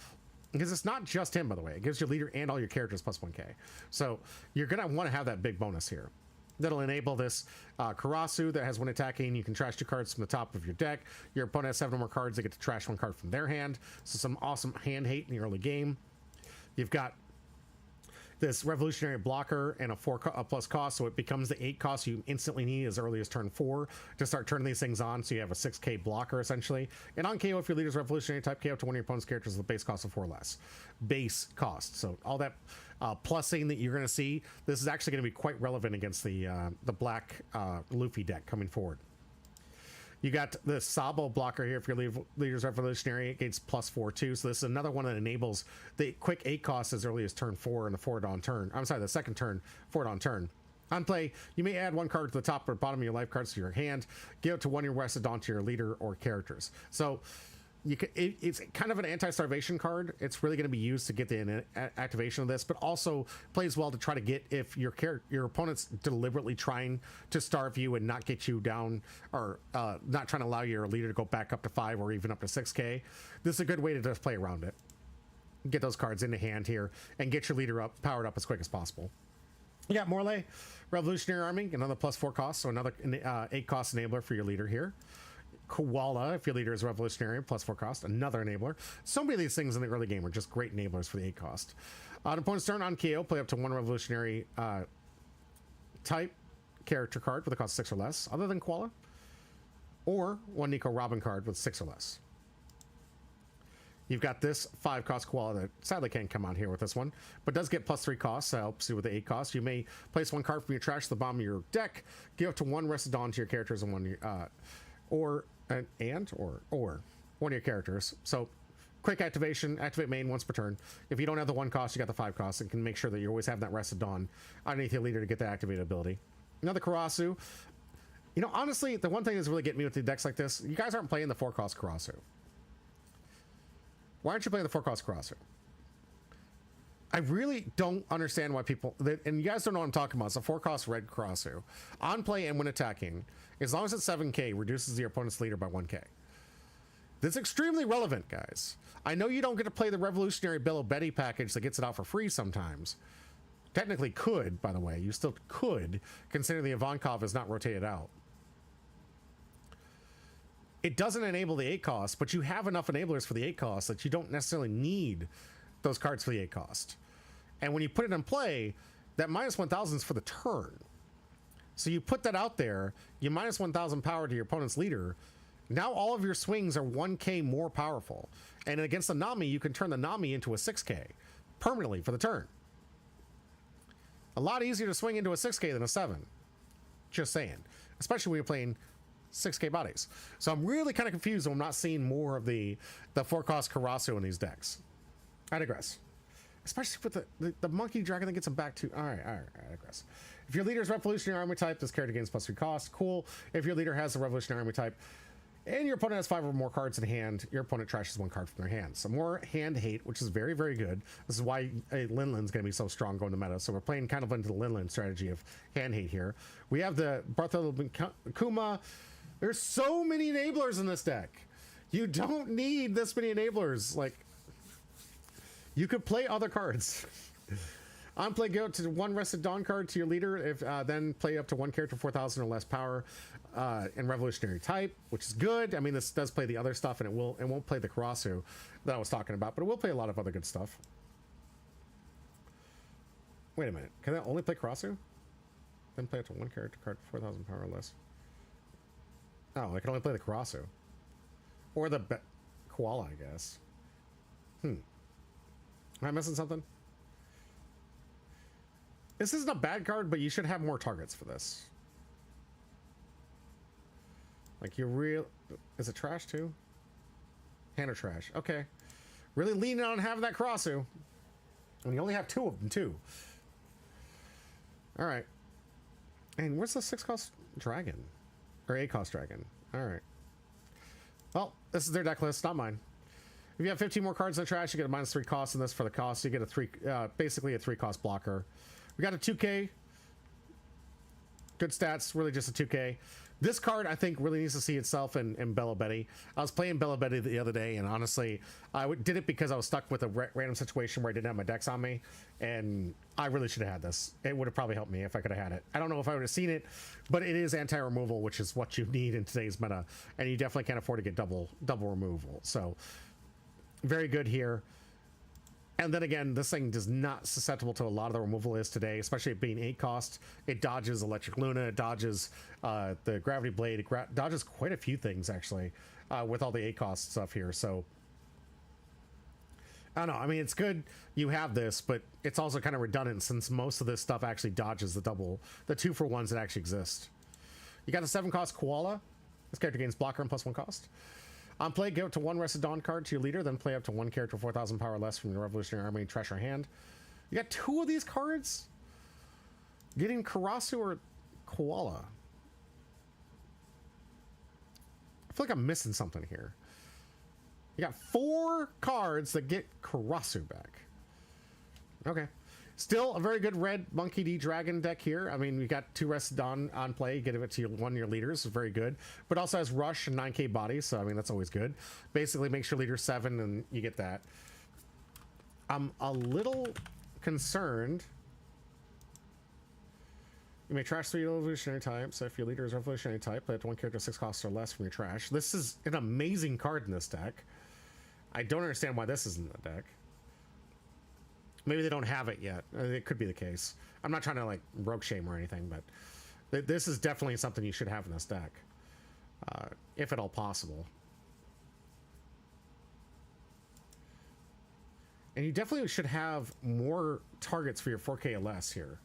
because it's not just him, by the way. It gives your leader and all your characters plus 1k. So you're going to want to have that big bonus here. That'll enable this Karasu that has 1 attacking. You can trash 2 cards from the top of your deck. Your opponent has 7 or more cards. They get to trash 1 card from their hand. So some awesome hand hate in the early game. You've got this revolutionary blocker and a 4 plus cost, so it becomes the 8 cost you instantly need as early as turn 4 to start turning these things on, so you have a 6k blocker essentially. And on KO, if your leader's revolutionary type, KO up to one of your opponent's characters with a base cost of 4 less. Base cost. So all that plussing that you're going to see, this is actually going to be quite relevant against the black Luffy deck coming forward. You got the Sabo blocker here if your leader's revolutionary. It gains +4 too. So this is another one that enables the quick 8 cost as early as turn 4 and the forward on turn. I'm sorry, the second turn, forward on turn. On play, you may add 1 card to the top or bottom of your life cards to your hand. Give it to 1 of your rested onto your leader or characters. So you can, it's kind of an anti-starvation card. It's really going to be used to get the activation of this, but also plays well to try to get, if your opponent's deliberately trying to starve you and not get you down, or not trying to allow your leader to go back up to 5 or even up to 6k. This is a good way to just play around it. Get those cards into hand here and get your leader up, powered up as quick as possible. You got Morley, Revolutionary Army, another +4 cost, so another 8 cost enabler for your leader here. Koala, if your leader is revolutionary, +4 cost, another enabler. So many of these things in the early game are just great enablers for the 8 cost. On opponent's turn, on KO, play up to 1 revolutionary type character card with a cost 6 or less, other than Koala, or 1 Nico Robin card with 6 or less. You've got this 5 cost Koala that sadly can't come out here with this one, but does get +3 costs, so helps you with the 8 costs. You may place 1 card from your trash to the bottom of your deck, give up to 1 rested on to your characters and 1 or one of your characters. So quick activation, activate main once per turn. If you don't have the 1 cost, you got the 5 cost, and can make sure that you always have that rested on underneath your leader to get the activated ability. Another Karasu. You know, honestly, the one thing that's really getting me with the decks like this, you guys aren't playing the 4 cost Karasu. Why aren't you playing the 4 cost Karasu? I really don't understand why people, and you guys don't know what I'm talking about. It's a 4 cost red Karasu. On play and when attacking, as long as it's 7k, reduces your opponent's leader by 1k. That's extremely relevant, guys. I know you don't get to play the Revolutionary Bello Betty package that gets it out for free sometimes. Technically could, by the way. You still could, considering the Ivankov is not rotated out. It doesn't enable the 8 cost, but you have enough enablers for the 8 cost that you don't necessarily need those cards for the 8 cost. And when you put it in play, that -1000 is for the turn. So you put that out there, you -1000 power to your opponent's leader. Now all of your swings are 1k more powerful. And against the Nami, you can turn the Nami into a 6k permanently for the turn. A lot easier to swing into a 6k than a 7. Just saying. Especially when you're playing 6k bodies. So I'm really kind of confused when I'm not seeing more of the 4 cost Karasu in these decks. I digress. Especially with the monkey dragon that gets him back to... All right, I digress. If your leader is Revolutionary Army type, this character gains +3 cost. Cool. If your leader has a Revolutionary Army type, and your opponent has 5 or more cards in hand, your opponent trashes 1 card from their hand. So more hand hate, which is very, very good. This is why Linland's going to be so strong going to meta. So we're playing kind of into the Linland strategy of hand hate here. We have the Bartholomew Kuma. There's so many enablers in this deck. You don't need this many enablers. Like, you could play other cards. On play, go to 1 rested Dawn card to your leader. If then play up to 1 character 4,000 or less power and revolutionary type, which is good. I mean, this does play the other stuff, and it won't play the Karasu that I was talking about, but it will play a lot of other good stuff. Wait a minute, can I only play Karasu? Then play up to 1 character card 4,000 power or less. Oh, I can only play the Karasu or the Koala, I guess. Am I missing something? This isn't a bad card, but you should have more targets for this. Like, you're real... Is it trash, too? Hand or trash. Okay. Really leaning on having that Karasu. And you only have 2 of them, too. Alright. And where's the 6 cost dragon? Or 8 cost dragon. Alright. Well, this is their deck list, not mine. If you have 15 more cards in the trash, you get a -3 cost in this for the cost. You get a 3, basically a 3 cost blocker. We got a 2k. Good stats, really just a 2k. This card, I think, really needs to see itself in Bello Betty. I was playing Bello Betty the other day, and honestly, I did it because I was stuck with a random situation where I didn't have my decks on me, and I really should have had this. It would have probably helped me if I could have had it. I don't know if I would have seen it, but it is anti-removal, which is what you need in today's meta, and you definitely can't afford to get double removal. So, very good here. And then again, this thing is not susceptible to a lot of the removal is today, especially it being 8 cost. It dodges Electric Luna, it dodges the Gravity Blade, it dodges quite a few things actually with all the 8 cost stuff here. So I don't know. I mean, it's good you have this, but it's also kind of redundant since most of this stuff actually dodges the 2-for-1s that actually exist. You got a 7 cost Koala. This character gains blocker and +1 cost. On play, give up to 1 Rested Dawn card to your leader, then play up to 1 character 4,000 power less from your Revolutionary Army trash your hand. You got 2 of these cards? Getting Karasu or Koala? I feel like I'm missing something here. You got 4 cards that get Karasu back. Okay. Still a very good red Monkey D Dragon deck here. I mean, we got 2 Rested Dawn on play. Give it to one of your leaders. It's very good. But also has Rush and 9k body. So, I mean, that's always good. Basically, makes your leader 7 and you get that. I'm a little concerned. You may trash 3 evolutionary types. So if your leader is revolutionary type, play up to 1 character 6 costs or less from your trash. This is an amazing card in this deck. I don't understand why this isn't in the deck. Maybe they don't have it yet. It could be the case. I'm not trying to like broke shame or anything, but this is definitely something you should have in this deck, if at all possible. And you definitely should have more targets for your 4K less here.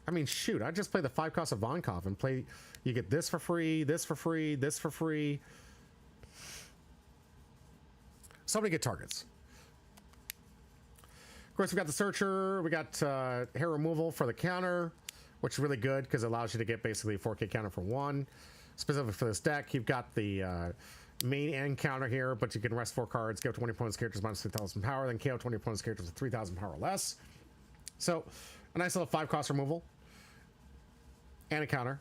I mean, shoot, I just play the 5 cost of Vonkov and play. You get this for free, this for free, this for free. So many good targets. Of course, we got the Searcher, we got hair removal for the counter, which is really good because it allows you to get basically a 4K counter for 1. Specifically for this deck, you've got the main and counter here, but you can rest 4 cards, go 20 opponent's characters minus 3,000 power, then KO 20 opponent's characters with 3,000 power or less. So, a nice little 5 cost removal. And a counter.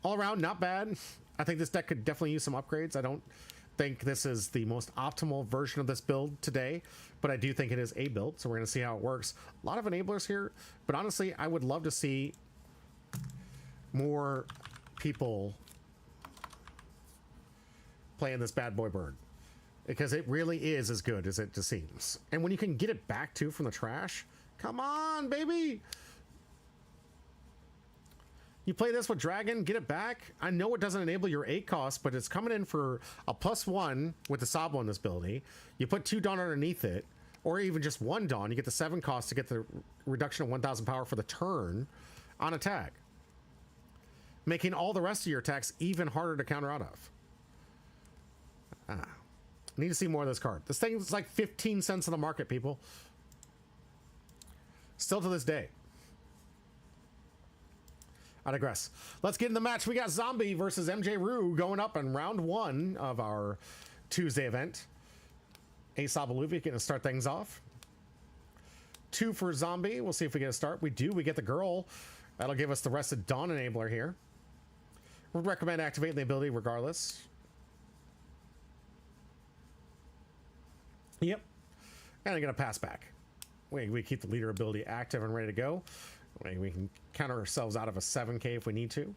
All around, not bad. I think this deck could definitely use some upgrades. I don't think this is the most optimal version of this build today, but I do think it is a build, so we're going to see how it works. A lot of enablers here, but honestly, I would love to see more people playing this bad boy bird, because it really is as good as it just seems. And when you can get it back too from the trash, come on, baby! You play this with Dragon, get it back. I know it doesn't enable your 8 cost, but it's coming in for a +1 with the Sabo in this ability. You put 2 Dawn underneath it, or even just 1 Dawn. You get the 7 cost to get the reduction of 1,000 power for the turn on attack, making all the rest of your attacks even harder to counter out of. Need to see more of this card. This thing is like 15 cents in the market, people. Still to this day. I digress. Let's get in the match. We got Zombie versus MJ Rue going up in round 1 of our Tuesday event. Aesop Luffy going to start things off. 2 for Zombie. We'll see if we get a start. We do. We get the girl. That'll give us the Rested Dawn enabler here. We'd recommend activating the ability regardless. Yep. And I'm going to pass back. We keep the leader ability active and ready to go. We can counter ourselves out of a 7k if we need to.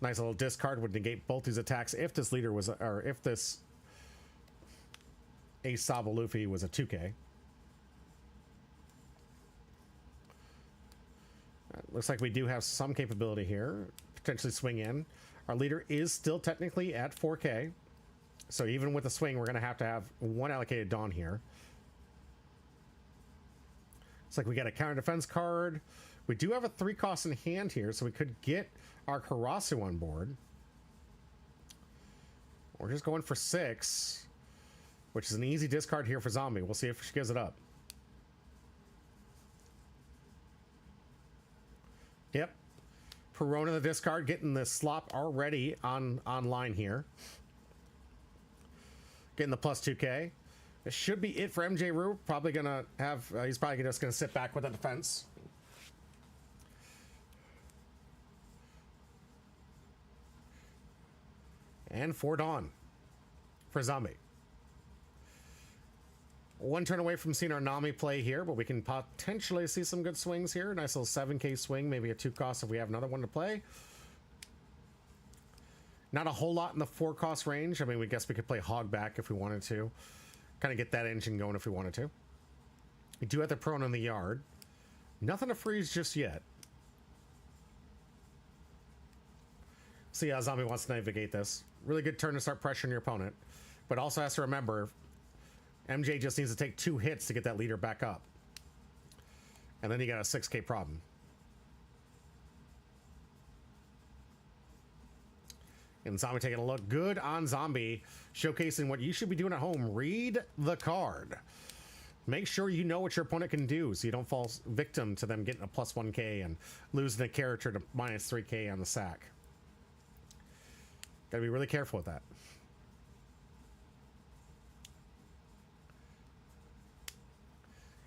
Nice little discard would negate both these attacks if this leader was, or if this Aesop Luffy was a 2k. Looks like we do have some capability here. Potentially swing in. Our leader is still technically at 4k. So even with the swing, we're going to have 1 allocated Dawn here. It's like we got a counter defense card. We do have a 3 cost in hand here, so we could get our Karasu on board. We're just going for 6, which is an easy discard here for Zombie. We'll see if she gives it up. Yep. Perona the discard, getting the slop already online here. Getting the +2k. This should be it for MJ Rue. Probably gonna have, he's probably just gonna sit back with the defense. And 4 Dawn for Zombie. 1 turn away from seeing our Nami play here, but we can potentially see some good swings here. Nice little 7k swing, maybe a 2 cost if we have another one to play. Not a whole lot in the 4 cost range. I mean, we guess we could play Hog back if we wanted to. kind of get that engine going if we wanted to. We do have the prone in the yard. Nothing to freeze just yet. See how Zombie wants to navigate this. Really good turn to start pressuring your opponent. But also has to remember, MJ just needs to take 2 hits to get that leader back up. And then you got a 6K problem. And Zombie taking a look. Good on Zombie. Showcasing what you should be doing at home. Read the card. Make sure you know what your opponent can do so you don't fall victim to them getting a plus 1K and losing a character to minus 3K on the sack. Gotta be really careful with that.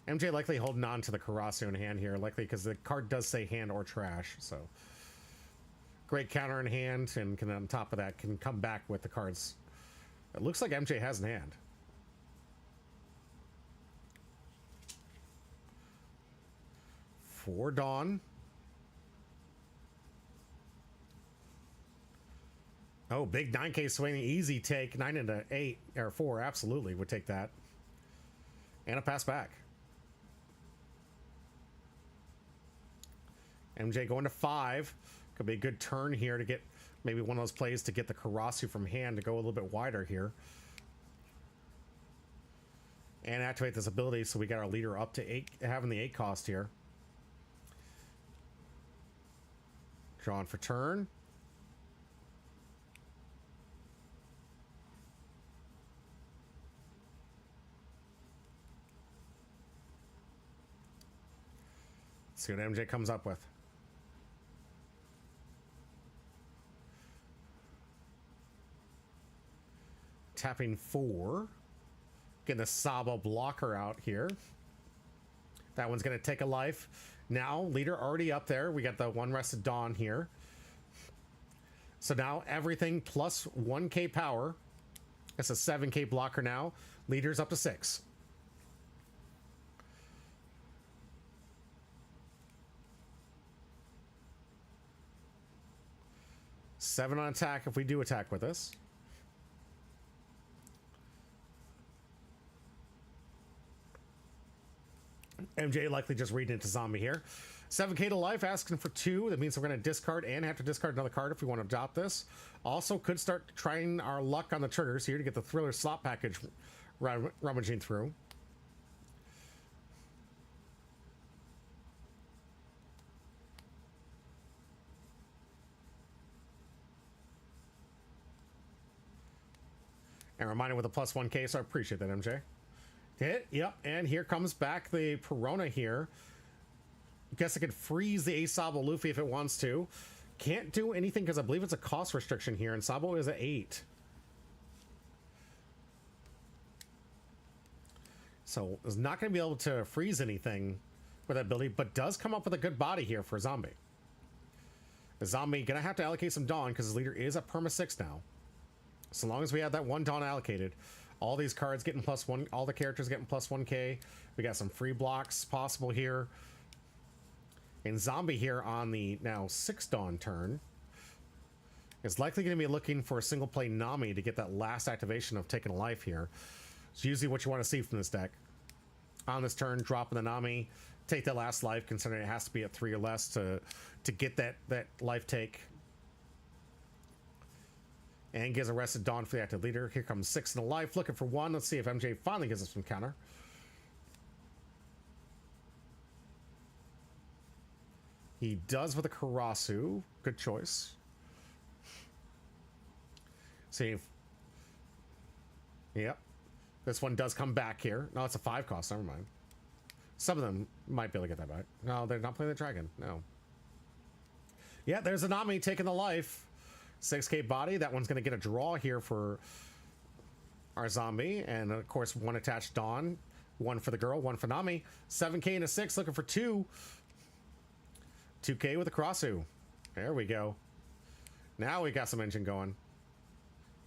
MJ likely holding on to the Karasu in hand here, likely because the card does say hand or trash, so great counter in hand, and can on top of that can come back with the cards. It looks like MJ has in hand. For Dawn. Oh, big 9K swing, easy take, 9 into 8 or 4, absolutely would take that, and a pass back. MJ going to 5. Could be a good turn here to get maybe one of those plays to get the Karasu from hand to go a little bit wider here. And activate this ability so we got our leader up to 8, having the 8 cost here. Drawing for turn. Let's see what MJ comes up with. Tapping 4. Getting the Sabo blocker out here. That one's going to take a life. Now, leader already up there. We got the 1 rested Dawn here. So now everything plus 1K power. It's a 7K blocker now. Leader's up to 6. Seven on attack if we do attack with this. MJ likely just reading it to Zombie here. 7K to life, asking for 2. That means we're going to discard and have to discard another card if we want to adopt this. Also could start trying our luck on the triggers here to get the Thriller slot package rummaging through. And reminder with a plus 1K, so I appreciate that, MJ. Hit, yep, and here comes back the Perona here. Guess I could freeze the Ace Sabo Luffy if it wants to. Can't do anything because I believe it's a cost restriction here, and Sabo is at 8. So is not going to be able to freeze anything with that ability, but does come up with a good body here for Zombie. The Zombie going to have to allocate some Dawn because his leader is at perma 6 now. So long as we have that 1 Dawn allocated, all these cards getting plus 1, all the characters getting plus 1K. We got some free blocks possible here. And Zombie here on the now 6 Dawn turn is likely going to be looking for a single play Nami to get that last activation of taking a life here. It's usually what you want to see from this deck. On this turn, dropping the Nami, take that last life, considering it has to be at 3 or less to get that life take. And gives a rested Dawn for the active leader. Here comes 6 in a life, looking for 1. Let's see if MJ finally gives us some counter. He does with a Karasu. Good choice. See if... Yep. This one does come back here. No, it's a 5 cost. Never mind. Some of them might be able to get that back. No, they're not playing the dragon. No. Yeah, there's a Nami taking the life. 6K body. That one's going to get a draw here for our Zombie. And of course, 1 attached Dawn. 1 for the girl, 1 for Nami. 7K and a 6, looking for 2. 2K with a Karasu. There we go. Now we got some engine going.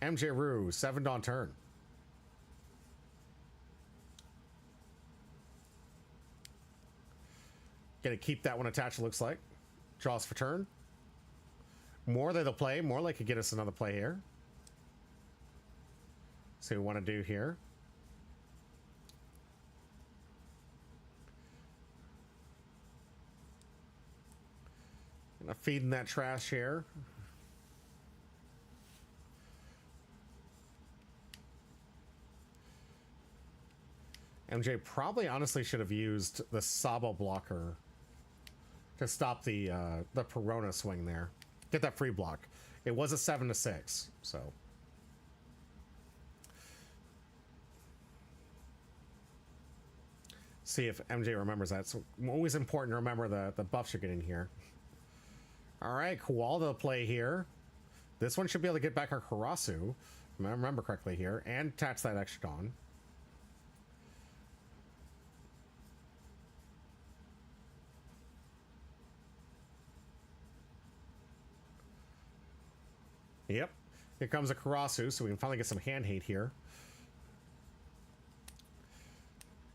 MJ Rue, 7 Dawn turn. Gonna keep that one attached, it looks like. Draws for turn. More they'll play. More like could get us another play here. See what we want to do here. Gonna feed in that trash here. MJ probably honestly should have used the Sabo blocker to stop the Perona swing there. Get that free block. It was a 7-6, so. See if MJ remembers that. So always important to remember the buffs you're getting here. All right, Koala to play here. This one should be able to get back our Karasu, if I remember correctly here, and attach that extra Dawn. Yep, here comes a Karasu, so we can finally get some hand hate here.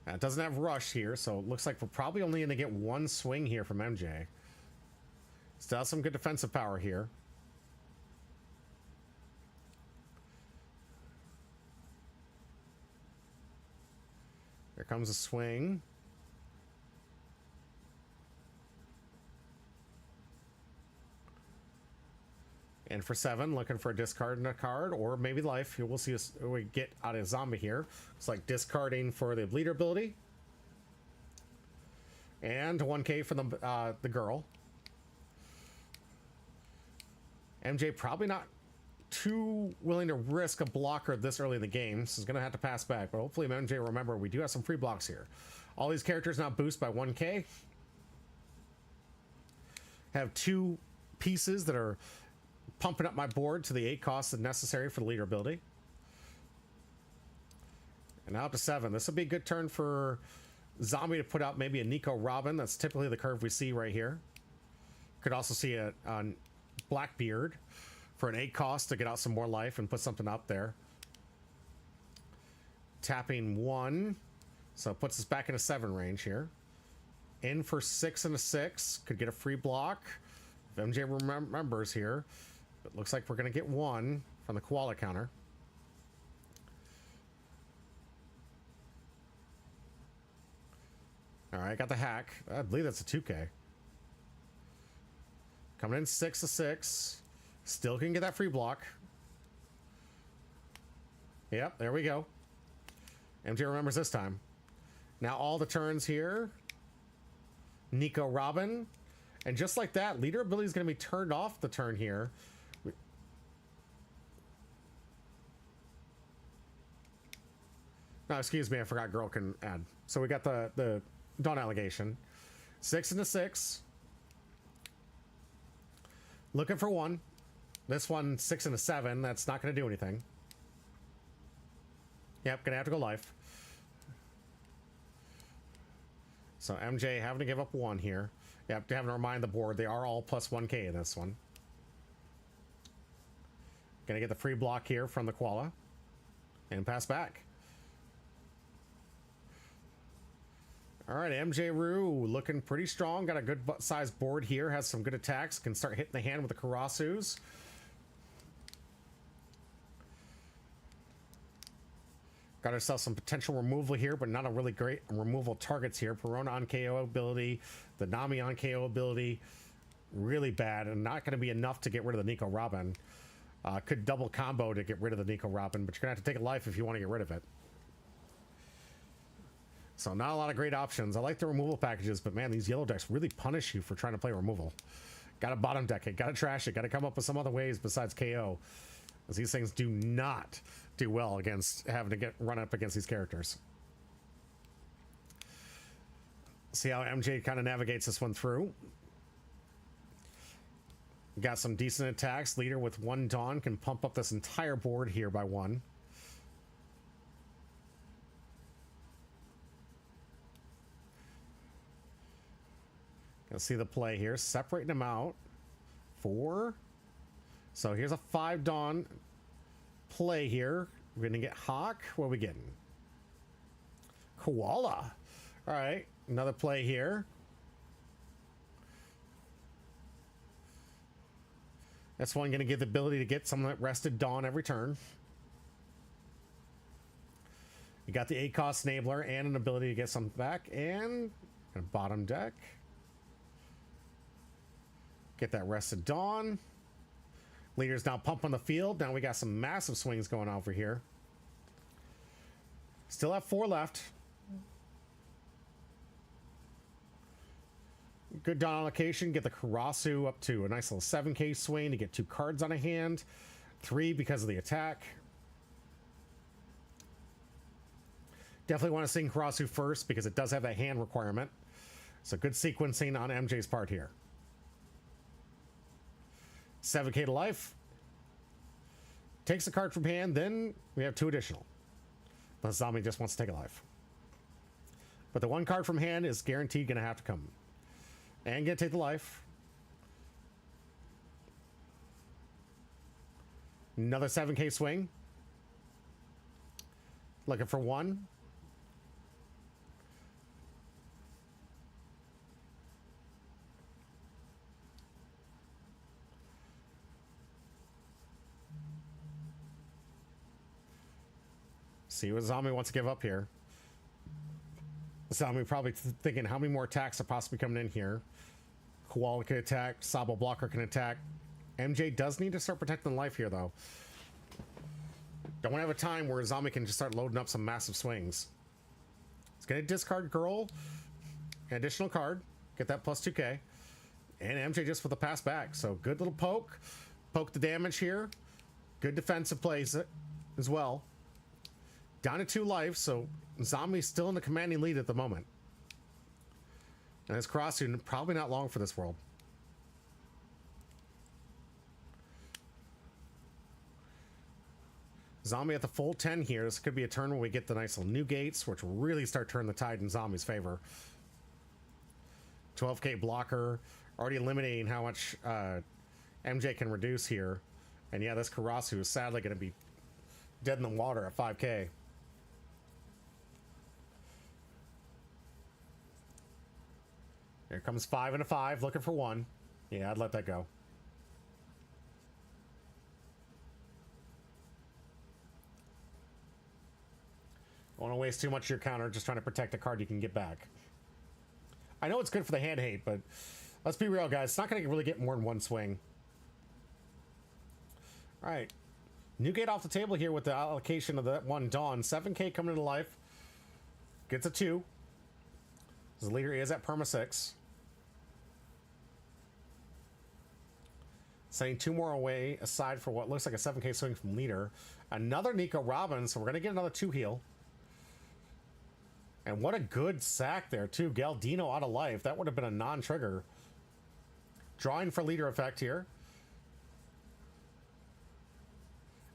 It doesn't have rush here, so it looks like we're probably only going to get one swing here from MJ. Still has some good defensive power here. Here comes a swing. And for 7, looking for a discard and a card, or maybe life. We'll see us we get out of zombie here. It's like discarding for the bleeder ability. And 1K for the girl. MJ probably not too willing to risk a blocker this early in the game, so he's going to have to pass back. But hopefully MJ remember we do have some free blocks here. All these characters now boost by 1K. Have 2 pieces that are pumping up my board to the 8 costs necessary for the leader ability. And now up to 7. This would be a good turn for Zombie to put out maybe a Nico Robin. That's typically the curve we see right here. Could also see a Blackbeard for an 8 cost to get out some more life and put something up there. Tapping 1. So it puts us back in a 7 range here. In for 6 and a 6. Could get a free block. If MJ remembers here. It looks like we're going to get 1 from the koala counter. All right, got the hack. I believe that's a 2K. Coming in 6 to 6. Still can get that free block. Yep, there we go. MJ remembers this time. Now all the turns here. Nico Robin. And just like that, leader ability is going to be turned off the turn here. No, excuse me, I forgot girl can add. So we got the Dawn Allegation. 6 and a 6. Looking for 1. This one, 6 and a 7. That's not going to do anything. Yep, going to have to go life. So MJ having to give up 1 here. Yep, having to remind the board they are all plus 1K in this one. Gonna get the free block here from the koala. And pass back. Alright, MJ Roo looking pretty strong. Got a good sized board here. Has some good attacks. Can start hitting the hand with the Karasus. Got ourselves some potential removal here, but not a really great removal targets here. Perona on KO ability. The Nami on KO ability. Really bad. And not going to be enough to get rid of the Nico Robin. Could double combo to get rid of the Nico Robin, but you're going to have to take a life if you want to get rid of it. So not a lot of great options. I like the removal packages, but man, these yellow decks really punish you for trying to play removal. Got to bottom deck it, got to trash it, got to come up with some other ways besides KO. As these things do not do well against having to run up against these characters. See how MJ kind of navigates this one through. Got some decent attacks. Leader with 1 Dawn can pump up this entire board here by 1. You'll see the play here. Separating them out. 4. So here's a 5 Dawn play here. We're going to get Hawk. What are we getting? Koala. All right. Another play here. That's one going to give the ability to get some of that rested Dawn every turn. You got the 8 cost enabler and an ability to get some back. And bottom deck. Get that rested Dawn. Leader's now pumping the field. Now we got some massive swings going on over here. Still have 4 left. Good Dawn allocation. Get the Karasu up to a nice little 7k swing to get 2 cards on a hand. 3 because of the attack. Definitely want to sing Karasu first because it does have that hand requirement. So good sequencing on MJ's part here. 7k to life. Takes a card from hand, then we have 2 additional. The zombie just wants to take a life. But the 1 card from hand is guaranteed going to have to come. And going to take the life. Another 7k swing. Looking for 1. See what zombie wants to give up here. Zombie probably thinking how many more attacks are possibly coming in here. Koala can attack. Sabo Blocker can attack. MJ does need to start protecting life here, though. Don't want to have a time where zombie can just start loading up some massive swings. It's going to discard Girl. An additional card. Get that plus 2k. And MJ just with a pass back. So good little poke. Poke the damage here. Good defensive plays as well. Down to 2 life, so zombie's still in the commanding lead at the moment. And his crossing probably not long for this world. Zombie at the full 10 here. This could be a turn where we get the nice little new gates, which will really start turning the tide in zombie's favor. 12k blocker, already eliminating how much MJ can reduce here. And yeah, this Karasu is sadly going to be dead in the water at 5k. Here comes 5 and a 5, looking for 1. Yeah, I'd let that go. Don't want to waste too much of your counter just trying to protect a card you can get back. I know it's good for the hand hate, but let's be real, guys. It's not going to really get more than 1 swing. All right. New gate off the table here with the allocation of that 1 Dawn. 7k coming into life. Gets a 2. The leader is at perma 6. Sending 2 more away aside for what looks like a 7k swing from leader. Another Nico Robbins, so we're going to get another 2 heal. And what a good sack there, too. Galdino out of life. That would have been a non-trigger. Drawing for leader effect here.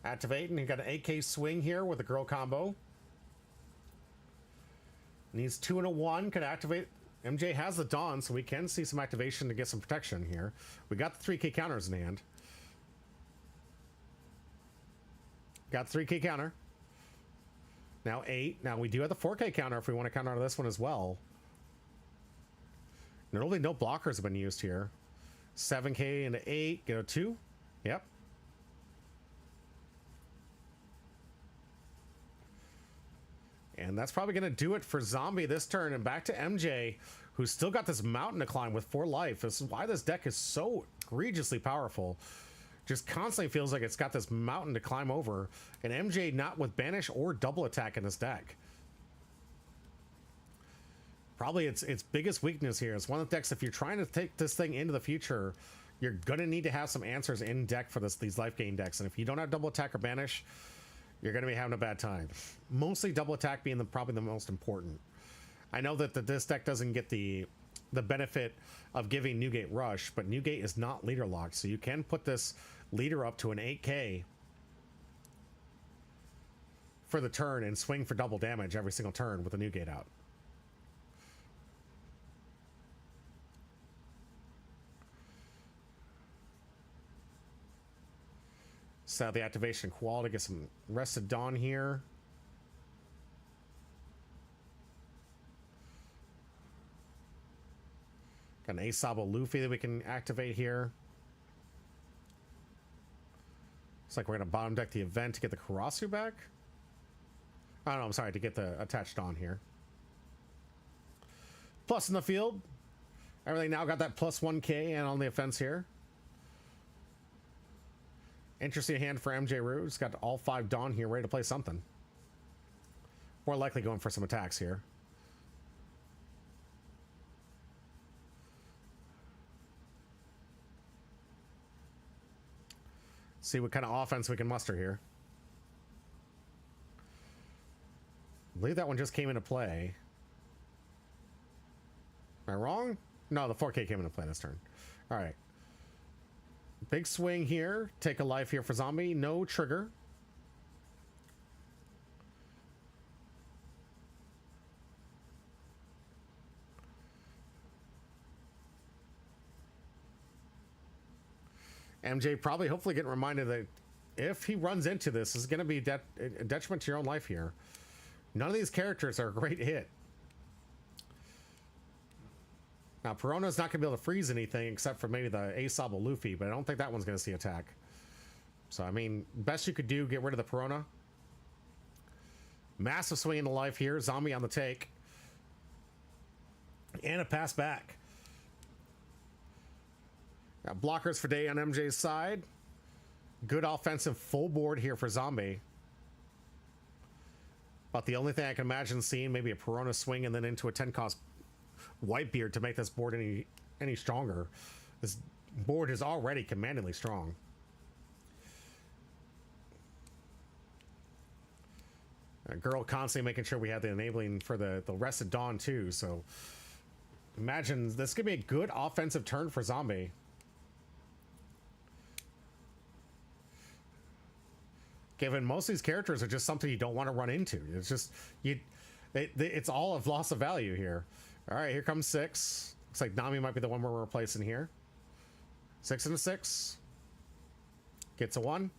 Activating. He got an 8k swing here with a girl combo. Needs 2 and a 1. Could activate. MJ has the Dawn, so we can see some activation to get some protection here. We got the 3k counters in hand. Got the 3k counter. Now 8. Now we do have the 4k counter if we want to counter this one as well. Normally no blockers have been used here. 7k into 8. Get a 2. Yep. And that's probably going to do it for Zombie this turn. And back to MJ, who's still got this mountain to climb with 4 life. This is why this deck is so egregiously powerful. Just constantly feels like it's got this mountain to climb over. And MJ not with banish or double attack in this deck. Probably its biggest weakness here. It's one of the decks, if you're trying to take this thing into the future, you're going to need to have some answers in deck for these life gain decks. And if you don't have double attack or banish, you're going to be having a bad time. Mostly double attack being probably the most important. I know that this deck doesn't get the benefit of giving Newgate Rush, but Newgate is not leader locked, so you can put this leader up to an 8k for the turn and swing for double damage every single turn with the Newgate out. Set the activation quality, get some Rested Dawn here. Got an Asabo Luffy that we can activate here. Looks like we're going to bottom deck the event to get the Karasu back. Oh, no, I'm sorry, to get the attached Dawn here. Plus in the field. Everything now got that plus 1k and on the offense here. Interesting hand for MJ Rue. He's got all 5 Dawn here, ready to play something. More likely going for some attacks here. See what kind of offense we can muster here. I believe that one just came into play. Am I wrong? No, the 4K came into play this turn. All right. Big swing here. Take a life here for zombie. No trigger. MJ probably hopefully getting reminded that if he runs into this, is going to be a detriment to your own life here. None of these characters are a great hit. Now, Perona's not going to be able to freeze anything except for maybe the Aesop Luffy, but I don't think that one's going to see attack. So, I mean, best you could do, get rid of the Perona. Massive swing into life here. Zombie on the take. And a pass back. Got blockers for day on MJ's side. Good offensive full board here for Zombie. But the only thing I can imagine seeing, maybe a Perona swing and then into a 10-cost Whitebeard to make this board any stronger. This board is already commandingly strong. A girl constantly making sure we have the enabling for the Rested Dawn too. So imagine this could be a good offensive turn for Zombie. Given most of these characters are just something you don't want to run into. It's just it's all of loss of value here. All right, here comes 6. Looks like Nami might be the one we're replacing here. 6 and a 6. Gets a 1.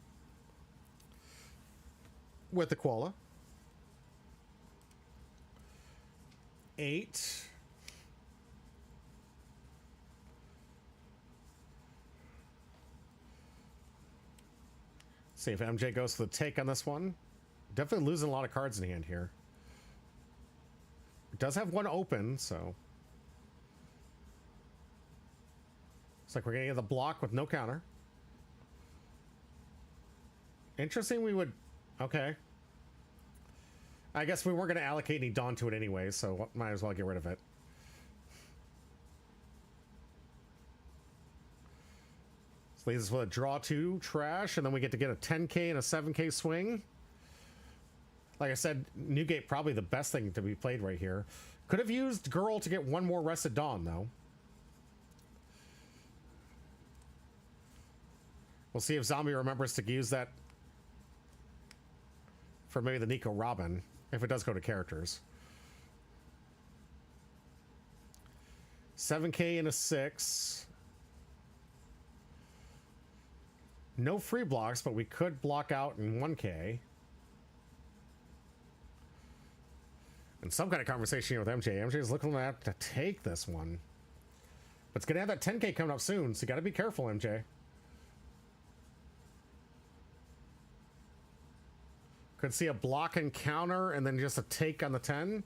With the Koala. 8. See if MJ goes for the take on this one. Definitely losing a lot of cards in hand here. It does have one open, so it's like we're gonna get the block with no counter. Interesting. We would, okay. I guess we weren't gonna allocate any Dawn to it anyway, so might as well get rid of it. This leaves us with a draw 2 trash, and then we get to get a 10K and a 7K swing. Like I said, Newgate probably the best thing to be played right here. Could have used Girl to get one more Rested Dawn, though. We'll see if Zombie remembers to use that for maybe the Nico Robin, if it does go to characters. 7K and a 6. No free blocks, but we could block out in 1K. And some kind of conversation here with MJ. MJ is looking to take this one. But it's going to have that 10K coming up soon, so you got to be careful, MJ. Could see a block and counter, and then just a take on the 10.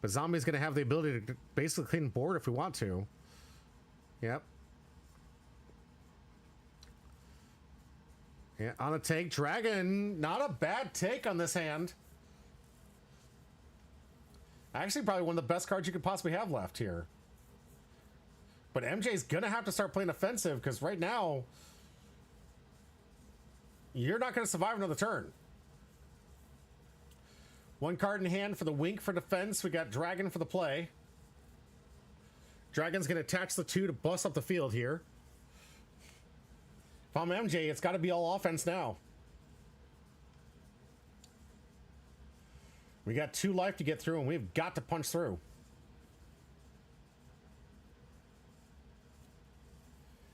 But Zombie's going to have the ability to basically clean the board if we want to. Yep. Yeah, on a take. Dragon, not a bad take on this hand. Actually, probably one of the best cards you could possibly have left here. But MJ's going to have to start playing offensive, because right now, you're not going to survive another turn. One card in hand for the Wink for defense. We got Dragon for the play. Dragon's going to attach the 2 to bust up the field here. If I'm MJ, it's got to be all offense now. We got 2 life to get through, and we've got to punch through.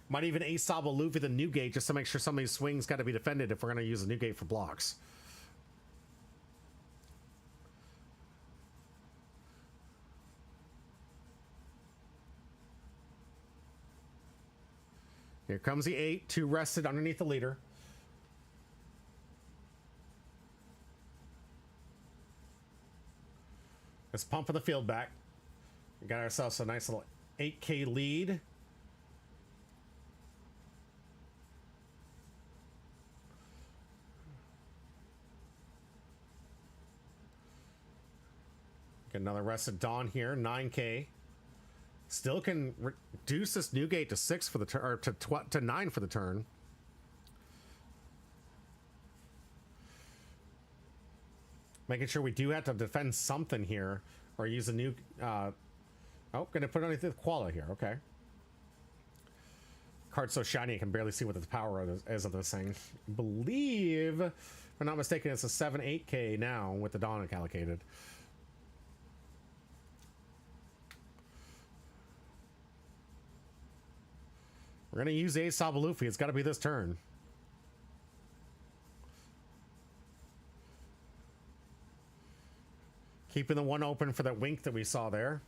Might even Aesop Luffy the Newgate just to make sure some of these swings got to be defended if we're going to use the Newgate for blocks. Here comes the 8, 2 rested underneath the leader. Let's pump the field back. We got ourselves a nice little 8K lead. another Rested Dawn here, 9k. Still can reduce this Newgate to 6 for the turn, or to 9 for the turn. Making sure we do have to defend something here, or use a new. Oh, gonna put underneath the Koala here. Okay. Card's so shiny, I can barely see what the power is of this thing. I believe, if I'm not mistaken, it's a 7-8k now with the Dawn allocated. We're gonna use a Sabalufi. It's got to be this turn. Keeping the one open for that wink that we saw there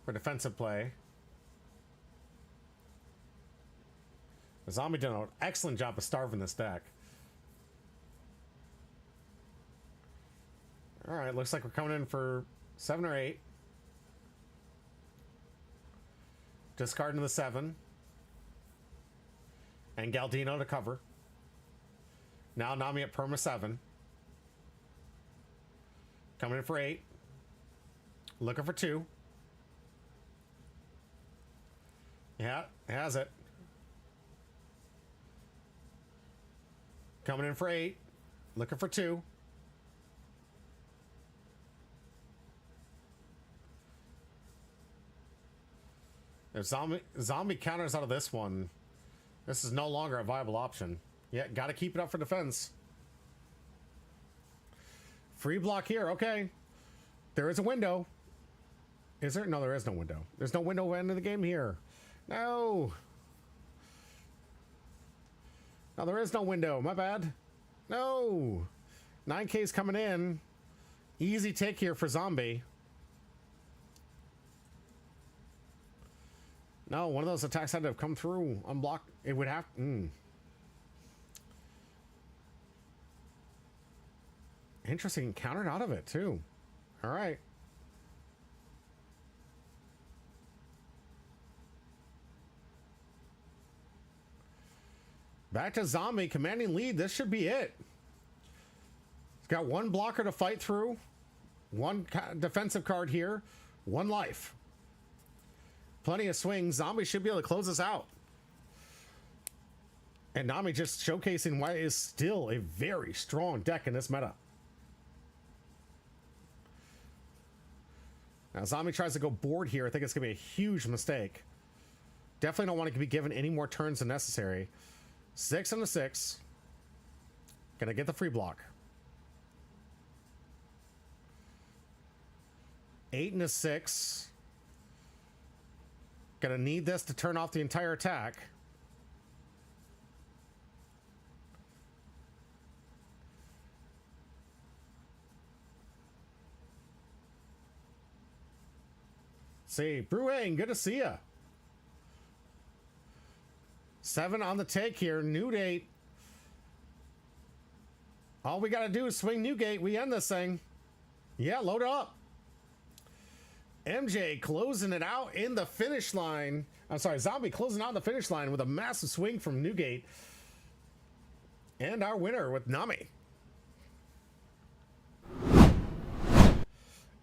for defensive play. The Zombie did an excellent job of starving this deck. All right, looks like we're coming in for 7 or 8. Discarding the 7. And Galdino to cover. Now Nami at perma 7. Coming in for 8. Looking for 2. Yeah, has it. Coming in for 8. Looking for 2. If zombie counters out of this one, this is no longer a viable option. Yeah, got to keep it up for defense. Free block here. Okay. There is a window. Is there? No, there is no window. There's no window end of the game here. No. No, there is no window. My bad. No. 9K's coming in. Easy take here for Zombie. No, one of those attacks had to have come through. Unblock. It would have. Interesting. Countered out of it, too. All right. Back to Zombie. Commanding lead. This should be it. He's got one blocker to fight through. One defensive card here. One life. Plenty of swings. Zombie should be able to close this out. And Nami just showcasing why it is still a very strong deck in this meta. Now Zombie tries to go board here. I think it's going to be a huge mistake. Definitely don't want to be given any more turns than necessary. 6 and a 6. Gonna get the free block. 8 and a 6. Gonna need this to turn off the entire attack. See, Bruhane, good to see ya. 7 on the take here. New date. All we gotta do is swing Newgate. We end this thing. Yeah, load up. MJ closing it out in the finish line. I'm sorry, Zombie closing out in the finish line with a massive swing from Newgate. And our winner with Nami.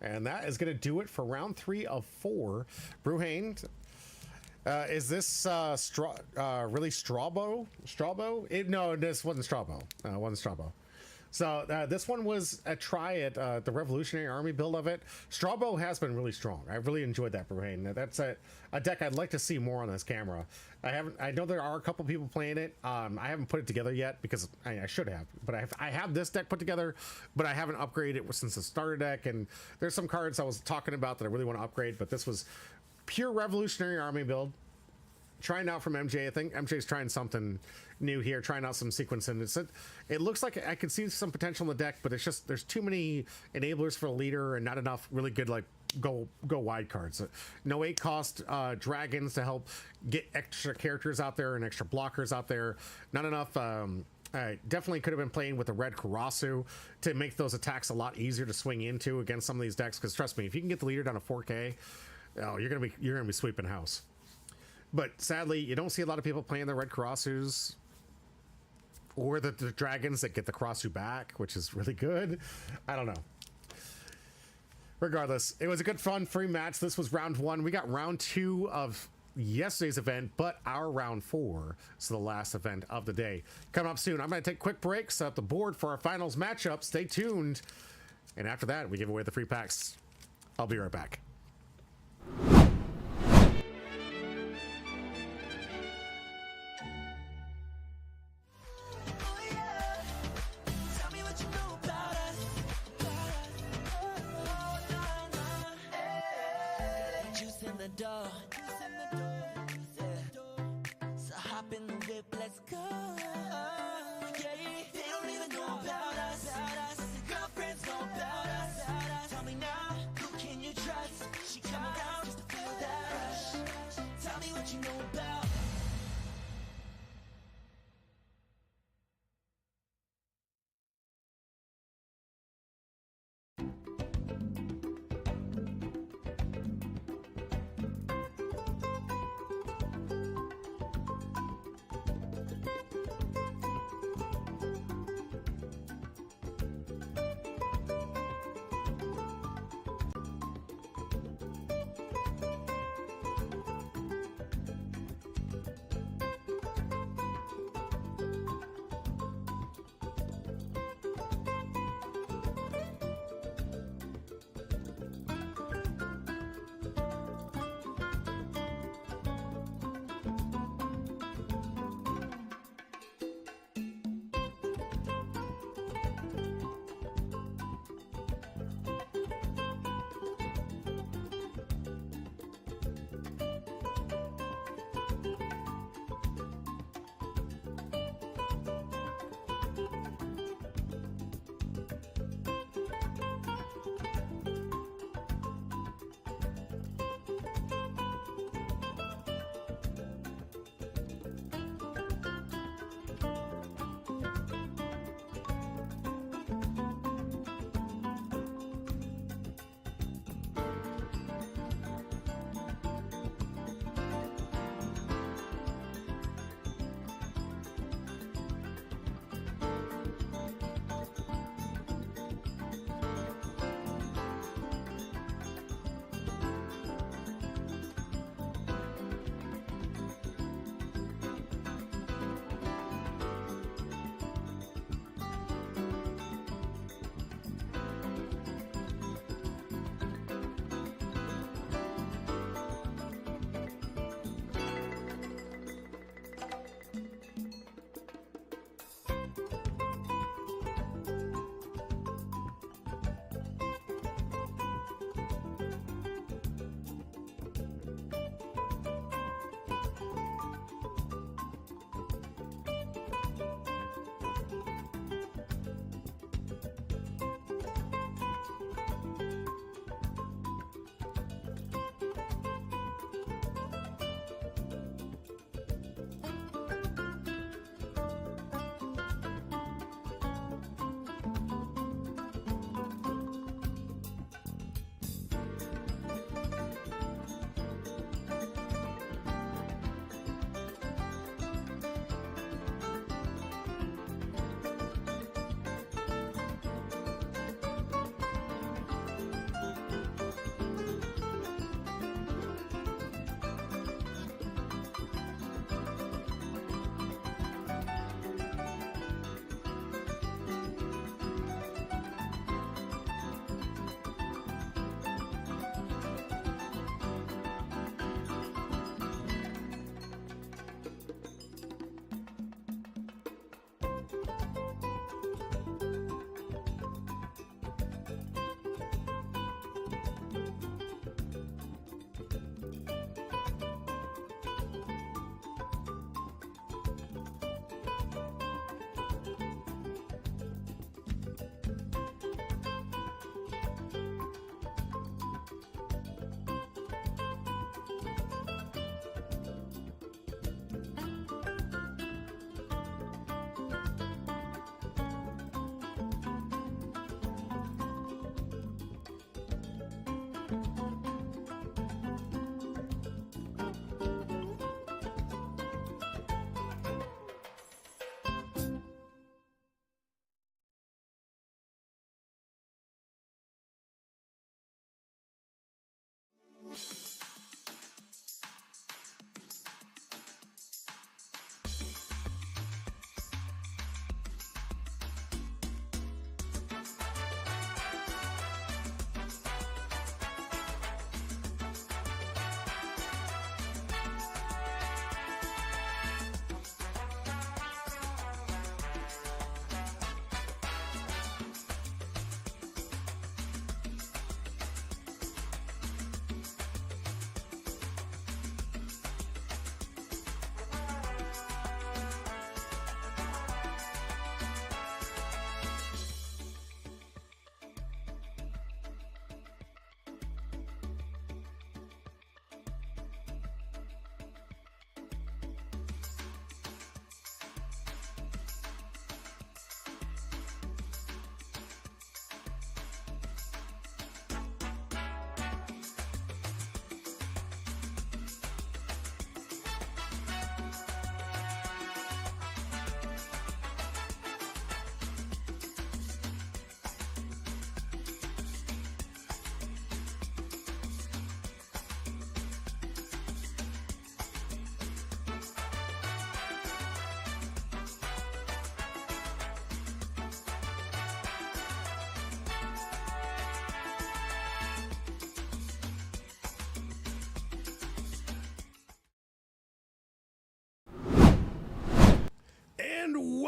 And that is going to do it for round 3 of 4. Bruhane, is this really Strabo? No, this wasn't Strabo. Wasn't Strabo. So this one was a try at the Revolutionary Army build of it. Strabo has been really strong. I really enjoyed that, Bruhane. That's a deck I'd like to see more on this camera. I know there are a couple people playing it. I haven't put it together yet because I should have. But I have this deck put together, but I haven't upgraded it since the starter deck. And there's some cards I was talking about that I really want to upgrade. But this was pure Revolutionary Army build. Trying out from MJ. I think MJ's trying something new here, trying out some sequencing. It looks like I could see some potential in the deck, but it's just there's too many enablers for the leader and not enough really good like go wide cards. No 8 cost dragons to help get extra characters out there and extra blockers out there. Not enough. I definitely could have been playing with the red Karasu to make those attacks a lot easier to swing into against some of these decks. Because trust me, if you can get the leader down to 4K, oh, you're gonna be sweeping house. But sadly, you don't see a lot of people playing the red Karasus or the dragons that get the Karasu back, which is really good. I don't know. Regardless, it was a good, fun, free match. This was round 1. We got round 2 of yesterday's event, but our round 4 is the last event of the day. Coming up soon, I'm going to take a quick break, set up the board for our finals matchup. Stay tuned. And after that, we give away the free packs. I'll be right back. Oh yeah, tell me what you know about us. Oh, nah, nah. Hey. Juice in the door. Yeah. So hop in the whip, let's go. Yeah, they don't even know about us. Girlfriends know about us. Tell me now, who can you trust? She come around just to feel that rush. Tell me what you know about.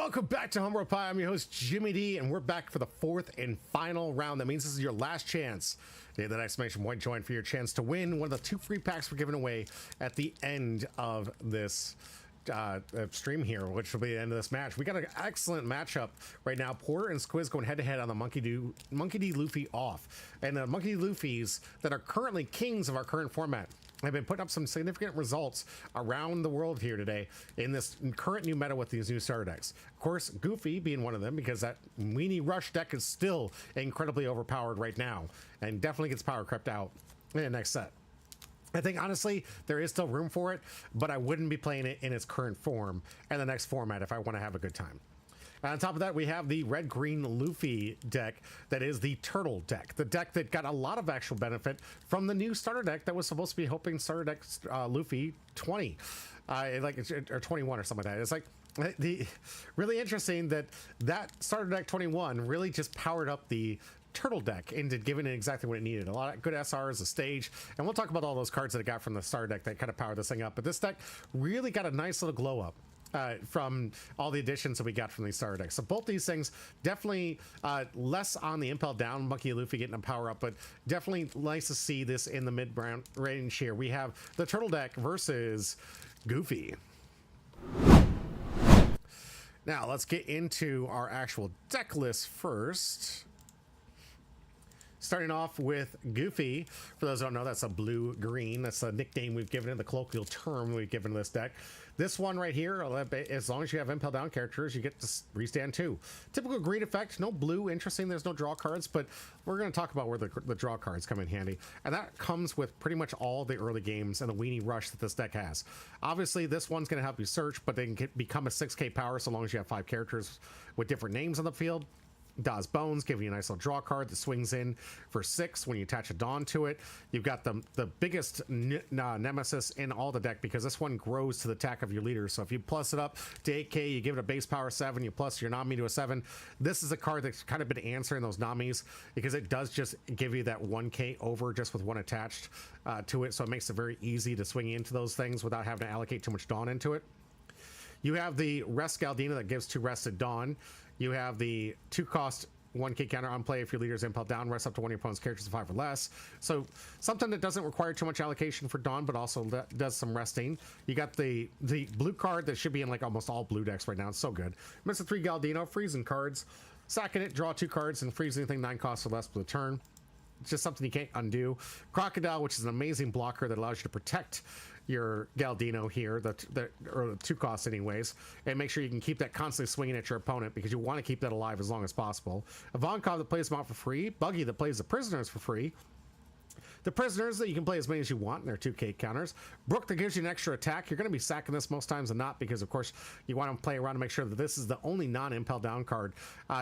Welcome back to Humble Pie. I'm your host, Jimmy D, and we're back for the fourth and final round. That means this is your last chance. Hit that exclamation point join for your chance to win one of the 2 free packs we're giving away at the end of this stream here, which will be the end of this match. We got an excellent matchup right now. Porter and Squiz going head-to-head on the Monkey D. Luffy off. And the Monkey D. Luffys that are currently kings of our current format have been putting up some significant results around the world here today in this current new meta with these new starter decks. Of course, Goofy being one of them, because that Weenie Rush deck is still incredibly overpowered right now and definitely gets power crept out in the next set. I think honestly there is still room for it, but I wouldn't be playing it in its current form and the next format if I want to have a good time. On top of that, we have the red-green Luffy deck that is the Turtle deck, the deck that got a lot of actual benefit from the new starter deck that was supposed to be hoping starter deck Luffy 20, or 21 or something like that. It's like the really interesting that starter deck 21 really just powered up the Turtle deck into giving it exactly what it needed. A lot of good SRs, a stage, and we'll talk about all those cards that it got from the starter deck that kind of powered this thing up. But this deck really got a nice little glow up from all the additions that we got from these starter decks. So both these things definitely less on the impel down, Monkey Luffy getting a power up, but definitely nice to see this in the mid range here. We have the Turtle deck versus Goofy. Now let's get into our actual deck list first. Starting off with Goofy. For those who don't know, that's a blue-green. That's a nickname we've given it, the colloquial term we've given this deck. This one right here, as long as you have impel down characters, you get to restand 2. Typical green effect, no blue. Interesting, there's no draw cards, but we're going to talk about where the draw cards come in handy. And that comes with pretty much all the early games and the Weenie Rush that this deck has. Obviously, this one's going to help you search, but they can become a 6k power so long as you have 5 characters with different names on the field. Daw's Bones, giving you a nice little draw card that swings in for 6 when you attach a Dawn to it. You've got the biggest nemesis in all the deck, because this one grows to the attack of your leader. So if you plus it up to 8k, you give it a base power 7, you plus your Nami to a 7. This is a card that's kind of been answering those Namis, because it does just give you that 1k over just with one attached to it. So it makes it very easy to swing into those things without having to allocate too much Dawn into it. You have the Rest Galdina that gives 2 rested Dawn. You have the 2-cost 1k counter on play if your leader's impel down, rest up to one of your opponent's characters of 5 or less. So something that doesn't require too much allocation for Dawn, but also does some resting. You got the blue card that should be in like almost all blue decks right now. It's so good. Mr. 3 Galdino, freezing cards, sacking it, draw 2 cards, and freeze anything 9 costs or less per turn. It's just something you can't undo. Crocodile, which is an amazing blocker that allows you to protect your Galdino here, or the 2 costs anyways, and make sure you can keep that constantly swinging at your opponent, because you want to keep that alive as long as possible. Ivankov that plays them out for free. Buggy that plays the prisoners for free. The prisoners that you can play as many as you want, and they're 2k counters. Brook that gives you an extra attack. You're going to be sacking this most times than not, because of course you want to play around to make sure that this is the only non-impel down card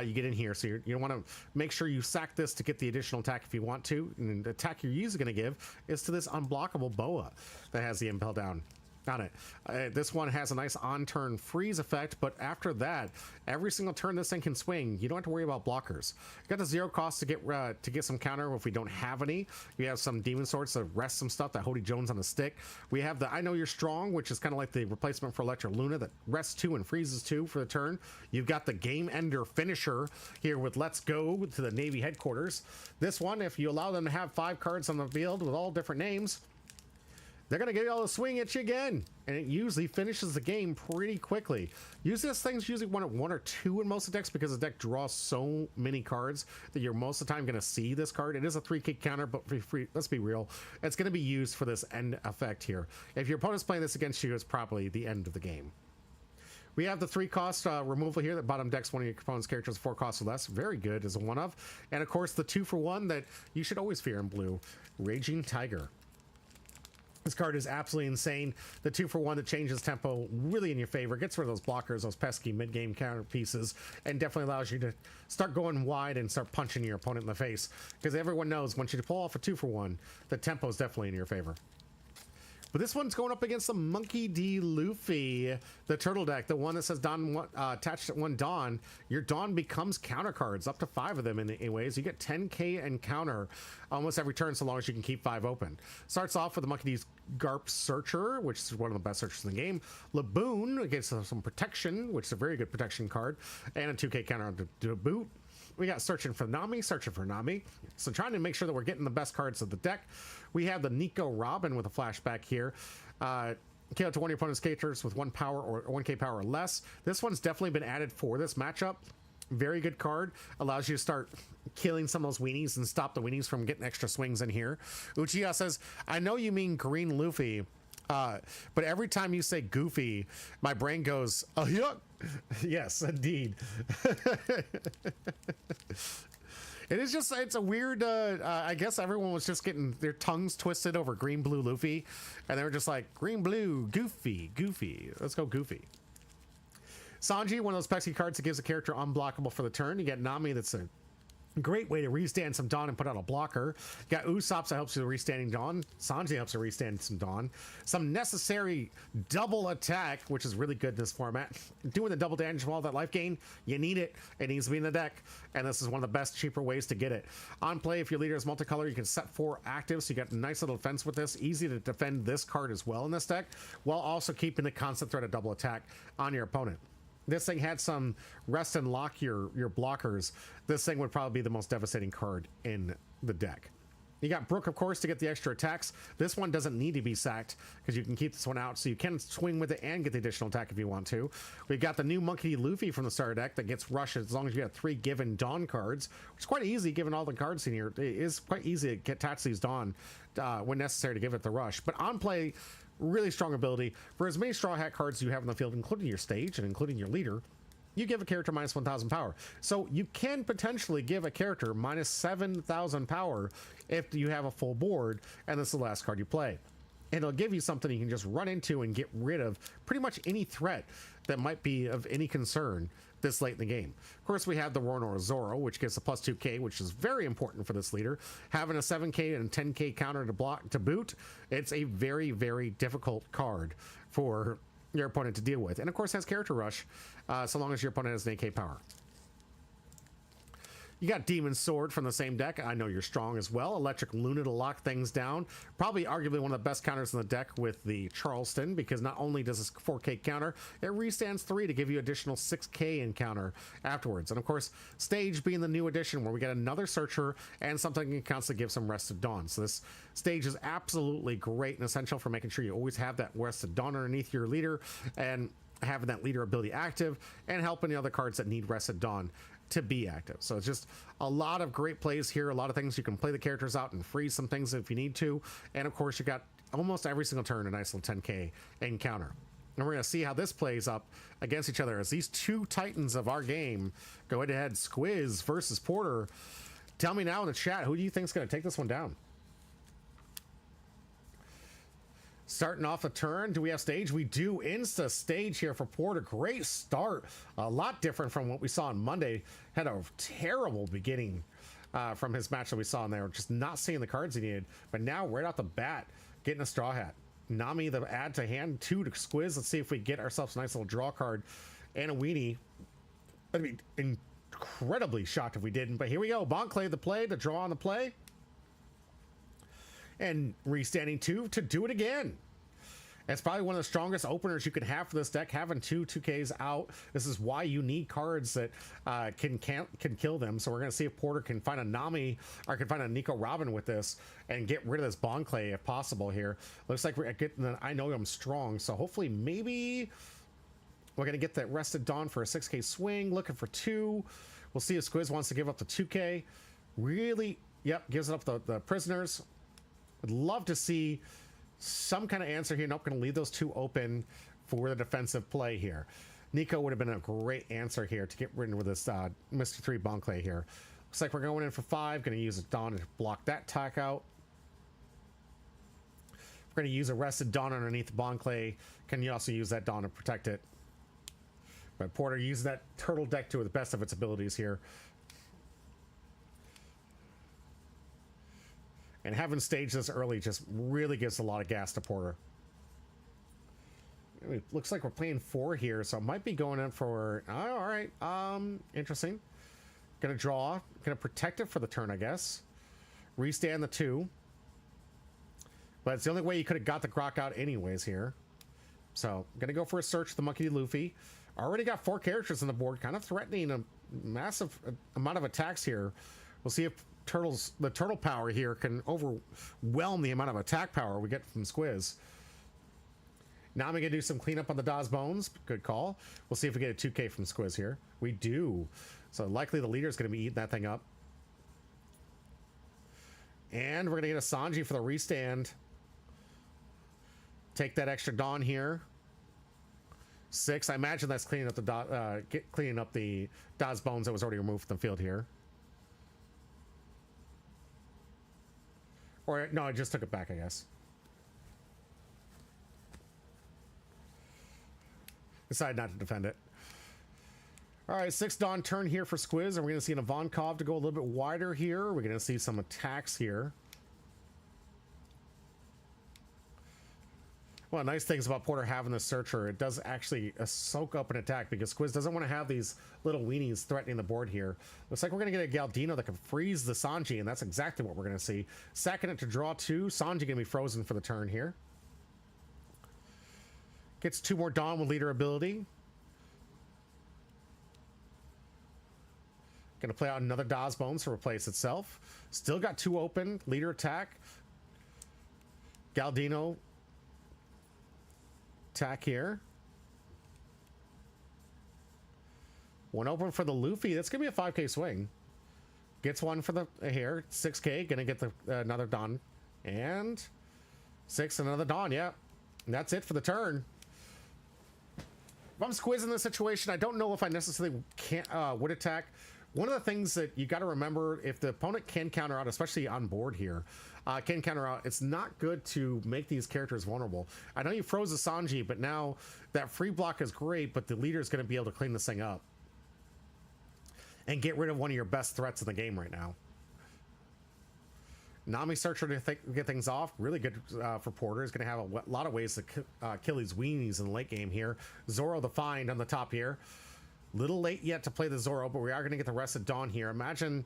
you get in here. So you want to make sure you sack this to get the additional attack if you want to. And the attack you're usually going to give is to this unblockable boa that has the impel down on it. This one has a nice on-turn freeze effect, but after that, every single turn this thing can swing. You don't have to worry about blockers. You got the 0 cost to get some counter if we don't have any. You have some demon swords to rest some stuff, that Hody Jones on the stick. We have the I Know You're Strong, which is kind of like the replacement for Electra Luna, that rests 2 and freezes 2 for the turn. You've got the game ender finisher here with Let's Go to the Navy headquarters. This one, if you allow them to have 5 cards on the field with all different names, they're going to give you all the swing at you again, and it usually finishes the game pretty quickly. Usually this thing's usually one or 2 in most of the decks, because the deck draws so many cards that you're most of the time going to see this card. It is a 3k counter, but let's be real, it's going to be used for this end effect here. If your opponent's playing this against you, it's probably the end of the game. We have the 3-cost removal here that bottom decks one of your opponent's characters 4 costs or less. Very good as a 1-of. And of course the 2-for-1 that you should always fear in blue, Raging Tiger. This card is absolutely insane. The 2-for-1 that changes tempo really in your favor, gets rid of those blockers, those pesky mid-game counter pieces, and definitely allows you to start going wide and start punching your opponent in the face. Because everyone knows once you pull off a 2-for-1, the tempo is definitely in your favor. But this one's going up against the Monkey D. Luffy, the turtle deck, the one that says Dawn attached at 1 Dawn. Your Dawn becomes counter cards, up to 5 of them in ways. You get 10k and counter almost every turn, so long as you can keep 5 open. Starts off with the Monkey D's Garp Searcher, which is one of the best searchers in the game. Laboon against some protection, which is a very good protection card, and a 2k counter to boot. We got searching for Nami. So trying to make sure that we're getting the best cards of the deck. We have the Nico Robin with a flashback here. KO to one of your opponent's characters with 1 power or 1k power or less. This one's definitely been added for this matchup. Very good card. Allows you to start killing some of those weenies and stop the weenies from getting extra swings in here. Uchiha says, I know you mean Green Luffy, but every time you say Goofy, my brain goes, oh, yuck. Yes, indeed. It is just, it's a weird, I guess everyone was just getting their tongues twisted over Green Blue Luffy, and they were just like, Green Blue, Goofy. Let's go Goofy. Sanji, one of those pesky cards that gives a character unblockable for the turn. You get Nami, that's a great way to restand some Dawn and put out a blocker. You got Usopp that helps you with restanding Dawn. Sanji helps you restand some Dawn. Some necessary double attack, which is really good in this format. Doing the double damage with all that life gain, you need it. It needs to be in the deck, and this is one of the best, cheaper ways to get it. On play, if your leader is multicolor, you can set 4 active, so you got a nice little defense with this. Easy to defend this card as well in this deck, while also keeping the constant threat of double attack on your opponent. This thing had some rest and lock your blockers. This thing would probably be the most devastating card in the deck. You got Brook, of course, to get the extra attacks. This one doesn't need to be sacked because you can keep this one out, so you can swing with it and get the additional attack if you want to. We've got the new Monkey Luffy from the starter deck that gets Rush as long as you have 3 given Dawn cards, which is quite easy given all the cards in here. It is quite easy to get attach these Dawn when necessary to give it the Rush. But on play, really strong ability. For as many Straw Hat cards you have in the field, including your stage and including your leader, you give a character minus 1,000 power. So you can potentially give a character minus 7,000 power if you have a full board, and this is the last card you play. And it'll give you something you can just run into and get rid of pretty much any threat that might be of any concern this late in the game. Of course, we have the Roronoa Zoro, which gives a plus 2k, which is very important for this leader. Having a 7k and 10k counter to block to boot, it's a very, very difficult card for your opponent to deal with. And of course, has character rush, so long as your opponent has an 8k power. You got Demon Sword from the same deck. I know you're strong as well. Electric Luna to lock things down. Probably arguably one of the best counters in the deck with the Charleston, because not only does this 4k counter, it restands 3 to give you additional 6k in counter afterwards. And of course, Stage being the new addition where we get another Searcher and something that can constantly give some Rested Dawn. So this Stage is absolutely great and essential for making sure you always have that Rested Dawn underneath your leader and having that leader ability active and helping the other cards that need Rested Dawn to be active. So it's just a lot of great plays here, a lot of things you can play the characters out and freeze some things if you need to. And of course, you got almost every single turn a nice little 10k encounter. And we're going to see how this plays up against each other as these two titans of our game go head to head. Squiz versus Porter. Tell me now in the chat, who do you think is going to take this one down? Starting off a turn, do we have Stage? We do. Insta Stage here for Porter. Great start. A lot different from what we saw on Monday. Had a terrible beginning from his match that we saw in there. Just not seeing the cards he needed. But now, right off the bat, getting a Straw Hat. Nami, the add to hand, 2 to Squiz. Let's see if we get ourselves a nice little draw card and a weenie. I'd be incredibly shocked if we didn't. But here we go. Bonclay the play, the draw on the play. And restanding 2 to do it again. It's probably one of the strongest openers you can have for this deck, having 2/2Ks out. This is why you need cards that can kill them. So we're going to see if Porter can find a Nami or can find a Nico Robin with this and get rid of this Bonclay if possible here. Looks like we're getting I know I'm strong, so hopefully maybe we're going to get that Rested Dawn for a 6k swing, looking for 2. We'll see if Squiz wants to give up the 2k. Really, yep, gives it up the prisoners. I'd love to see some kind of answer here. Nope, going to leave those 2 open for the defensive play here. Nico would have been a great answer here to get rid of this Mr. 3 Bonclay here. Looks like we're going in for 5. Going to use a Dawn to block that attack out. We're going to use a Rested Dawn underneath the Bonclay. Can you also use that Dawn to protect it? But Porter used that turtle deck to the best of its abilities here. And having Stage this early just really gives a lot of gas to Porter. It looks like we're playing 4 here, so I might be going in for... Oh, all right. Interesting. Gonna draw. Gonna protect it for the turn, I guess. Restand the 2. But it's the only way you could have got the Grok out anyways here. So, gonna go for a search the Monkey D. Luffy. Already got 4 characters on the board, kind of threatening a massive amount of attacks here. We'll see if the turtle power here can overwhelm the amount of attack power we get from Squiz. Now I'm gonna do some cleanup on the Dawes Bones. Good call. We'll see if we get a 2K from Squiz here. We do. So likely the leader is gonna be eating that thing up. And we're gonna get a Sanji for the restand. Take that extra Dawn here. 6. I imagine that's cleaning up the Dawes Bones that was already removed from the field here. Or no, I just took it back, I guess. Decided not to defend it. All right, 6 Dawn turn here for Squiz, and we're going to see an Ivankov to go a little bit wider here. We're going to see some attacks here. One of the nice things about Porter having the Searcher, it does actually soak up an attack because Squiz doesn't want to have these little weenies threatening the board here. Looks like we're going to get a Galdino that can freeze the Sanji, and that's exactly what we're going to see. Sacking it to draw 2. Sanji going to be frozen for the turn here. Gets 2 more Dawn with leader ability. Gonna play out another Dawes Bones to replace itself. Still got 2 open. Leader attack. Galdino attack here. 1 open for the Luffy. That's gonna be a 5K swing. Gets 1 for the here. 6K. Gonna get the another Dawn. And 6, another Dawn. Yeah. And that's it for the turn. If I'm Squiz in this situation, I don't know if I necessarily would attack. One of the things that you got to remember, if the opponent can counter out, especially on board here, can counter out, it's not good to make these characters vulnerable. I know you froze the Sanji, but now that free block is great, but the leader is going to be able to clean this thing up and get rid of one of your best threats in the game right now. Nami Searcher to get things off. Really good for Porter. He's going to have a lot of ways to kill these weenies in the late game here. Zoro the Find on the top here. Little late yet to play the Zoro, but we are going to get the rest of Dawn here. Imagine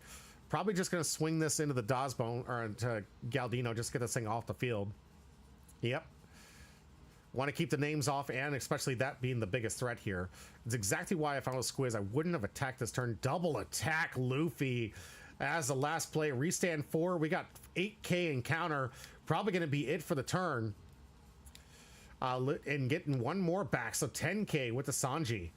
probably just going to swing this into the Dawes Bone or to Galdino, just get this thing off the field. Yep. Want to keep the names off, and especially that being the biggest threat here. It's exactly why if I was Squiz, I wouldn't have attacked this turn. Double attack Luffy as the last play. Restand 4. We got 8K in counter. Probably going to be it for the turn. And getting 1 more back, so 10K with the Sanji.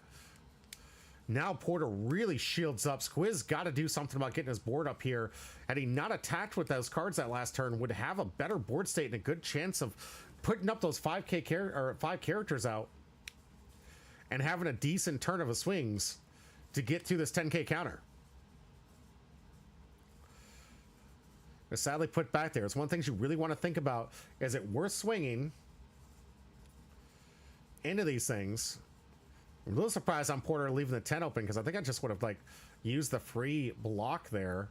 Now Porter really shields up. Squiz got to do something about getting his board up here. Had he not attacked with those cards that last turn, would have a better board state and a good chance of putting up those 5 characters out and having a decent turn of his swings to get through this 10K counter. It's sadly put back there. It's one of the things you really want to think about. Is it worth swinging into these things? I'm a little surprised on Porter leaving the 10 open because I think I just would have like used the free block there.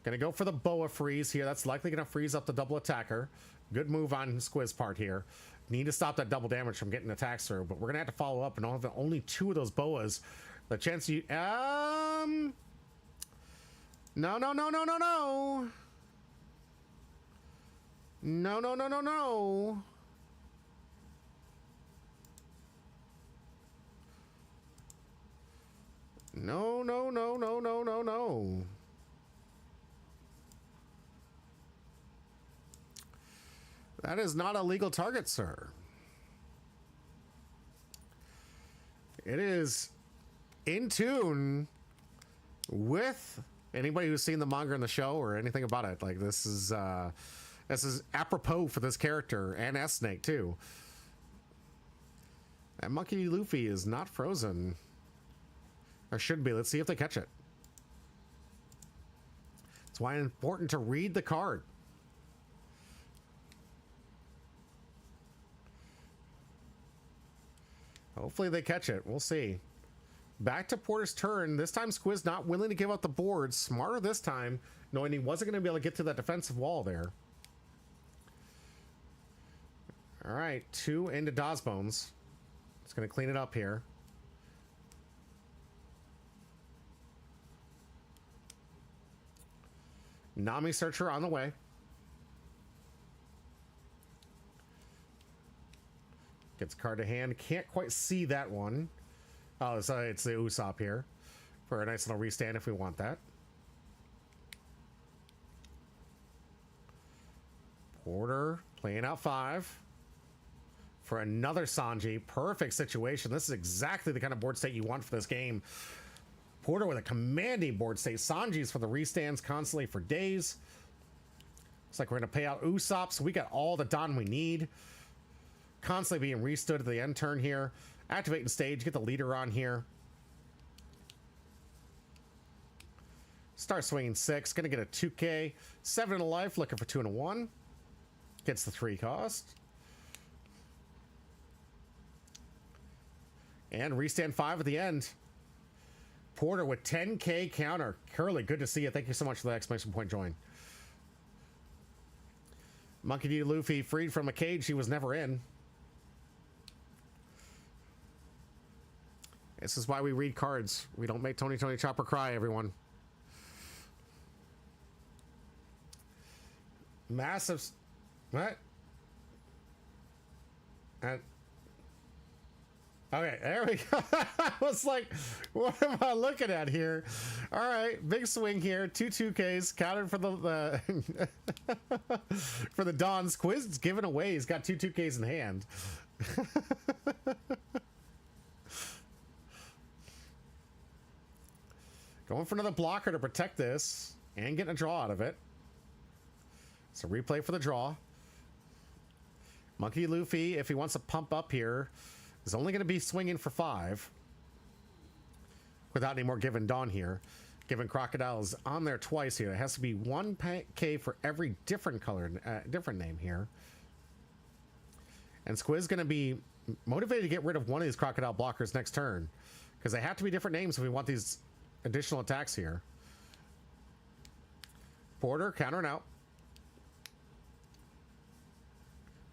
Gonna go for the Boa freeze here. That's likely gonna freeze up the double attacker. Good move on Squiz part here. Need to stop that double damage from getting attacks through, but we're gonna have to follow up and have only 2 of those Boas. The chance you no. No. That is not a legal target, sir. It is in tune with anybody who's seen the manga and the show or anything about it. Like this is apropos for this character and S-Snake too. And Monkey D. Luffy is not frozen. Or should be. Let's see if they catch it. That's why it's important to read the card. Hopefully they catch it. We'll see. Back to Porter's turn. This time Squiz not willing to give up the board. Smarter this time, knowing he wasn't going to be able to get to that defensive wall there. All right, 2 into Dosbones. It's going to clean it up here. Nami Searcher on the way. Gets card to hand. Can't quite see that one. Oh, so it's the Usopp here for a nice little restand if we want that. Porter playing out 5 for another Sanji. Perfect situation. This is exactly the kind of board state you want for this game. Porter with a commanding board state. Sanji's for the restands constantly for days. Looks like we're going to pay out Usopp, so we got all the Don we need. Constantly being restood at the end turn here. Activating stage, get the leader on here. Start swinging 6, gonna get a 2K. 7 in a life, looking for 2 and a 1. Gets the 3 cost. And restand 5 at the end. Porter with 10K counter. Curly, good to see you. Thank you so much for the exclamation point join. Monkey D. Luffy freed from a cage he was never in. This is why we read cards. We don't make Tony Chopper cry, everyone. Massive... What? Okay, there we go. I was like, what am I looking at here? All right, big swing here. 2 2Ks counted for the for the Don's quiz. It's given away. He's got 2 2Ks in hand. Going for another blocker to protect this and getting a draw out of it. So replay for the draw. Monkey Luffy, if he wants to pump up here, is only going to be swinging for 5 without any more given Dawn here. Given Crocodile is on there twice here. It has to be 1K for every different color, different name here. And Squid's going to be motivated to get rid of one of these Crocodile blockers next turn, because they have to be different names if we want these additional attacks here. Porter countering out.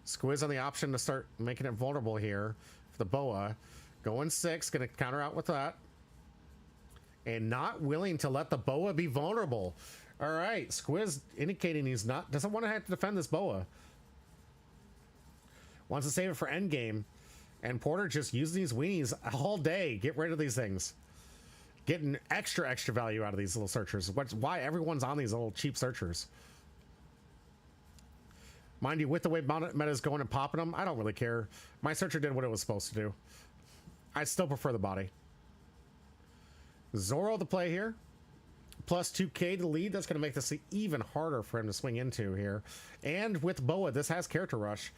Squid's on the option to start making it vulnerable here for the Boa. Going 6, going to counter out with that. And not willing to let the Boa be vulnerable. All right, Squid's indicating he's doesn't want to have to defend this Boa. Wants to save it for endgame. And Porter just using these weenies all day. Get rid of these things. Getting extra value out of these little searchers. Why everyone's on these little cheap searchers. Mind you, with the way meta's going and popping them, I don't really care. My searcher did what it was supposed to do. I still prefer the body. Zoro the play here. Plus 2K to lead. That's going to make this even harder for him to swing into here. And with Boa, this has character rush.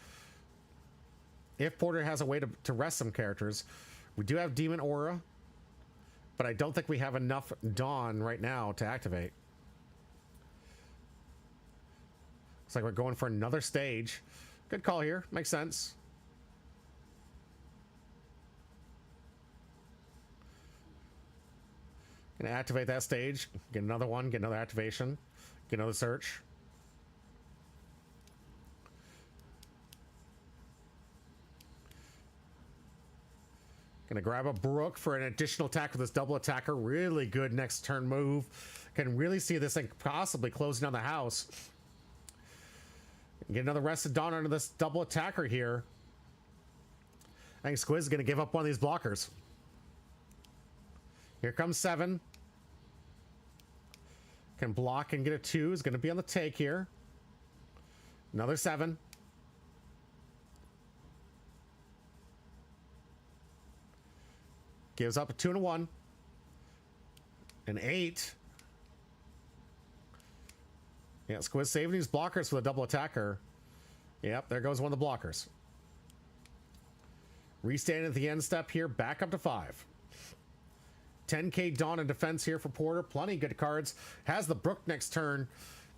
If Porter has a way to rest some characters. We do have Demon Aura. But I don't think we have enough Dawn right now to activate. Looks like we're going for another stage. Good call here. Makes sense. Gonna activate that stage. Get another one. Get another activation. Get another search. Gonna grab a Brook for an additional attack with this double attacker. Really good next turn move. Can really see this thing possibly closing down the house. Get another Rested Dawn under this double attacker here. I think Squid's gonna give up one of these blockers. Here comes 7. Can block and get a 2. Is gonna be on the take here. Another 7. Gives up a 2 and a 1. An 8. Yeah, Squid saving these blockers for the double attacker. Yep, there goes one of the blockers. Restand at the end step here, back up to 5. 10K Dawn in defense here for Porter. Plenty good cards. Has the Brook next turn.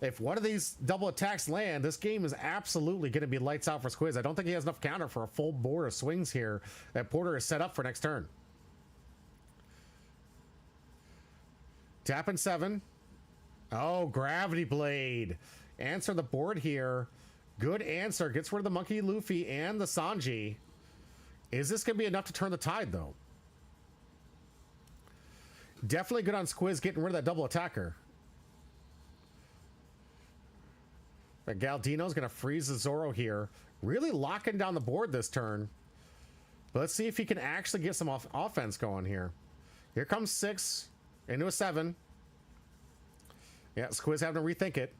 If one of these double attacks land, this game is absolutely going to be lights out for Squid. I don't think he has enough counter for a full board of swings here that Porter is set up for next turn. Tapping 7. Oh, Gravity Blade. Answer the board here. Good answer. Gets rid of the Monkey Luffy and the Sanji. Is this going to be enough to turn the tide, though? Definitely good on Squiz getting rid of that double attacker. But Galdino's going to freeze the Zoro here. Really locking down the board this turn. But let's see if he can actually get some offense going here. Here comes 6 into a 7. Yeah, Squiz having to rethink it.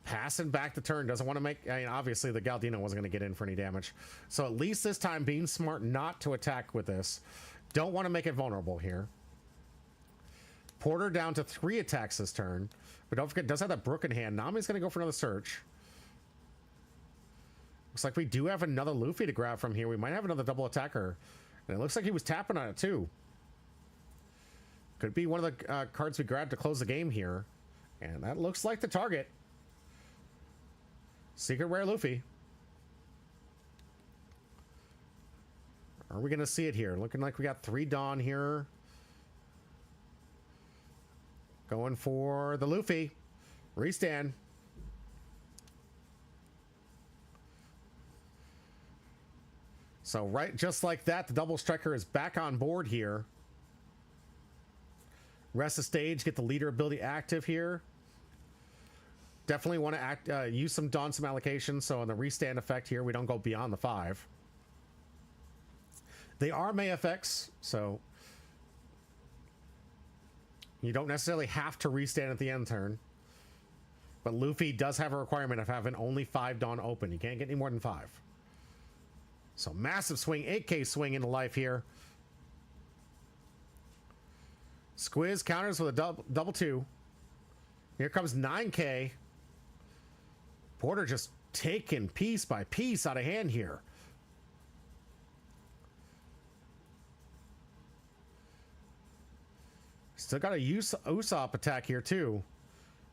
Passing back the turn. Doesn't want to make... I mean, obviously, the Galdino wasn't going to get in for any damage. So at least this time, being smart not to attack with this. Don't want to make it vulnerable here. Porter down to 3 attacks this turn. But don't forget, does have that Brook in hand. Nami's going to go for another search. Looks like we do have another Luffy to grab from here. We might have another double attacker. And it looks like he was tapping on it, too. Could be one of the cards we grabbed to close the game here. And that looks like the target. Secret Rare Luffy. Are we going to see it here? Looking like we got 3 Dawn here. Going for the Luffy. Restand. So right, just like that, the double striker is back on board here. Rest of stage, get the leader ability active here. Definitely want to use some Dawn, some allocation. So on the restand effect here, we don't go beyond the 5. They are May effects, so you don't necessarily have to restand at the end turn. But Luffy does have a requirement of having only 5 Dawn open. You can't get any more than 5. So massive swing, 8K swing into life here. Squiz counters with a double 2. Here comes 9K. Porter just taking piece by piece out of hand here. Still got a Usopp attack here too.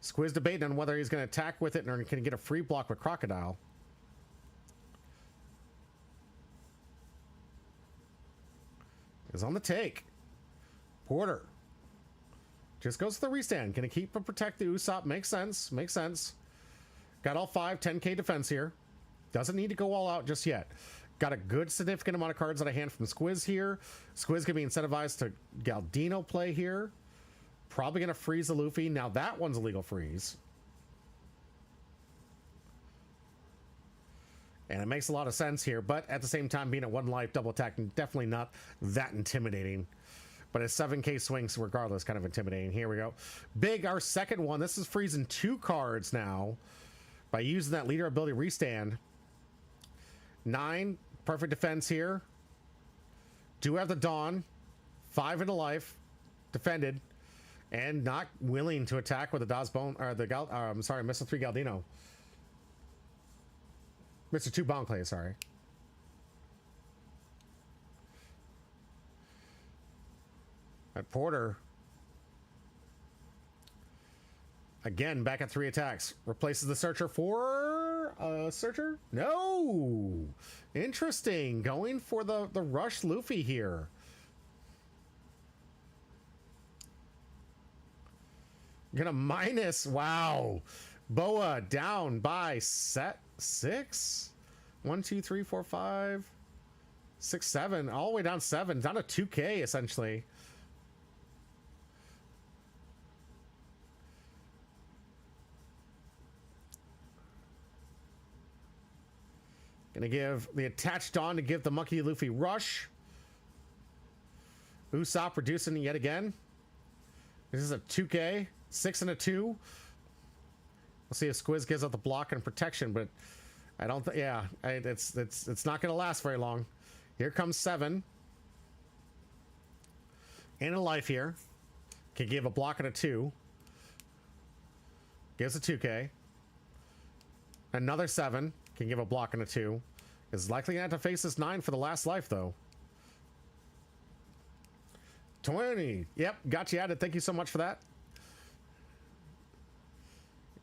Squiz debating on whether he's going to attack with it or can get a free block with Crocodile. Is on the take. Porter just goes to the restand. Gonna keep and protect the Usopp. Makes sense. Makes sense. Got all 5, 10K defense here. Doesn't need to go all out just yet. Got a good significant amount of cards out of hand from Squiz here. Squiz can be incentivized to Galdino play here. Probably gonna freeze the Luffy. Now that one's a legal freeze. And it makes a lot of sense here, but at the same time, being at 1 life, double attack, definitely not that intimidating. But a 7K swings, regardless, kind of intimidating. Here we go. Big, our second one. This is freezing 2 cards now by using that leader ability restand. 9, perfect defense here. Do have the Dawn. 5 into life, defended, and not willing to attack with the Das Bone, or the Mr. 3 Galdino. Mr. 2 Bon Clay, sorry. At Porter. Again, back at 3 attacks. Replaces the Searcher for a Searcher? No! Interesting. Going for the Rush Luffy here. Gonna minus. Wow. Boa down by set 6. 1, 2, 3, 4, 5, 6, 7. All the way down 7. Down to 2K essentially. Gonna give the attached Dawn to give the Monkey Luffy rush. Usopp reducing yet again. This is a 2K. 6 and a 2. We'll see if Squiz gives up the block and protection, but I don't think, yeah, it's not gonna last very long. Here comes 7. And a life here. Can give a block and a 2. Gives a 2K. Another 7. Can give a block and a 2. Is likely gonna have to face this 9 for the last life though. 20. Yep, got you added. Thank you so much for that.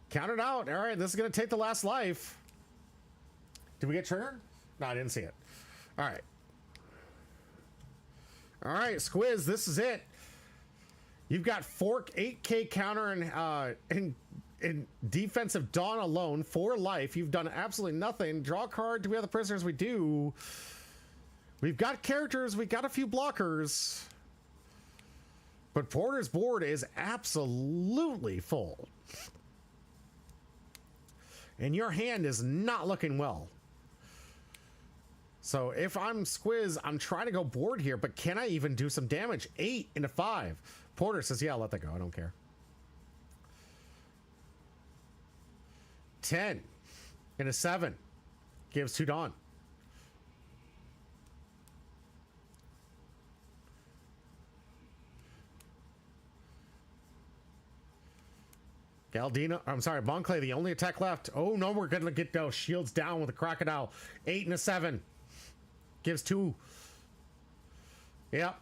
Count it out. All right, this is gonna take the last life. Did we get triggered? No, I didn't see it. All right. All right, Squiz, this is it. You've got Fork 8K counter and in defensive Dawn alone, 4 life. You've done absolutely nothing. Draw a card. Do we have the prisoners? We do. We've got characters. We got a few blockers. But Porter's board is absolutely full. And your hand is not looking well. So if I'm Squiz, I'm trying to go board here, but can I even do some damage? 8 into 5. Porter says, yeah, I'll let that go. I don't care. 10 into 7. Gives 2 Dawn. Galdino, I'm sorry, Bonclay, the only attack left. Oh no, we're gonna get those shields down with a crocodile. 8 and a 7. Gives 2. Yep.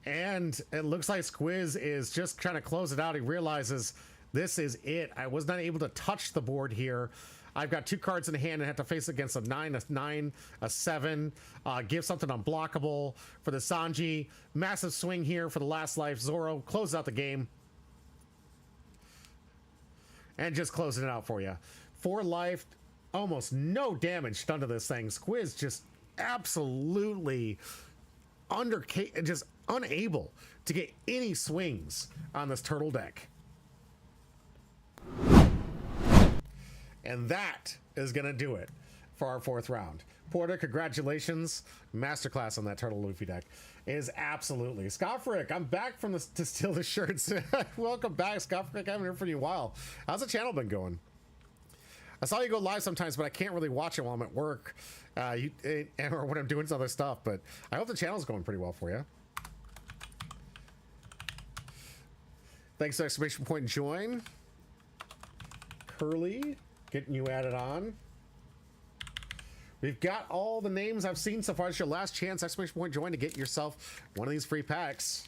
And it looks like Squiz is just trying to close it out. He realizes this is it. I was not able to touch the board here. I've got 2 cards in hand and have to face against a 9, a 7. Give something unblockable for the Sanji. Massive swing here for the last life. Zoro closes out the game. And just closing it out for you. 4 life, almost no damage done to this thing. Squiz just absolutely just unable to get any swings on this turtle deck. And that is going to do it for our 4th round. Porter, congratulations. Masterclass on that Turtle Luffy deck. Is absolutely. Scoffrick, I'm back from to steal the shirts. Welcome back, Scoffrick. I haven't heard from you in a while. How's the channel been going? I saw you go live sometimes, but I can't really watch it while I'm at work or when I'm doing some other stuff. But I hope the channel's going pretty well for you. Thanks to exclamation point join. Curly, getting you added on. We've got all the names I've seen so far. It's your last chance, exclamation point join, to get yourself one of these free packs.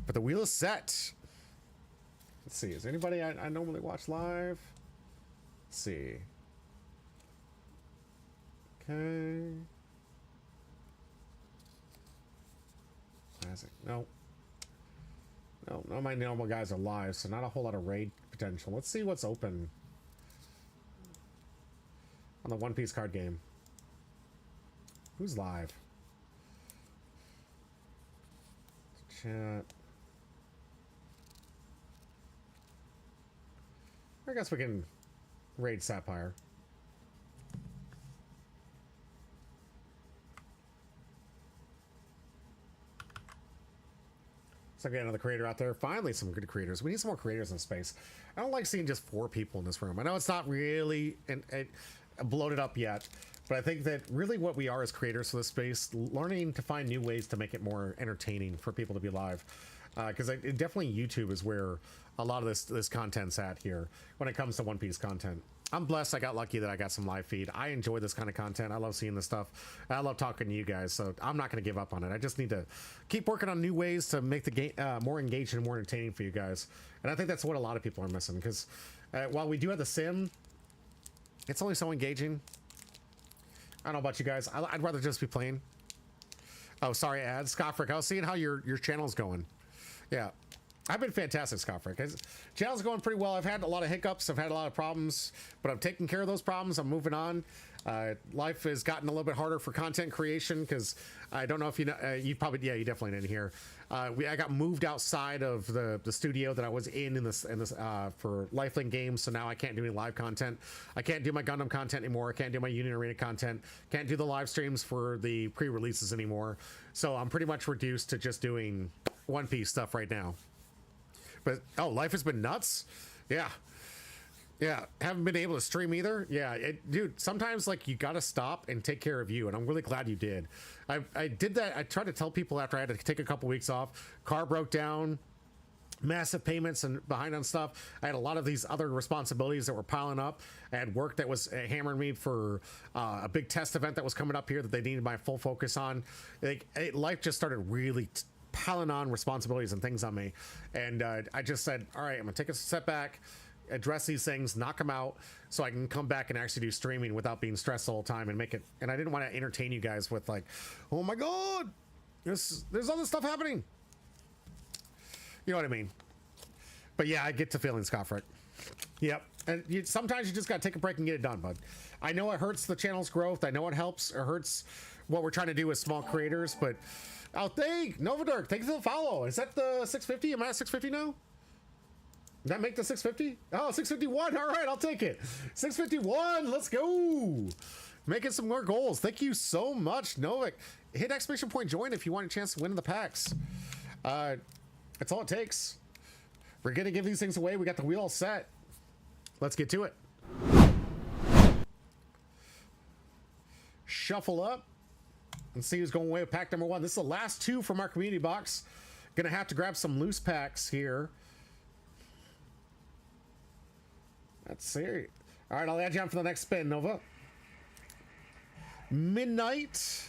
But the wheel is set. Let's see, is there anybody I normally watch live? Let's see. Okay. Classic. No. No, none of my normal guys are live, so not a whole lot of raid potential. Let's see what's open on the One Piece card game. Who's live? Chat. I guess we can raid Sapphire. So again, another creator out there. Finally, some good creators. We need some more creators in space. I don't like seeing just 4 people in this room. I know it's not really bloated up yet, but I think that really what we are as creators for this space, learning to find new ways to make it more entertaining for people to be live. Because definitely YouTube is where a lot of this content's at here when it comes to One Piece content. I'm blessed. I got lucky that I got some live feed. I enjoy this kind of content. I love seeing this stuff. I love talking to you guys, so I'm not going to give up on it. I just need to keep working on new ways to make the game more engaging and more entertaining for you guys. And I think that's what a lot of people are missing, because while we do have the sim, it's only so engaging. I don't know about you guys. I'd rather just be playing. Oh, sorry, ads. Scoffrick, I was seeing how your channel's going. Yeah. I've been fantastic, Scoffrick. Channel's going pretty well. I've had a lot of hiccups. I've had a lot of problems, but I'm taking care of those problems. I'm moving on. Life has gotten a little bit harder for content creation because I don't know if you know, you definitely didn't hear. I got moved outside of the studio that I was in this for Lifelink games, so now I can't do any live content. I can't do my Gundam content anymore. I can't do my Union Arena content. Can't do the live streams for the pre-releases anymore. So I'm pretty much reduced to just doing One Piece stuff right now. But oh, life has been nuts. Yeah. Haven't been able to stream either. Yeah, dude, sometimes like you gotta stop and take care of you, and I'm really glad you did. I did that. I tried to tell people after I had to take a couple weeks off. Car broke down, massive payments and behind on stuff. I had a lot of these other responsibilities that were piling up. I had work that was hammering me for a big test event that was coming up here that they needed my full focus on. Life just started really piling on responsibilities and things on me, and I just said, all right, I'm gonna take a step back, address these things, knock them out, so I can come back and actually do streaming without being stressed all the time and make it. And I didn't want to entertain you guys with like, oh my god, there's all this stuff happening. You know what I mean? But yeah, I get to feeling Scott Frick. Yep. And sometimes you just got to take a break and get it done, bud. I know it hurts the channel's growth. I know it helps or hurts what we're trying to do with small creators, but Novadirk, thank you for the follow. Is that the 650? Am I at 650 now? Did that make the 650? Oh, 651. All right, I'll take it. 651. Let's go. Making some more goals. Thank you so much, Novik. Hit exclamation point join if you want a chance to win in the packs. That's all it takes. We're going to give these things away. We got the wheel all set. Let's get to it. Shuffle up and see who's going away with pack number 1. This is the last 2 from our community box. Gonna have to grab some loose packs here. Let's see. All right, I'll add you on for the next spin, Nova. Midnight.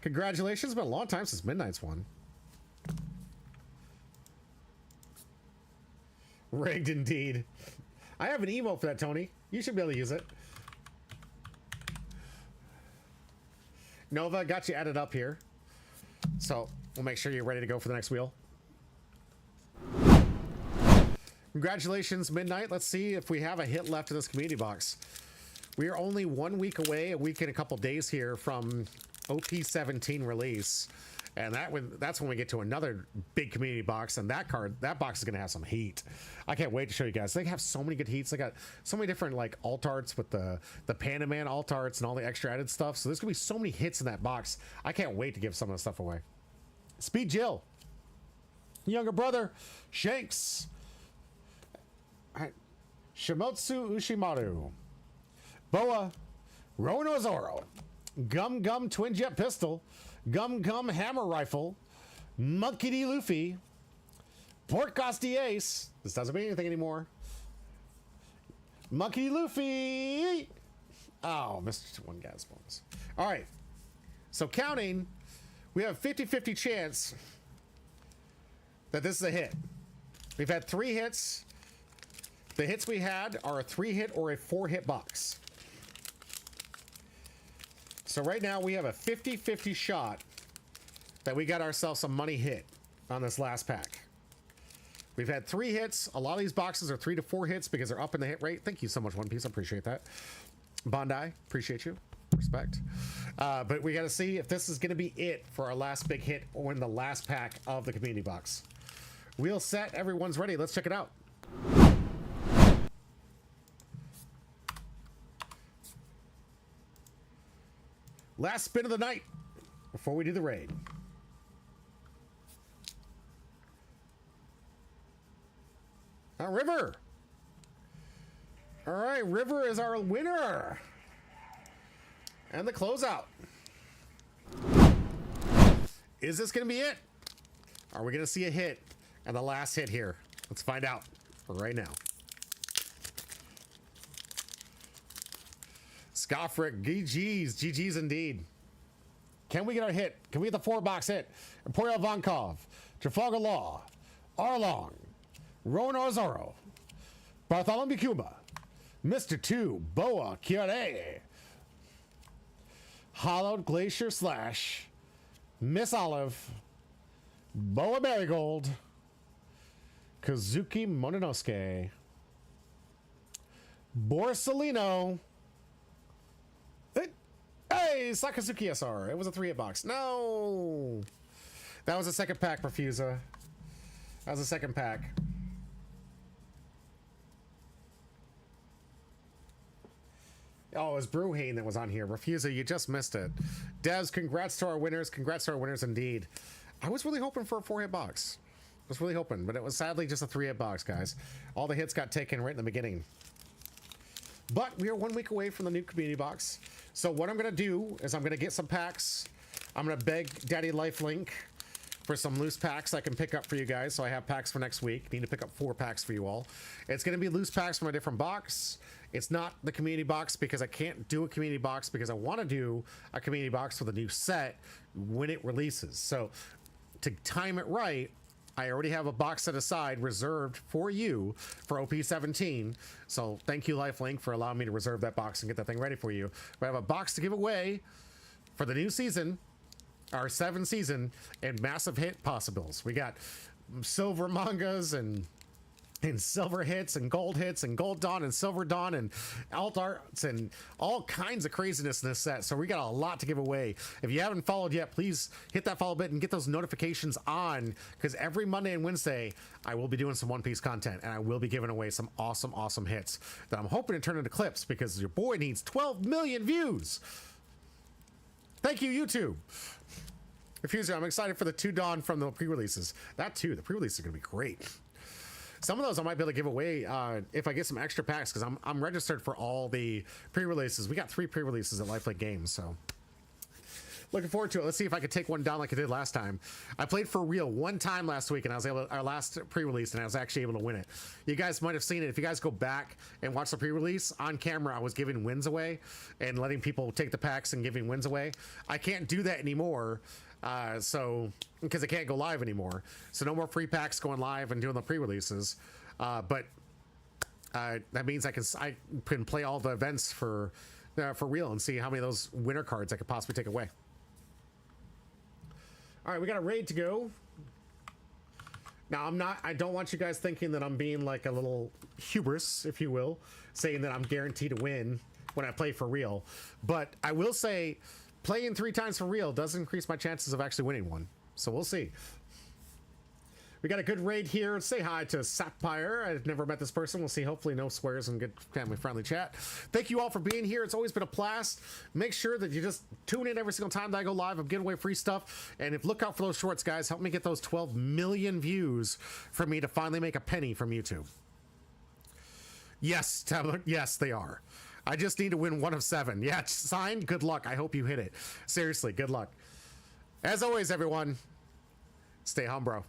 Congratulations. It's been a long time since Midnight's won. Rigged indeed. I have an emote for that, Tony. You should be able to use it. Nova, got you added up here. So we'll make sure you're ready to go for the next wheel. Congratulations, Midnight. Let's see if we have a hit left in this community box. We are only 1 week away, a week and a couple days here from OP17 release. And that's when we get to another big community box. And that box is going to have some heat. I can't wait to show you guys. They have so many good heats. They got so many different like alt arts with the Panda Man alt arts and all the extra added stuff. So there's going to be so many hits in that box. I can't wait to give some of the stuff away. Speed Jill. Younger brother. Shanks. Shimotsu Ushimaru. Boa. Rono Zoro. Gum Gum Twin Jet Pistol. Gum Gum Hammer Rifle, Monkey D. Luffy, Port Costi Ace. This doesn't mean anything anymore. Monkey D. Luffy. Oh, missed one gas bonus. All right. So counting, we have a 50-50 chance that this is a hit. We've had 3 hits. The hits we had are a 3-hit or a 4-hit box. So right now we have a 50-50 shot that we got ourselves some money hit on this last pack. We've had 3 hits. A lot of these boxes are 3 to 4 hits because they're up in the hit rate. Thank you so much, One Piece. I appreciate that. Bondi, appreciate you. Respect. But we got to see if this is going to be it for our last big hit or in the last pack of the community box. Wheel set. Everyone's ready. Let's check it out. Last spin of the night before we do the raid. River. All right, River is our winner. And the closeout. Is this going to be it? Are we going to see a hit? And the last hit here. Let's find out right now. Scoffrick, GG's indeed. Can we get our hit? Can we get the 4-box hit? Emporio Vonkov, Trafalgar Law, Arlong, Rono Zoro, Bartholomew Cuba, Mr. 2, Boa Kyore, Hollowed Glacier Slash, Miss Olive, Boa Marigold, Kazuki Mononosuke, Borsalino. Hey, Sakazuki SR. It was a 3-hit box. No. That was a second pack, Perfusa. That was a second pack. Oh, it was Bruhane that was on here. Refusa, you just missed it. Devs, congrats to our winners. Congrats to our winners indeed. I was really hoping for a 4-hit box. I was really hoping, but it was sadly just a 3-hit box, guys. All the hits got taken right in the beginning. But we are 1 week away from the new community box. So what I'm going to do is I'm going to get some packs. I'm going to beg Daddy Lifelink for some loose packs I can pick up for you guys. So I have packs for next week. Need to pick up 4 packs for you all. It's going to be loose packs from a different box. It's not the community box because I can't do a community box because I want to do a community box for the new set when it releases. So to time it right, I already have a box set aside reserved for you for OP17. So thank you, Lifelink, for allowing me to reserve that box and get that thing ready for you. We have a box to give away for the new season, our 7th season, and massive hit possibles. We got silver mangas and and silver hits and gold dawn and silver dawn and alt arts and all kinds of craziness in this set. So we got a lot to give away. If you haven't followed yet, please hit that follow button and get those notifications on, because every Monday and Wednesday I will be doing some One Piece content, and I will be giving away some awesome hits that I'm hoping to turn into clips, because your boy needs 12 million views. Thank you, YouTube. Refuser, I'm excited for the 2 Dawn from the pre-releases. That too, the pre-releases are gonna be great. Some of those I might be able to give away if I get some extra packs, because I'm registered for all the pre-releases. We got 3 pre-releases at Lifelink Games, so looking forward to it. Let's see if I could take one down like I did last time. I played for real one time last week, and I was able to, our last pre-release, and I was actually able to win it. You guys might have seen it. If you guys go back and watch the pre-release on camera, I was giving wins away and letting people take the packs and giving wins away. I can't do that anymore. So because I can't go live anymore, so no more free packs going live and doing the pre-releases, but that means I can play all the events for real and see how many of those winner cards I could possibly take away. All right, we got a raid to go. Now I don't want you guys thinking that I'm being like a little hubris, if you will, saying that I'm guaranteed to win when I play for real, but I will say playing 3 times for real does increase my chances of actually winning one. So we'll see. We got a good raid here. Let's say hi to Sapphire. I've never met this person. We'll see. Hopefully no swears and good family-friendly chat. Thank you all for being here. It's always been a blast. Make sure that you just tune in every single time that I go live. I'm giving away free stuff. And if look out for those shorts, guys. Help me get those 12 million views for me to finally make a penny from YouTube. Yes, Tablet. Yes, they are. I just need to win 1 of 7. Yeah, signed. Good luck. I hope you hit it. Seriously, good luck. As always, everyone, stay hum, bro.